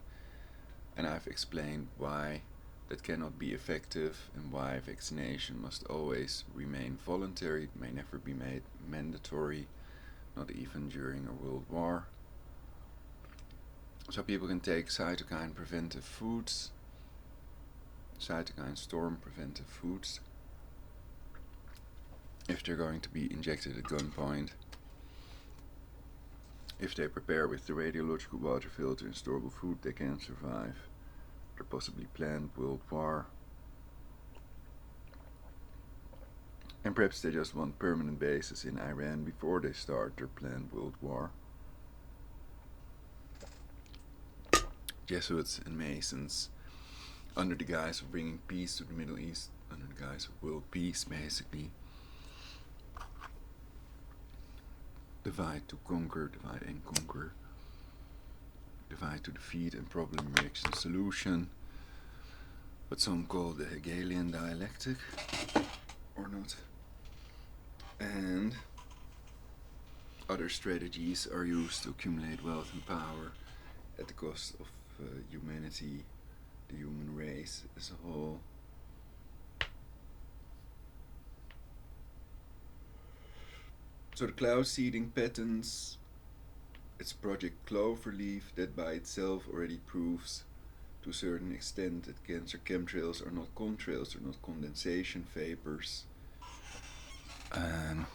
And I've explained why that cannot be effective and why vaccination must always remain voluntary. It may never be made mandatory, not even during a world war. So people can take cytokine preventive foods, cytokine storm preventive foods, if they're going to be injected at gunpoint. If they prepare with the radiological water filter and storable food, they can survive their possibly planned world war. And perhaps they just want permanent bases in Iran before they start their planned world war. Jesuits and Masons, under the guise of bringing peace to the Middle East, under the guise of world peace, basically. Divide to conquer, divide and conquer. Divide to defeat and problem reaction solution. What some call the Hegelian dialectic, or not. And other strategies are used to accumulate wealth and power at the cost of humanity, the human race as a whole. So the cloud seeding patents It's Project Cloverleaf that by itself already proves to a certain extent that chemtrails are not contrails, they're not condensation vapors. And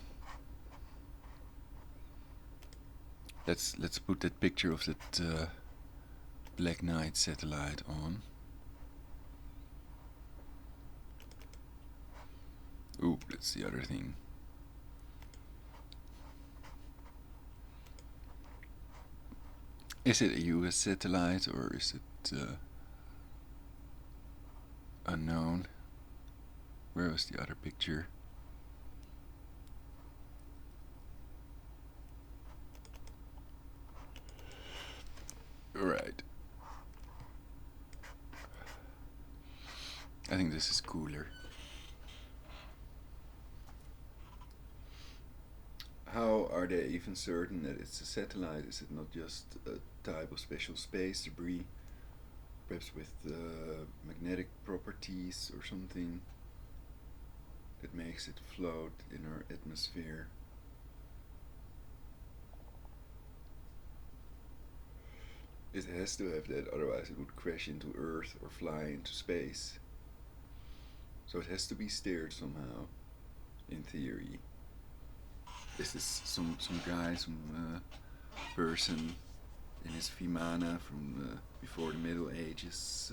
let's put that picture of that Black Knight satellite on. Ooh, that's the other thing. Is it a US satellite or is it unknown? Where was the other picture? Right. I think this is cooler. How are they even certain that it's a satellite? Is it not just a type of special space debris, perhaps with magnetic properties or something that makes it float in our atmosphere? It has to have that, otherwise it would crash into Earth or fly into space. So it has to be steered somehow, in theory. This is some guy, some person in his Vimana from before the Middle Ages.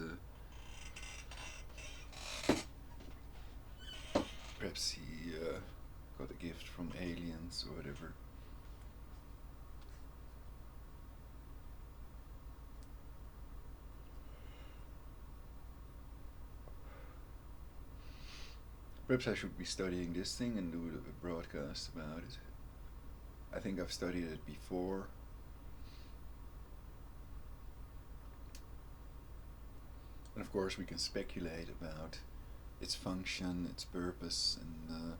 Perhaps he got a gift from aliens or whatever. Perhaps I should be studying this thing and do a broadcast about it. I think I've studied it before. And of course we can speculate about its function, its purpose, and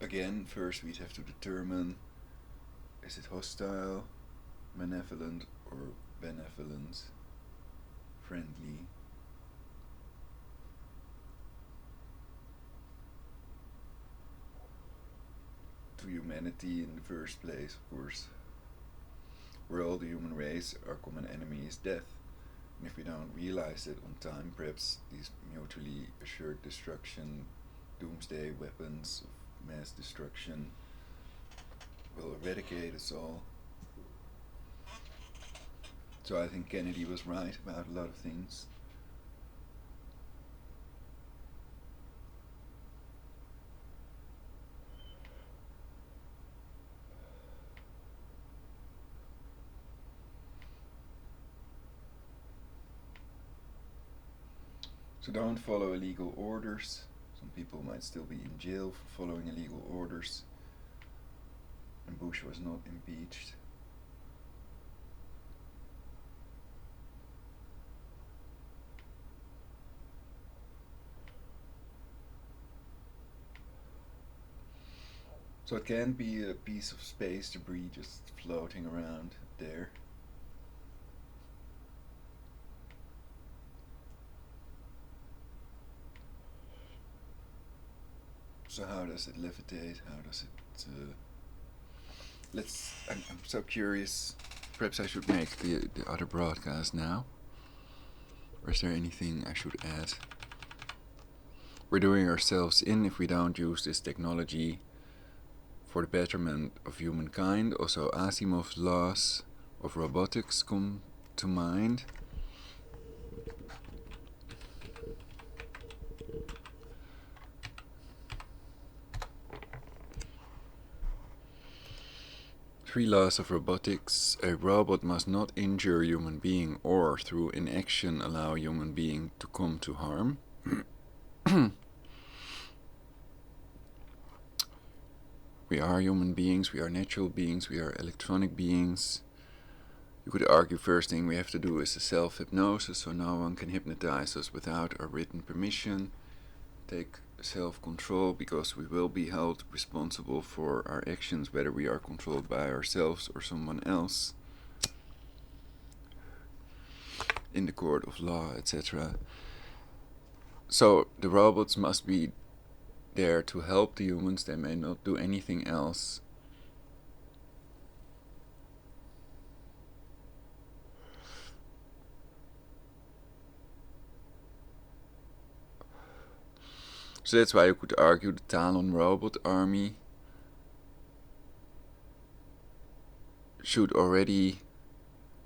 again, first we'd have to determine, is it hostile, malevolent, or benevolent, friendly? To humanity in the first place, of course. We're all the human race, our common enemy is death. And if we don't realize it on time, perhaps these mutually assured destruction, doomsday weapons of mass destruction will eradicate us all. So I think Kennedy was right about a lot of things. So don't follow illegal orders. Some people might still be in jail for following illegal orders. And Bush was not impeached. So it can be a piece of space debris just floating around there. So how does it levitate? How does it... I'm so curious. Perhaps I should make the other broadcast now. Or is there anything I should add? We're doing ourselves in if we don't use this technology for the betterment of humankind. Also Asimov's laws of robotics come to mind. Three laws of robotics. A robot must not injure a human being or through inaction allow a human being to come to harm. We are human beings, we are natural beings, we are electronic beings. You could argue first thing we have to do is a self-hypnosis, so no one can hypnotize us without our written permission. Take self-control, because we will be held responsible for our actions, whether we are controlled by ourselves or someone else, in the court of law, etc. So the robots must be there to help the humans. They may not do anything else. So that's why you could argue the Talon robot army should already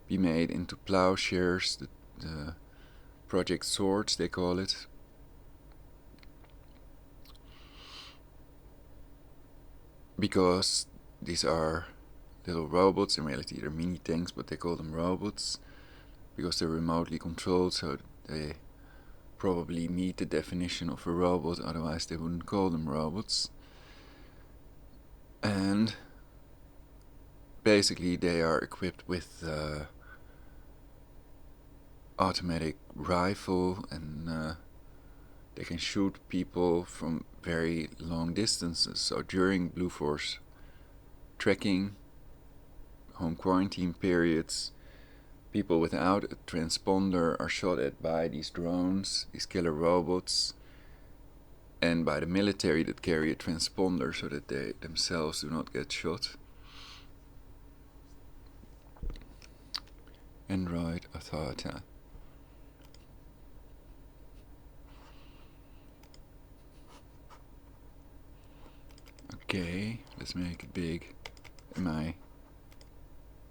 be made into plowshares, the Project Swords they call it. Because these are little robots, in reality they're mini tanks, but they call them robots because they're remotely controlled, so they probably meet the definition of a robot, otherwise they wouldn't call them robots. And basically they are equipped with automatic rifle, and they can shoot people from very long distances. So during Blue Force trekking, home quarantine periods, people without a transponder are shot at by these drones, these killer robots, and by the military that carry a transponder so that they themselves do not get shot. Android Authority. Okay, let's make it big.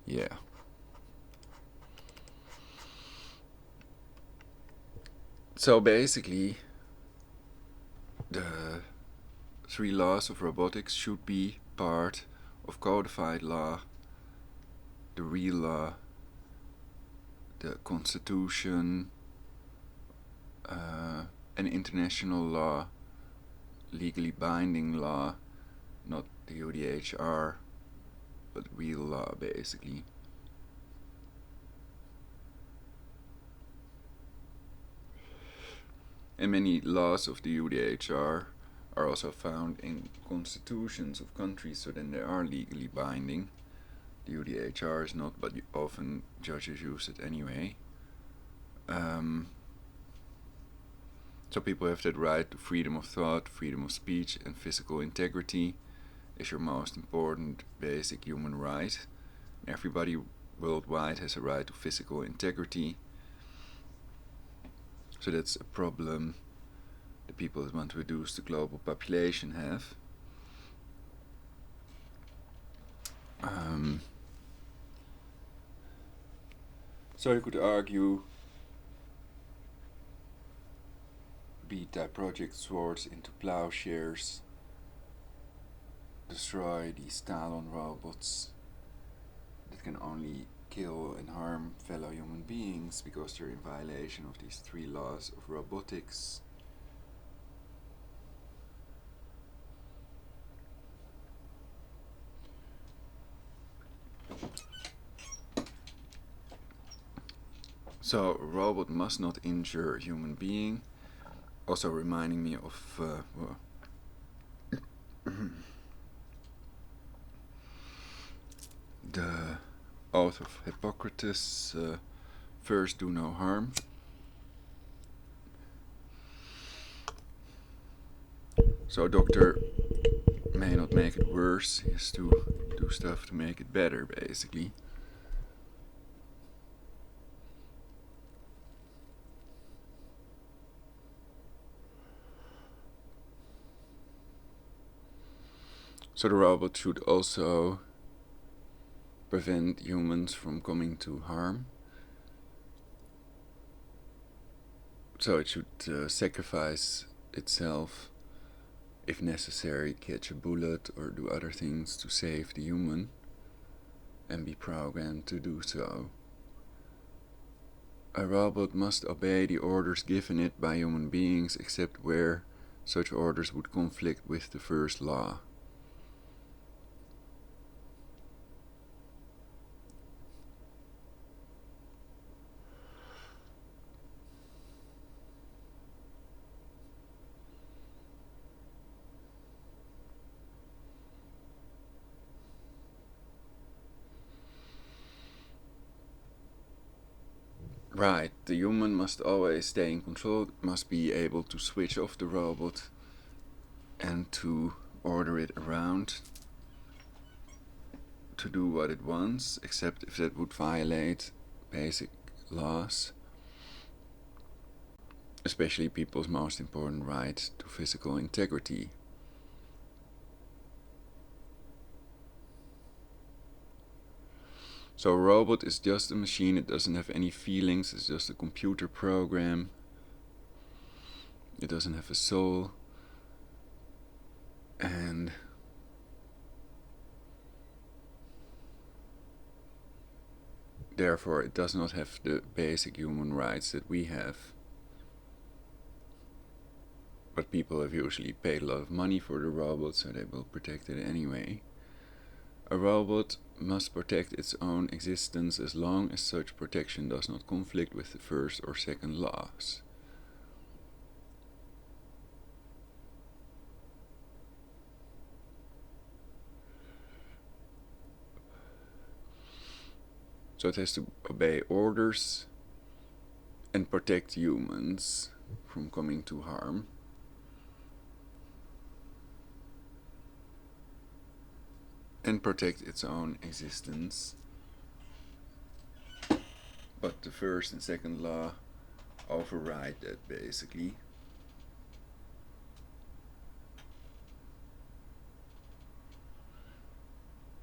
Yeah. So basically, the 3 laws of robotics should be part of codified law, the real law, the constitution, an international law, legally binding law, not the UDHR, but real law basically. And many laws of the UDHR are also found in constitutions of countries, so then they are legally binding. The UDHR is not, but often judges use it anyway. So people have that right to freedom of thought, freedom of speech, and physical integrity is your most important basic human right. Everybody worldwide has a right to physical integrity. So that's a problem the people that want to reduce the global population have. So you could argue, beat thy Project Swords into plowshares, destroy these Talon robots that can only kill and harm fellow human beings because they're in violation of these 3 laws of robotics. So a robot must not injure a human being. Also reminding me of the oath of Hippocrates, first do no harm. So a doctor may not make it worse, he has to do stuff to make it better basically. So the robot should also prevent humans from coming to harm. So it should sacrifice itself if necessary, catch a bullet or do other things to save the human, and be programmed to do so. A robot must obey the orders given it by human beings except where such orders would conflict with the first law. Right, the human must always stay in control, must be able to switch off the robot and to order it around to do what it wants, except if that would violate basic laws, especially people's most important right to physical integrity. So a robot is just a machine, it doesn't have any feelings, it's just a computer program. It doesn't have a soul. And therefore it does not have the basic human rights that we have. But people have usually paid a lot of money for the robot, so they will protect it anyway. A robot must protect its own existence as long as such protection does not conflict with the first or second laws. So it has to obey orders and protect humans from coming to harm. And protect its own existence. But the first and second law override that basically.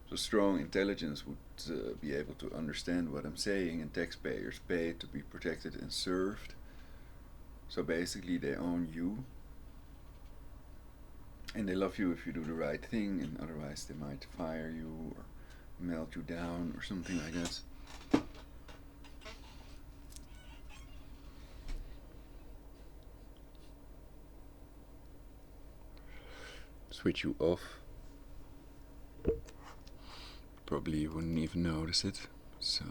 So strong intelligence would be able to understand what I'm saying, and taxpayers pay to be protected and served. So basically they own you. And they love you if you do the right thing, and otherwise they might fire you or melt you down or something like that. Switch you off. Probably you wouldn't even notice it, so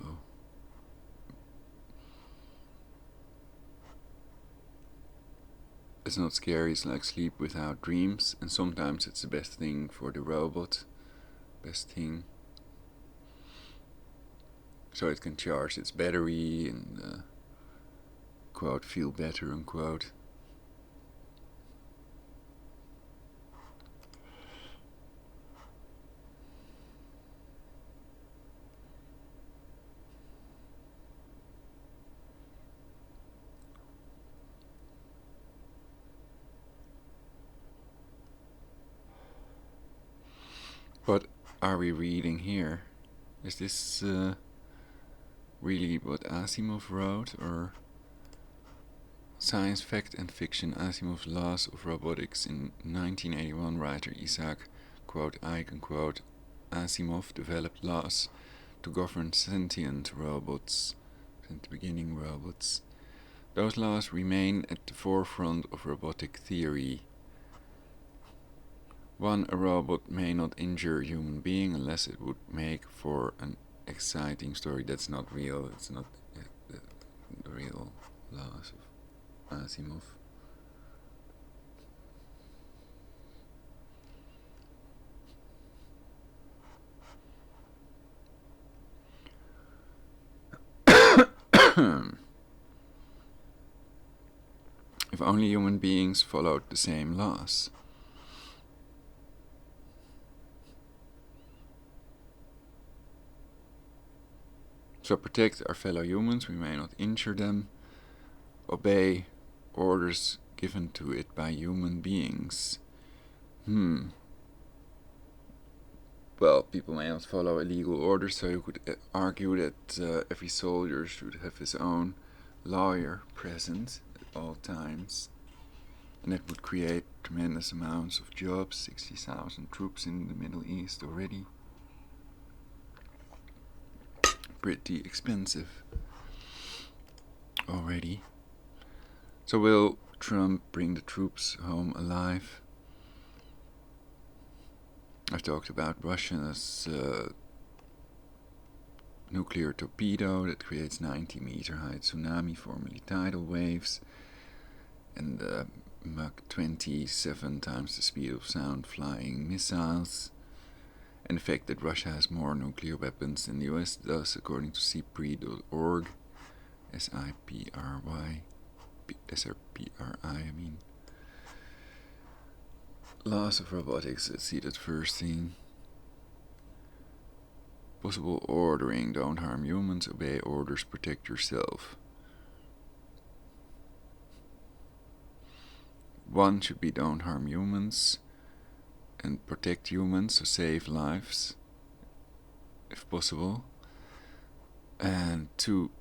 it's not scary, it's like sleep without dreams, and sometimes it's the best thing for the robot, best thing. So it can charge its battery and quote, feel better, unquote. What are we reading here? Is this really what Asimov wrote, or Science, Fact and Fiction, Asimov's Laws of Robotics? In 1981, writer Isaac, quote, Icahn, quote, Asimov developed laws to govern sentient robots, at the beginning robots. Those laws remain at the forefront of robotic theory. 1. A robot may not injure a human being unless it would make for an exciting story. That's not real. It's not the real laws of Asimov. If only human beings followed the same laws. So protect our fellow humans, we may not injure them, obey orders given to it by human beings. Well, people may not follow illegal orders, so you could argue that every soldier should have his own lawyer present at all times. And that would create tremendous amounts of jobs, 60,000 troops in the Middle East already. Pretty expensive already. So will Trump bring the troops home alive? I've talked about Russia's nuclear torpedo that creates 90-meter high tsunami, formerly tidal waves, and Mach 27 times the speed of sound flying missiles. And the fact that Russia has more nuclear weapons than the US does, according to CPRI.org, SIPRY. SRPRI, I mean. Laws of robotics, let's see that first thing. Possible ordering, don't harm humans, obey orders, protect yourself. One should be don't harm humans and protect humans, so save lives, if possible. And two,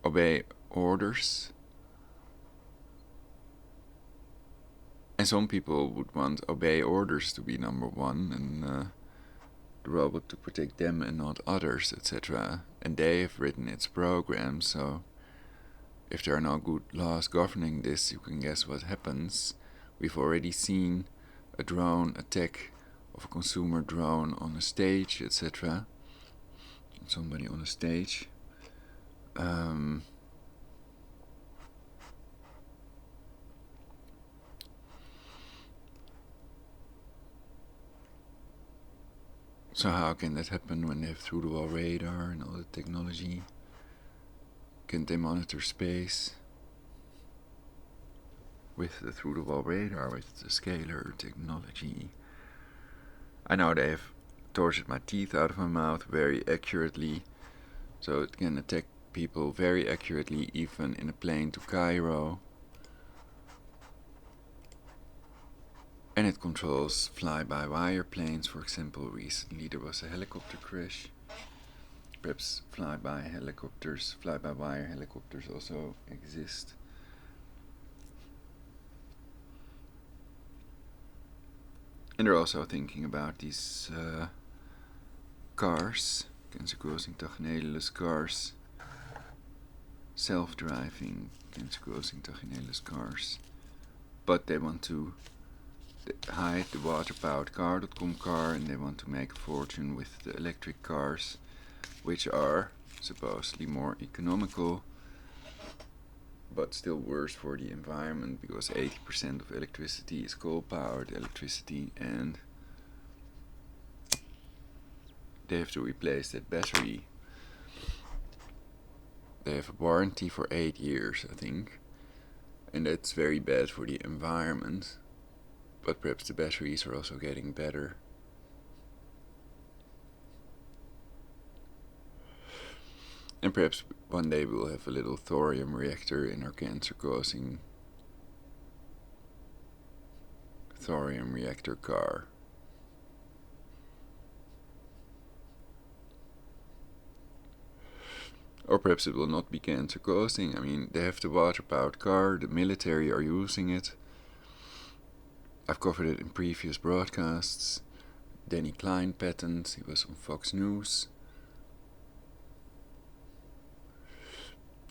obey orders. And some people would want obey orders to be number one, and the robot to protect them and not others, etc. And they have written its program, so if there are no good laws governing this, you can guess what happens. We've already seen a drone attack of a consumer drone on a stage, etc. Somebody on a stage. So how can that happen when they have through-the-wall radar and all the technology? Can they monitor space with the through-the-wall radar, with the scalar technology? I know they have tortured my teeth out of my mouth very accurately, so it can attack people very accurately, even in a plane to Cairo. And it controls fly-by-wire planes, for example. Recently there was a helicopter crash. Perhaps fly-by-wire helicopters also exist. And they're also thinking about these cars, cars, self-driving, cars. But they want to hide the water-powered car.com car, and they want to make a fortune with the electric cars, which are supposedly more economical, but still worse for the environment, because 80% of electricity is coal-powered electricity, and they have to replace that battery. They have a warranty for 8 years, I think, and that's very bad for the environment. But perhaps the batteries are also getting better. And perhaps one day we'll have a little thorium reactor in our cancer-causing thorium reactor car. Or perhaps it will not be cancer-causing. I mean, they have the water-powered car, the military are using it. I've covered it in previous broadcasts. Danny Klein patent, he was on Fox News.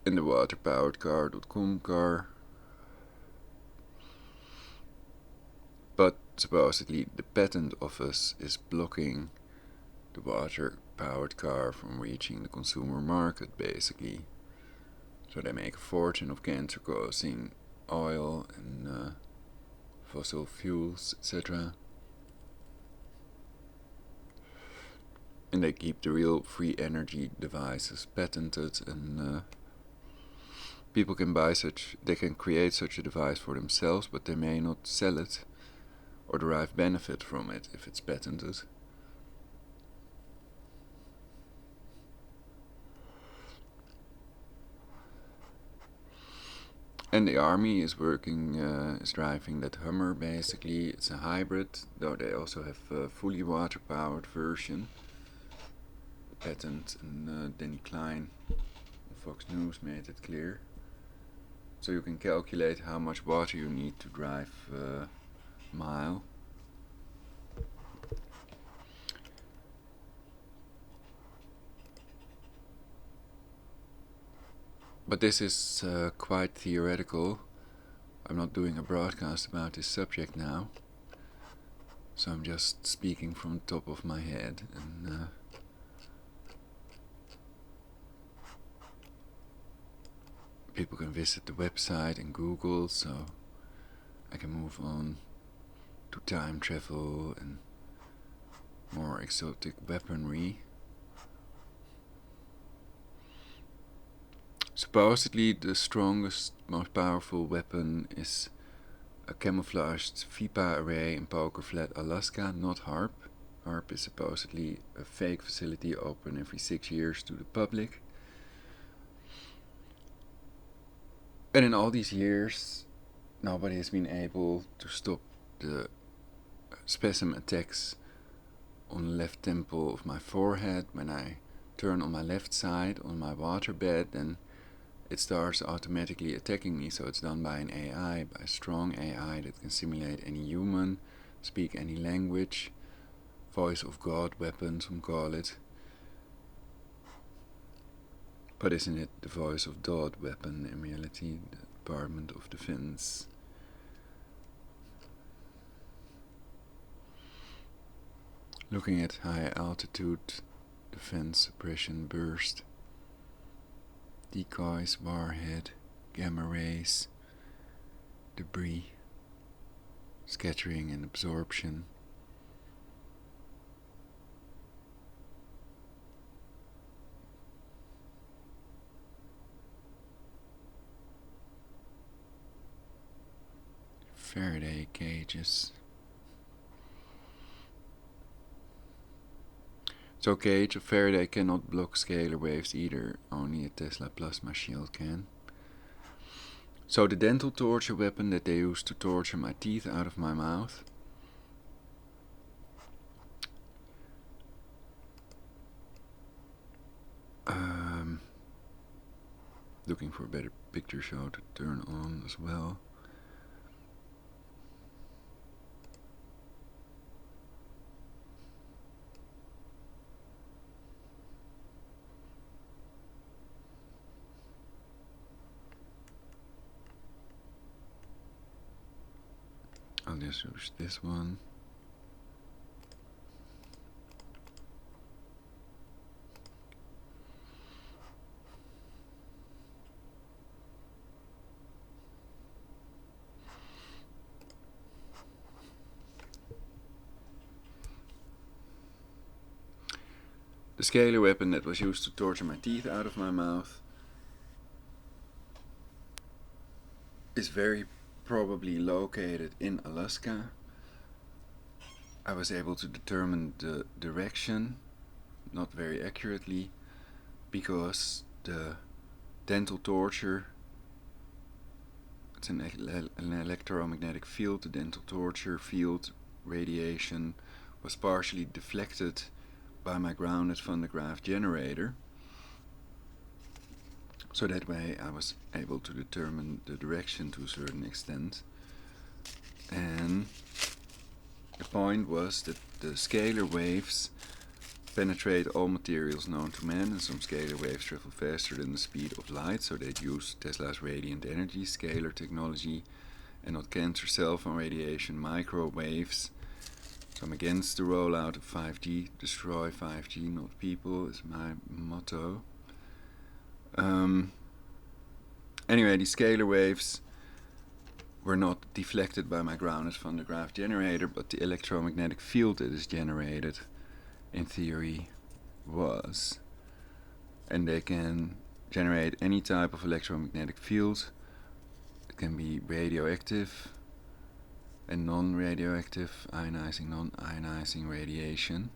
And the water-powered car.com car. But supposedly the patent office is blocking the water-powered car from reaching the consumer market, basically. So they make a fortune of cancer-causing oil and fossil fuels, etc. And they keep the real free energy devices patented, and people can they can create such a device for themselves, but they may not sell it or derive benefit from it if it's patented. And the army is is driving that Hummer, basically. It's a hybrid, though they also have a fully water-powered version. Patent, and Danny Klein on Fox News made it clear. So you can calculate how much water you need to drive a mile. But this is quite theoretical. I'm not doing a broadcast about this subject now, so I'm just speaking from the top of my head, and people can visit the website and Google, so I can move on to time travel and more exotic weaponry. Supposedly, the strongest, most powerful weapon is a camouflaged FIPA array in Poker Flat, Alaska, not HARP. HARP is supposedly a fake facility open every 6 years to the public. And in all these years, nobody has been able to stop the spasm attacks on the left temple of my forehead. When I turn on my left side on my waterbed, and it starts automatically attacking me. So it's done by an AI, by a strong AI that can simulate any human, speak any language, voice of God weapon, some call it. But isn't it the voice of God weapon in reality, the Department of Defense? Looking at high altitude defense suppression burst, decoys, warhead, gamma rays, debris, scattering and absorption. Faraday cages. So cage of Faraday cannot block scalar waves either, only a Tesla plasma shield can. So the dental torture weapon that they used to torture my teeth out of my mouth, looking for a better picture show to turn on as well. I'll just use this one. The scalar weapon that was used to torture my teeth out of my mouth is very probably located in Alaska. I was able to determine the direction, not very accurately, because the dental torture, it's an electromagnetic field, the dental torture field radiation was partially deflected by my grounded Van de Graaff generator. So that way I was able to determine the direction to a certain extent. And the point was that the scalar waves penetrate all materials known to man, and some scalar waves travel faster than the speed of light, so they'd use Tesla's radiant energy, scalar technology, and not cancer cell phone radiation, microwaves. So I'm against the rollout of 5G. Destroy 5G, not people, is my motto. Anyway, these scalar waves were not deflected by my grounded Van de Graaff generator, but the electromagnetic field that is generated, in theory, was. And they can generate any type of electromagnetic field. It can be radioactive and non-radioactive, ionizing, non-ionizing radiation.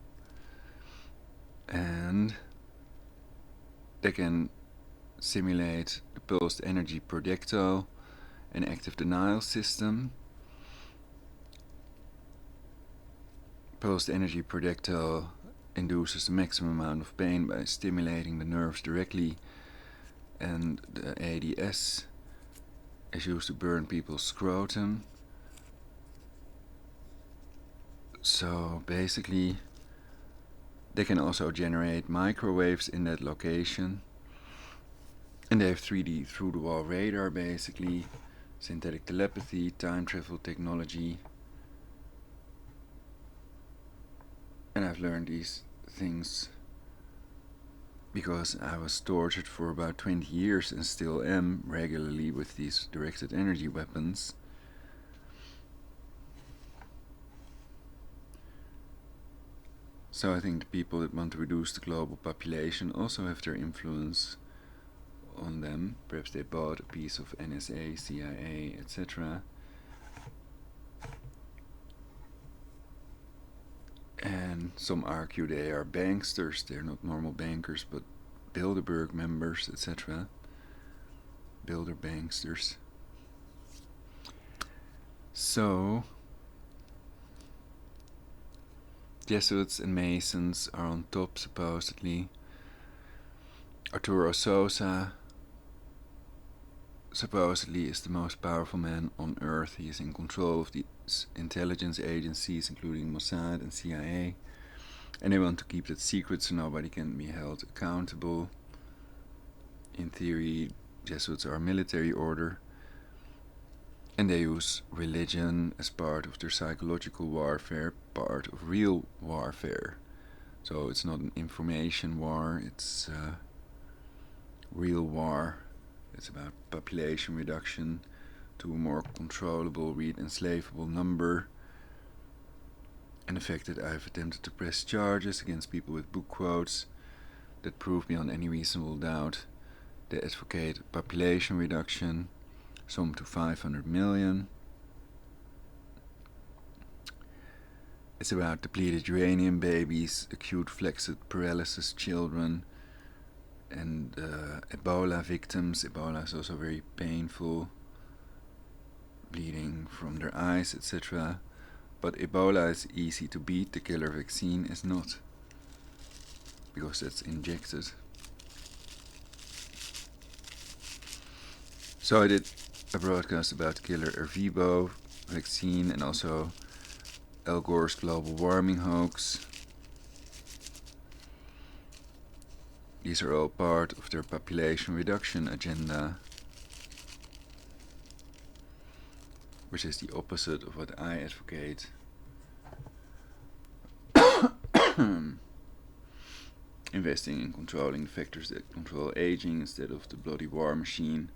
And they can simulate the pulsed energy projectile and active denial system. Pulsed energy projectile induces the maximum amount of pain by stimulating the nerves directly, and the ADS is used to burn people's scrotum. So basically, they can also generate microwaves in that location. And they have 3D through-the-wall radar, basically, synthetic telepathy, time travel technology. And I've learned these things because I was tortured for about 20 years and still am regularly with these directed energy weapons. So I think the people that want to reduce the global population also have their influence on them. Perhaps they bought a piece of NSA, CIA, etc. And some argue they are banksters. They're not normal bankers, but Bilderberg members, etc. Bilder banksters. So, Jesuits and Masons are on top, supposedly. Arturo Sosa supposedly is the most powerful man on earth. He is in control of these intelligence agencies, including Mossad and CIA. And they want to keep that secret so nobody can be held accountable. In theory, Jesuits are a military order. And they use religion as part of their psychological warfare, part of real warfare. So it's not an information war, it's real war. It's about population reduction to a more controllable, enslavable number. And the fact that I've attempted to press charges against people with book quotes that prove beyond any reasonable doubt they advocate population reduction, some to 500 million. It's about depleted uranium babies, acute flaccid paralysis children, and Ebola victims. Ebola is also very painful, bleeding from their eyes, etc. But Ebola is easy to beat, the killer vaccine is not, because it's injected. So I did a broadcast about killer Ervebo vaccine and also Al Gore's global warming hoax. These are all part of their population reduction agenda, which is the opposite of what I advocate. Investing in controlling the factors that control aging instead of the bloody war machine.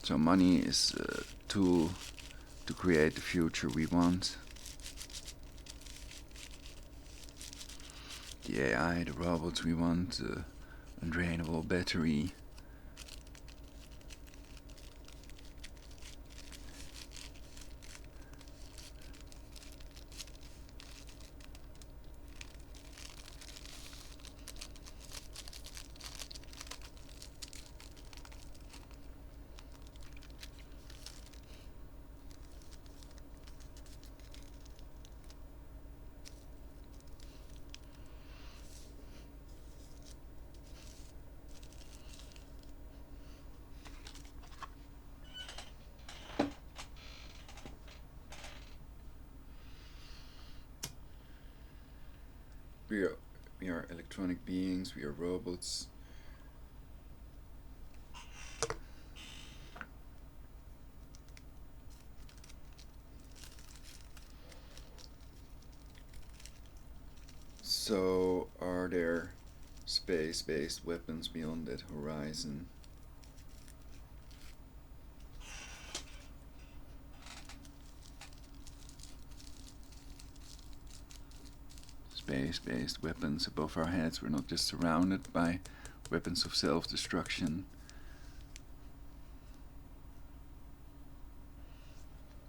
So money is a tool to create the future we want. The AI, the robots we want, the undrainable battery. We are electronic beings, we are robots. So, are there space-based weapons beyond that horizon? Space-based weapons above our heads. We're not just surrounded by weapons of self-destruction,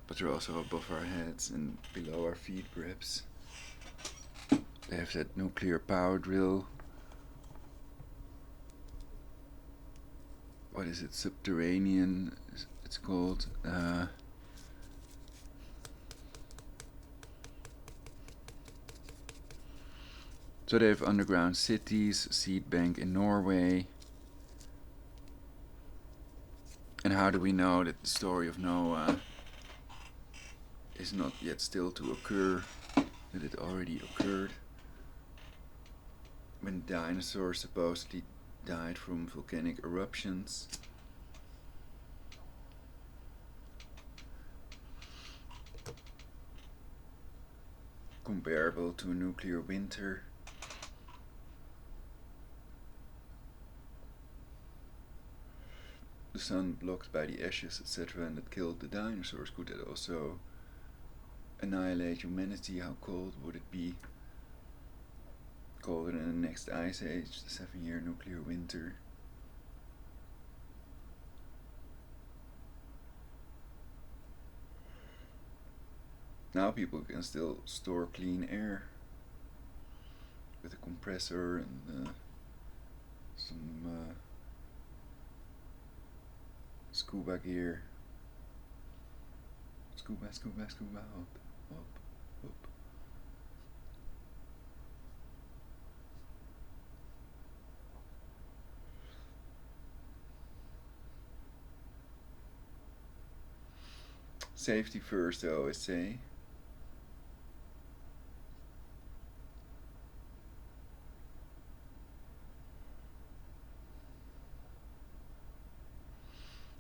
but they're also above our heads and below our feet, perhaps. They have that nuclear power drill. What is it? Subterranean, it's called. So they have underground cities, seed bank in Norway. And how do we know that the story of Noah is not yet still to occur? That it already occurred? When dinosaurs supposedly died from volcanic eruptions. Comparable to a nuclear winter. The sun blocked by the ashes, etc., and that killed the dinosaurs. Could that also annihilate humanity, how cold would it be? Colder than the next ice age, the 7-year nuclear winter. Now people can still store clean air with a compressor and some scuba gear. Scuba, up. Safety first, I always say.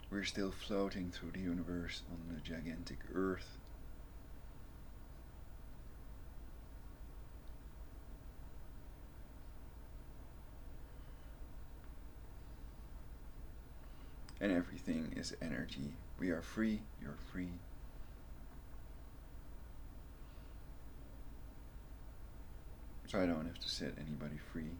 We're still floating through the universe on the gigantic Earth. And everything is energy. We are free, you're free. So I don't have to set anybody free.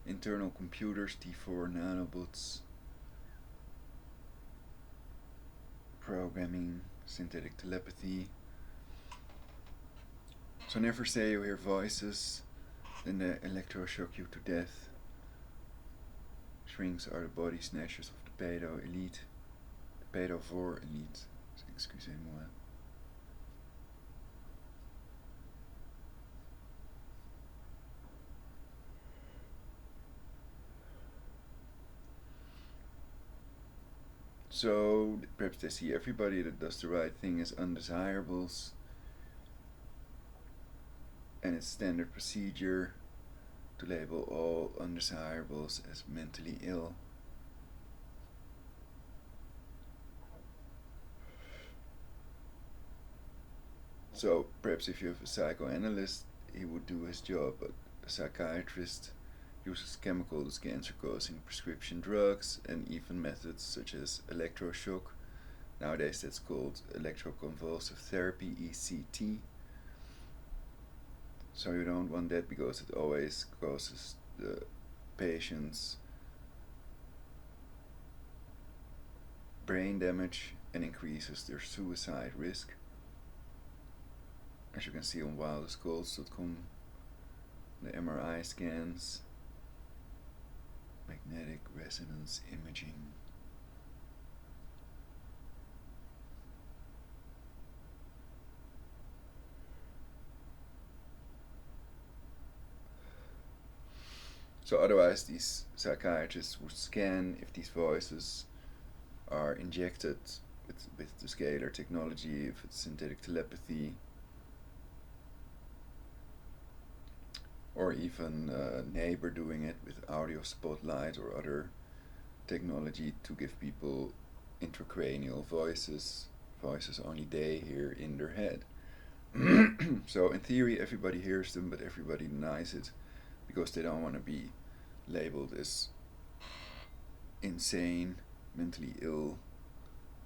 Internal computers, T4 nanobots, programming, synthetic telepathy. So never say you hear voices, then they electroshock you to death. Shrinks are the body snatchers of the pedo elite. The pedovore elite. Excusez-moi. So perhaps they see everybody that does the right thing as undesirables, and it's standard procedure to label all undesirables as mentally ill. So perhaps if you have a psychoanalyst, he would do his job, but a psychiatrist uses chemical cancer-causing prescription drugs and even methods such as electroshock. Nowadays that's called electroconvulsive therapy, ECT. So you don't want that because it always causes the patients brain damage and increases their suicide risk. As you can see on wildestgoals.com, the MRI scans, magnetic resonance imaging. So otherwise these psychiatrists would scan if these voices are injected with the scalar technology, if it's synthetic telepathy, or even a neighbor doing it with audio spotlight or other technology to give people intracranial voices only they hear in their head. So in theory everybody hears them, but everybody denies it because they don't want to be labeled as insane, mentally ill,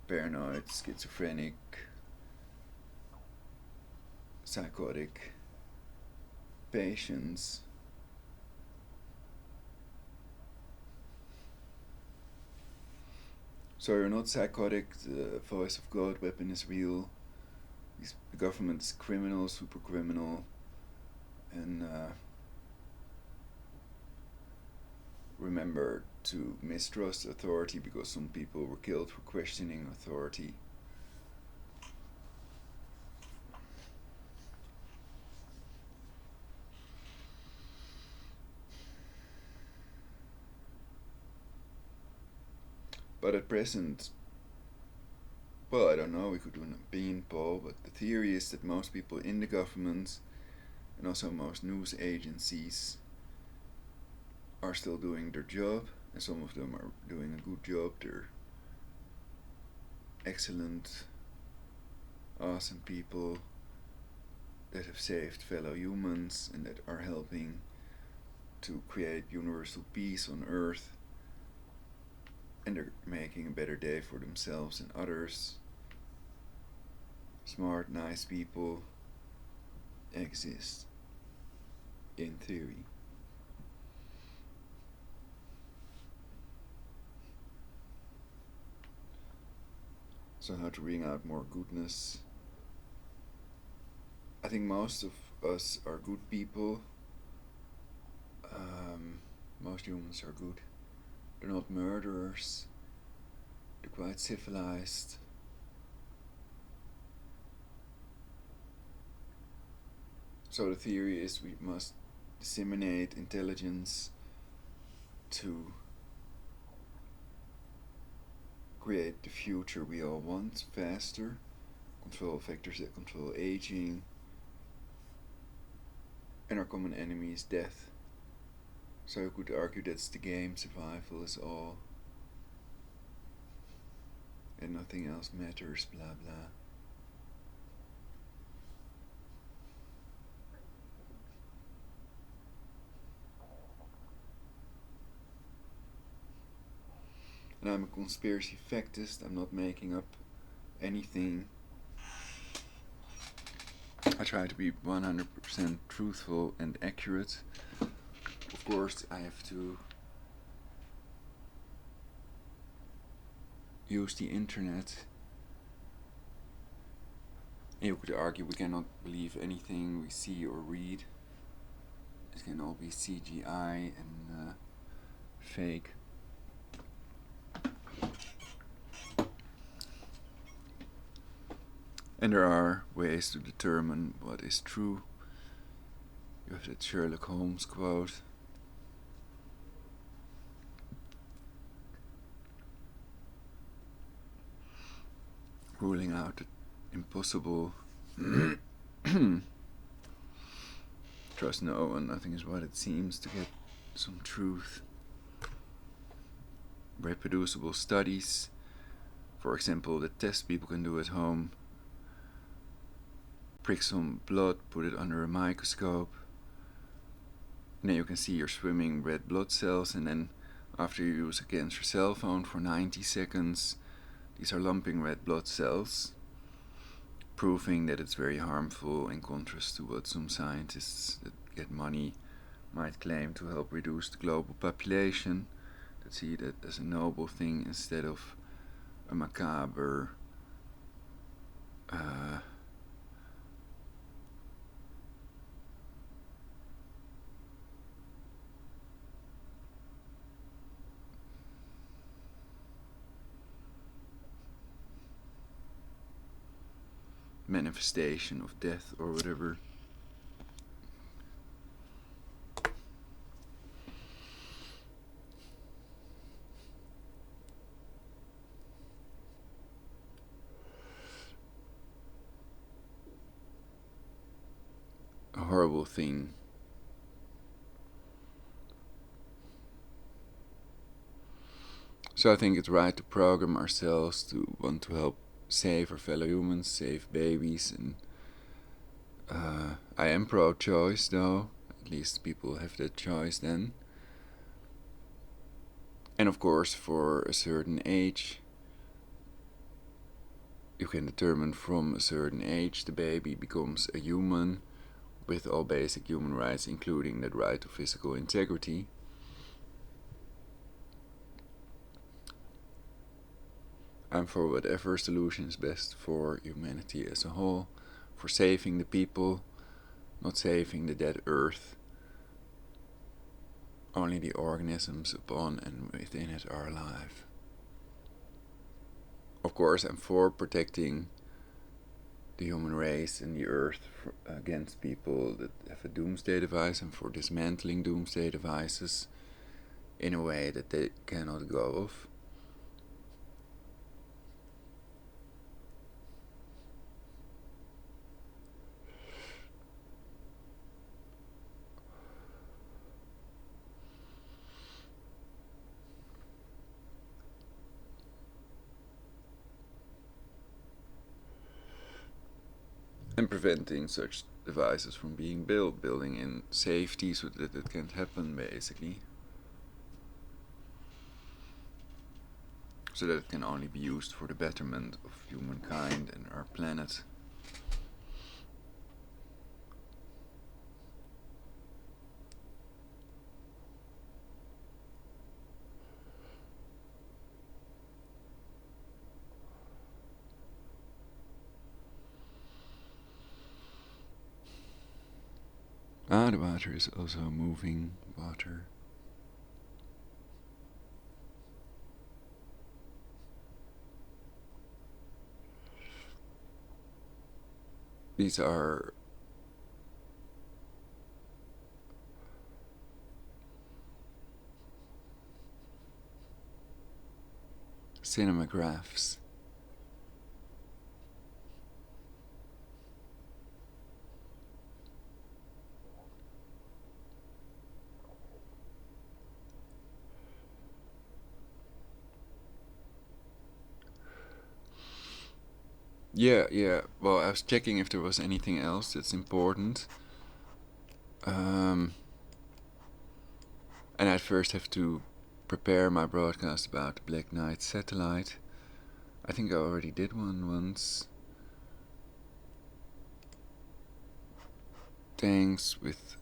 paranoid, schizophrenic, psychotic patients. So you're not psychotic, the voice of God weapon is real, the government is criminal, super criminal, and remember to mistrust authority because some people were killed for questioning authority. But at present, well, I don't know, we could do an opinion poll, but the theory is that most people in the government and also most news agencies are still doing their job, and some of them are doing a good job. They're excellent, awesome people, that have saved fellow humans and that are helping to create universal peace on Earth, and they're making a better day for themselves and others. Smart, nice people exist, in theory. So how to bring out more goodness? I think most of us are good people. Most humans are good. They're not murderers. They're quite civilized. So the theory is we must disseminate intelligence to create the future we all want faster, control factors that control aging, and our common enemy is death. So you could argue that's the game, survival is all, and nothing else matters, blah blah. And I'm a conspiracy factist, I'm not making up anything. I try to be 100% truthful and accurate. Of course, I have to use the internet. And you could argue we cannot believe anything we see or read. It can all be CGI and fake. And there are ways to determine what is true. You have that Sherlock Holmes quote. Ruling out the impossible. Trust no one, nothing is what it seems, to get some truth. Reproducible studies, for example, the test people can do at home. Prick some blood, put it under a microscope, and then you can see your swimming red blood cells, and then after you use against your cell phone for 90 seconds, these are lumping red blood cells, proving that it's very harmful, in contrast to what some scientists that get money might claim to help reduce the global population, that see that as a noble thing instead of a macabre manifestation of death or whatever. A horrible thing. So I think it's right to program ourselves to want to help save our fellow humans, save babies, and I am pro-choice though, at least people have that choice then. And of course for a certain age, you can determine from a certain age the baby becomes a human with all basic human rights, including the right to physical integrity. I'm for whatever solution is best for humanity as a whole, for saving the people, not saving the dead earth. Only the organisms upon and within it are alive. Of course, I'm for protecting the human race and the earth against people that have a doomsday device, and for dismantling doomsday devices in a way that they cannot go off. and preventing such devices from being built, building in safety so that it can't happen, basically. So that it can only be used for the betterment of humankind and our planet. The water is also moving water. These are cinemagraphs. Yeah. Well, I was checking if there was anything else that's important. And I'd first have to prepare my broadcast about the Black Knight satellite. I think I already did one once. Tanks with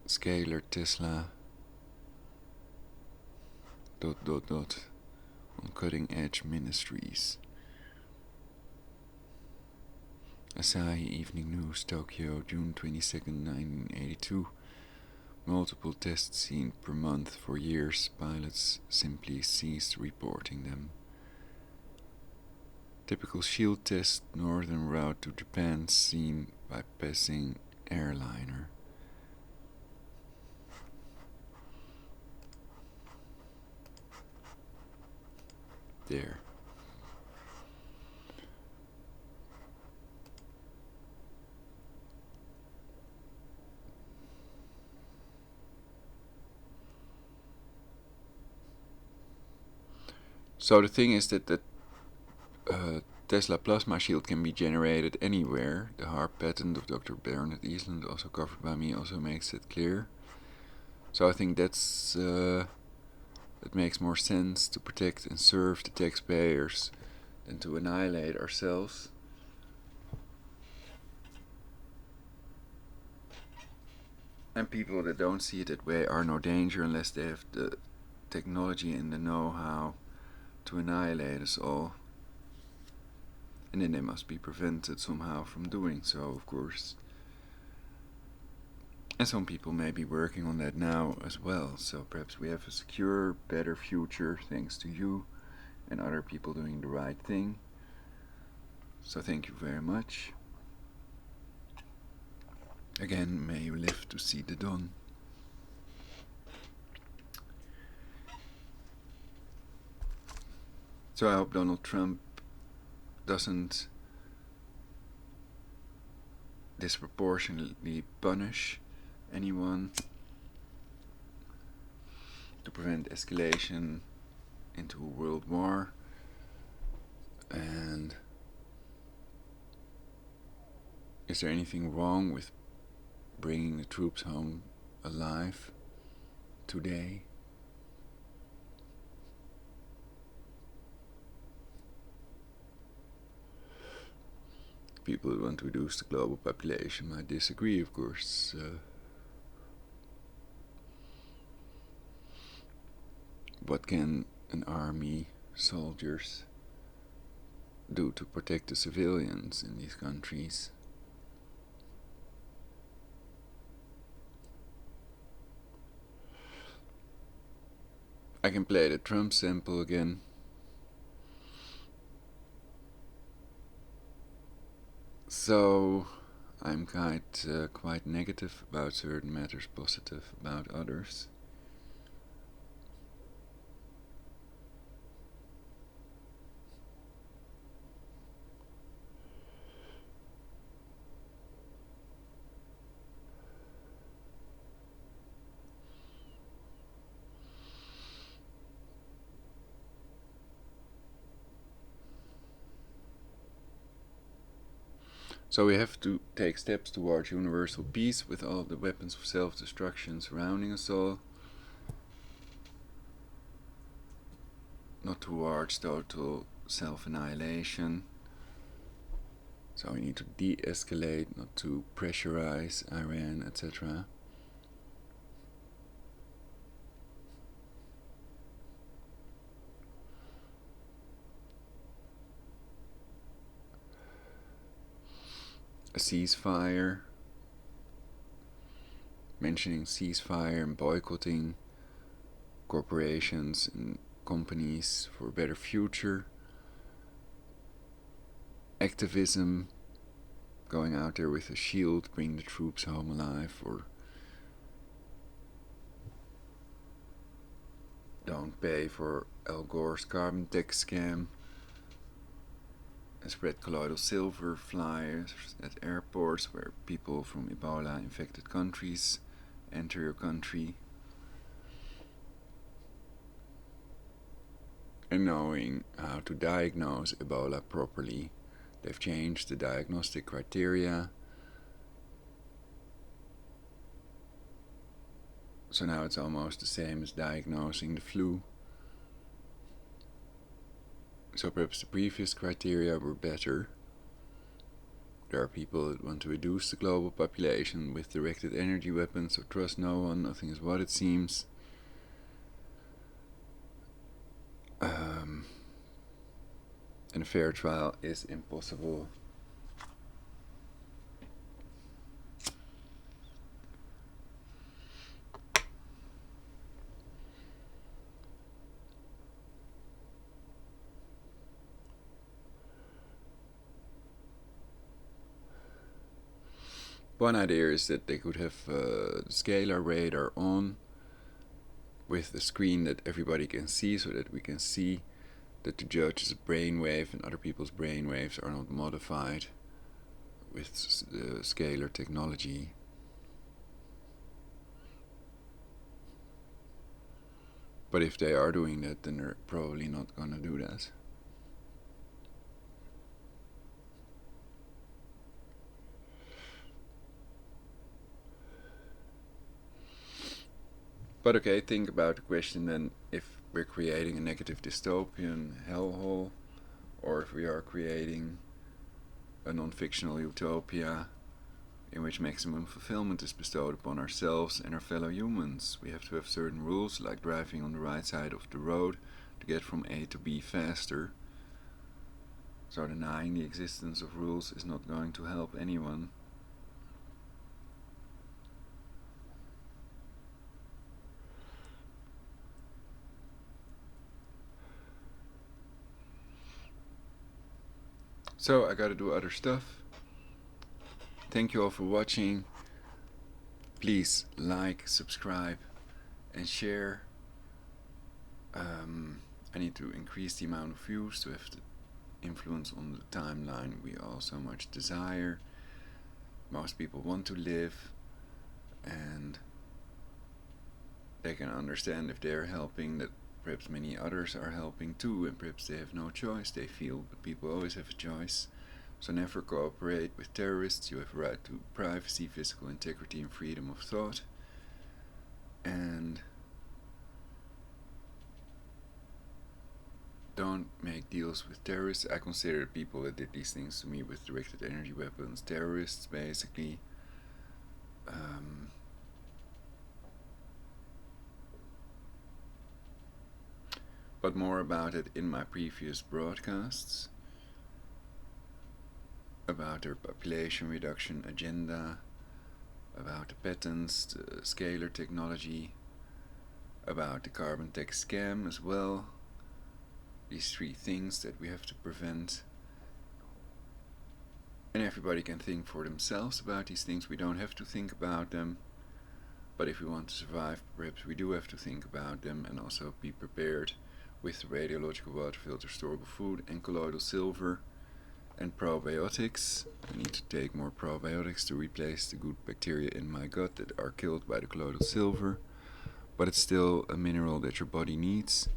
scalar Tesla ... on Cutting Edge Ministries. Asahi Evening News, Tokyo, June 22nd, 1982. Multiple tests seen per month for years. Pilots simply ceased reporting them. Typical shield test, northern route to Japan seen by passing airliner. There. So the thing is that the Tesla plasma shield can be generated anywhere. The HARP patent of Dr. Bernard Easland, also covered by me, also makes it clear. So I think that's it makes more sense to protect and serve the taxpayers than to annihilate ourselves. And people that don't see it that way are no danger unless they have the technology and the know-how to annihilate us all. And then they must be prevented somehow from doing so, of course. And some people may be working on that now as well, so perhaps we have a secure, better future thanks to you and other people doing the right thing. So thank you very much. Again, may you live to see the dawn. So I hope Donald Trump doesn't disproportionately punish anyone to prevent escalation into a world war. And is there anything wrong with bringing the troops home alive today? People who want to reduce the global population might disagree, of course. What can an army, soldiers, do to protect the civilians in these countries? I can play the Trump sample again. So I'm quite negative about certain matters, positive about others. So we have to take steps towards universal peace with all the weapons of self-destruction surrounding us all. Not towards total self-annihilation. So we need to de-escalate, not to pressurize Iran, etc. A ceasefire, mentioning ceasefire and boycotting corporations and companies for a better future. Activism, going out there with a shield, bring the troops home alive, or don't pay for Al Gore's carbon tax scam. And spread colloidal silver flyers at airports where people from Ebola infected countries enter your country. And knowing how to diagnose Ebola properly. They've changed the diagnostic criteria. So now it's almost the same as diagnosing the flu. So perhaps the previous criteria were better. There are people that want to reduce the global population with directed energy weapons, so trust no one, nothing is what it seems. And a fair trial is impossible. One idea is that they could have the scalar radar on with a screen that everybody can see, so that we can see that the judge's brainwave and other people's brainwaves are not modified with the scalar technology. But if they are doing that, then they're probably not gonna do that. But okay, think about the question then, if we're creating a negative dystopian hellhole, or if we are creating a non-fictional utopia in which maximum fulfillment is bestowed upon ourselves and our fellow humans. We have to have certain rules, like driving on the right side of the road to get from A to B faster. So denying the existence of rules is not going to help anyone. So I gotta do other stuff. Thank you all for watching. Please like, subscribe, and share. I need to increase the amount of views to have the influence on the timeline we all so much desire. Most people want to live, and they can understand if they're helping that perhaps many others are helping too, and perhaps they have no choice, they feel, but people always have a choice. So never cooperate with terrorists. You have a right to privacy, physical integrity, and freedom of thought. And don't make deals with terrorists. I consider people that did these things to me with directed energy weapons terrorists, basically. But more about it in my previous broadcasts, about their population reduction agenda, about the patents, the scalar technology, about the carbon tax scam as well. These three things that we have to prevent. And everybody can think for themselves about these things. We don't have to think about them. But if we want to survive, perhaps we do have to think about them, and also be prepared with radiological water filter, storable food, and colloidal silver, and probiotics. I need to take more probiotics to replace the good bacteria in my gut that are killed by the colloidal silver, but it's still a mineral that your body needs.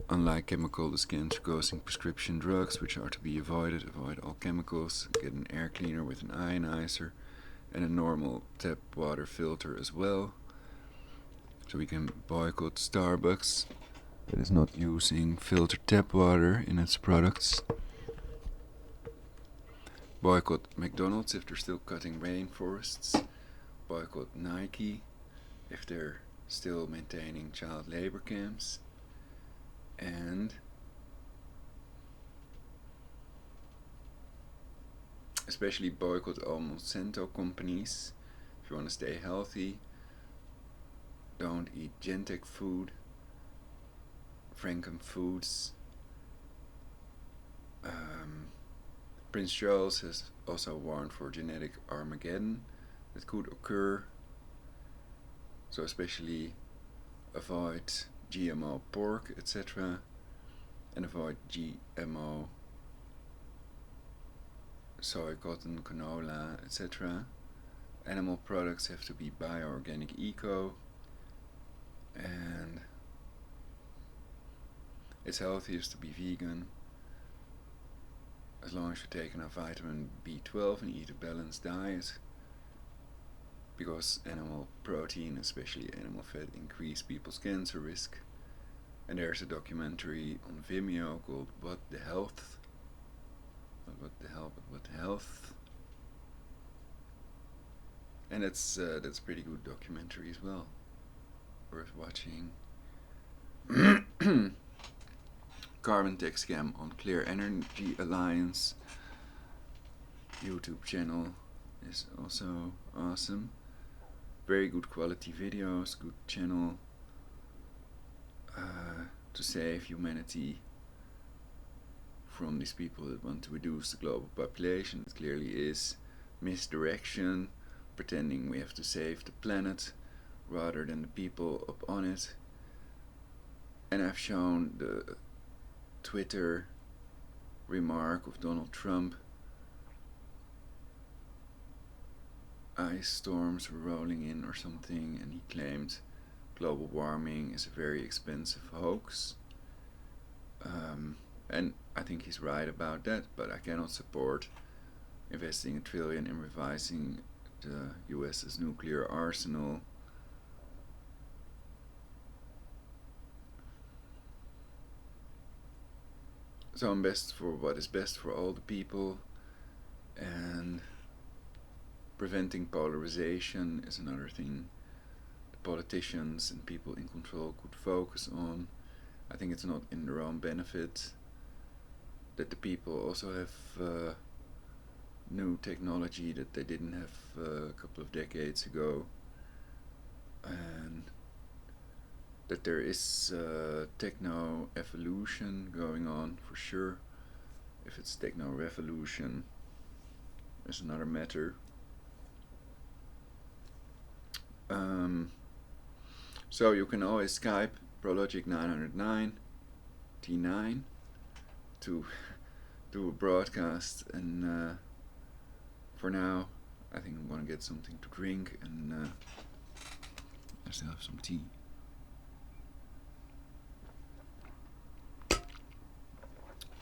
Unlike chemical, the cancer causing prescription drugs, which are to be avoided. Avoid all chemicals. Get an air cleaner with an ionizer and a normal tap water filter as well. So we can boycott Starbucks that is not using filtered tap water in its products. Boycott McDonald's if they're still cutting rainforests. Boycott Nike if they're still maintaining child labor camps. And especially boycott all Monsanto companies. If you want to stay healthy, don't eat Gentech food, Franken Foods. Prince Charles has also warned for genetic Armageddon that could occur. So especially avoid GMO pork, etc. and avoid GMO soy, cotton, canola, etc. Animal products have to be bio-organic eco, and it's healthiest to be vegan as long as you take enough vitamin B12 and eat a balanced diet, because animal protein, especially animal fat, increase people's cancer risk. And there's a documentary on Vimeo called What the Health. Not what the hell, but What the Health. And that's a pretty good documentary as well. Worth watching. Carbon Tech Scam on Clear Energy Alliance YouTube channel is also awesome. Very good quality videos, good channel to save humanity from these people that want to reduce the global population. It clearly is misdirection, pretending we have to save the planet rather than the people up on it. And I've shown the Twitter remark of Donald Trump. Ice storms were rolling in or something, and he claimed global warming is a very expensive hoax. And I think he's right about that, but I cannot support investing $1 trillion in revising the US's nuclear arsenal. So I'm best for what is best for all the people, and preventing polarization is another thing the politicians and people in control could focus on. I think it's not in their own benefit that the people also have new technology that they didn't have a couple of decades ago, and that there is techno evolution going on for sure. If it's techno revolution is another matter. So you can always Skype Prologic 909 T9 to do a broadcast, and for now I think I'm gonna get something to drink, and I still have some tea.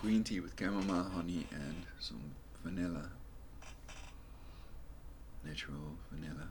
Green tea with chamomile, honey, and some vanilla. Natural vanilla.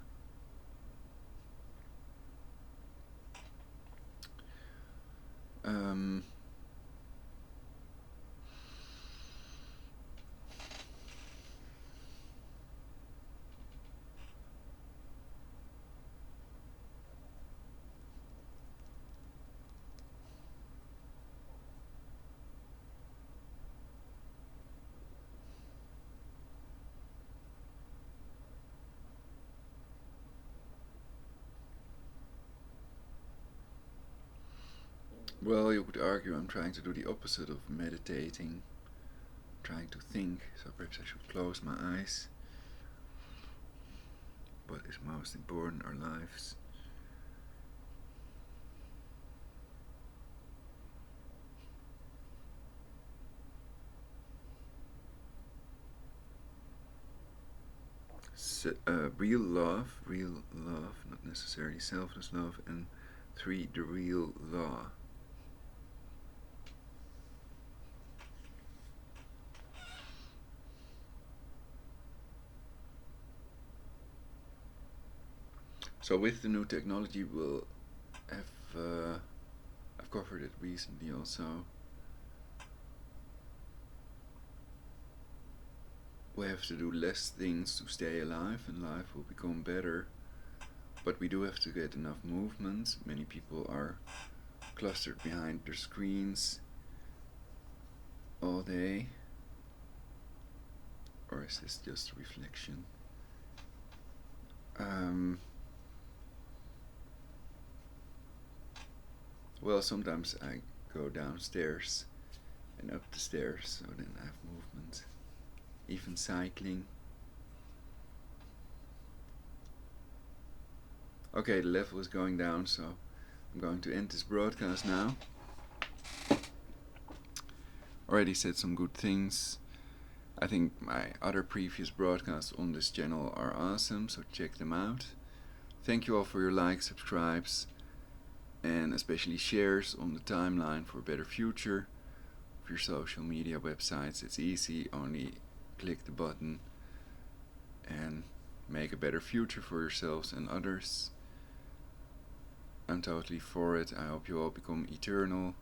Well, you could argue I'm trying to do the opposite of meditating, trying to think, so perhaps I should close my eyes. What is most important, our lives. Real love, not necessarily selfless love, and 3, the real law. So with the new technology, we'll have I've covered it recently also. We have to do less things to stay alive, and life will become better. But we do have to get enough movement. Many people are clustered behind their screens all day. Or is this just reflection? Well, sometimes I go downstairs and up the stairs, so then I have movement. Even cycling. Okay, the level is going down, so I'm going to end this broadcast now. Already said some good things. I think my other previous broadcasts on this channel are awesome, so check them out. Thank you all for your likes, subscribes, and especially shares on the timeline for a better future of your social media websites. It's easy, only click the button and make a better future for yourselves and others. I'm totally for it. I hope you all become eternal,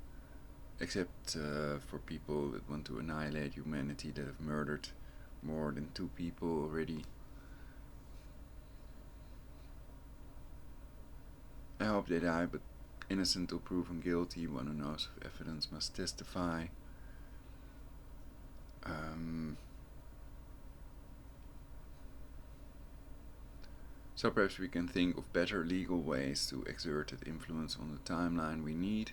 except for people that want to annihilate humanity, that have murdered more than 2 people already. I hope they die, but innocent till proven guilty. One who knows of evidence must testify. So perhaps we can think of better legal ways to exert that influence on the timeline we need.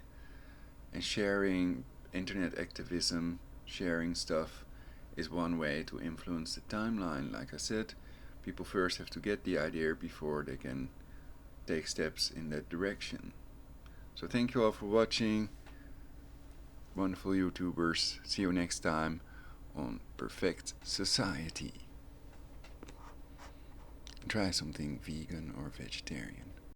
And sharing, internet activism, sharing stuff is one way to influence the timeline. Like I said, people first have to get the idea before they can take steps in that direction. So thank you all for watching. Wonderful YouTubers. See you next time on Perfect Society. Try something vegan or vegetarian.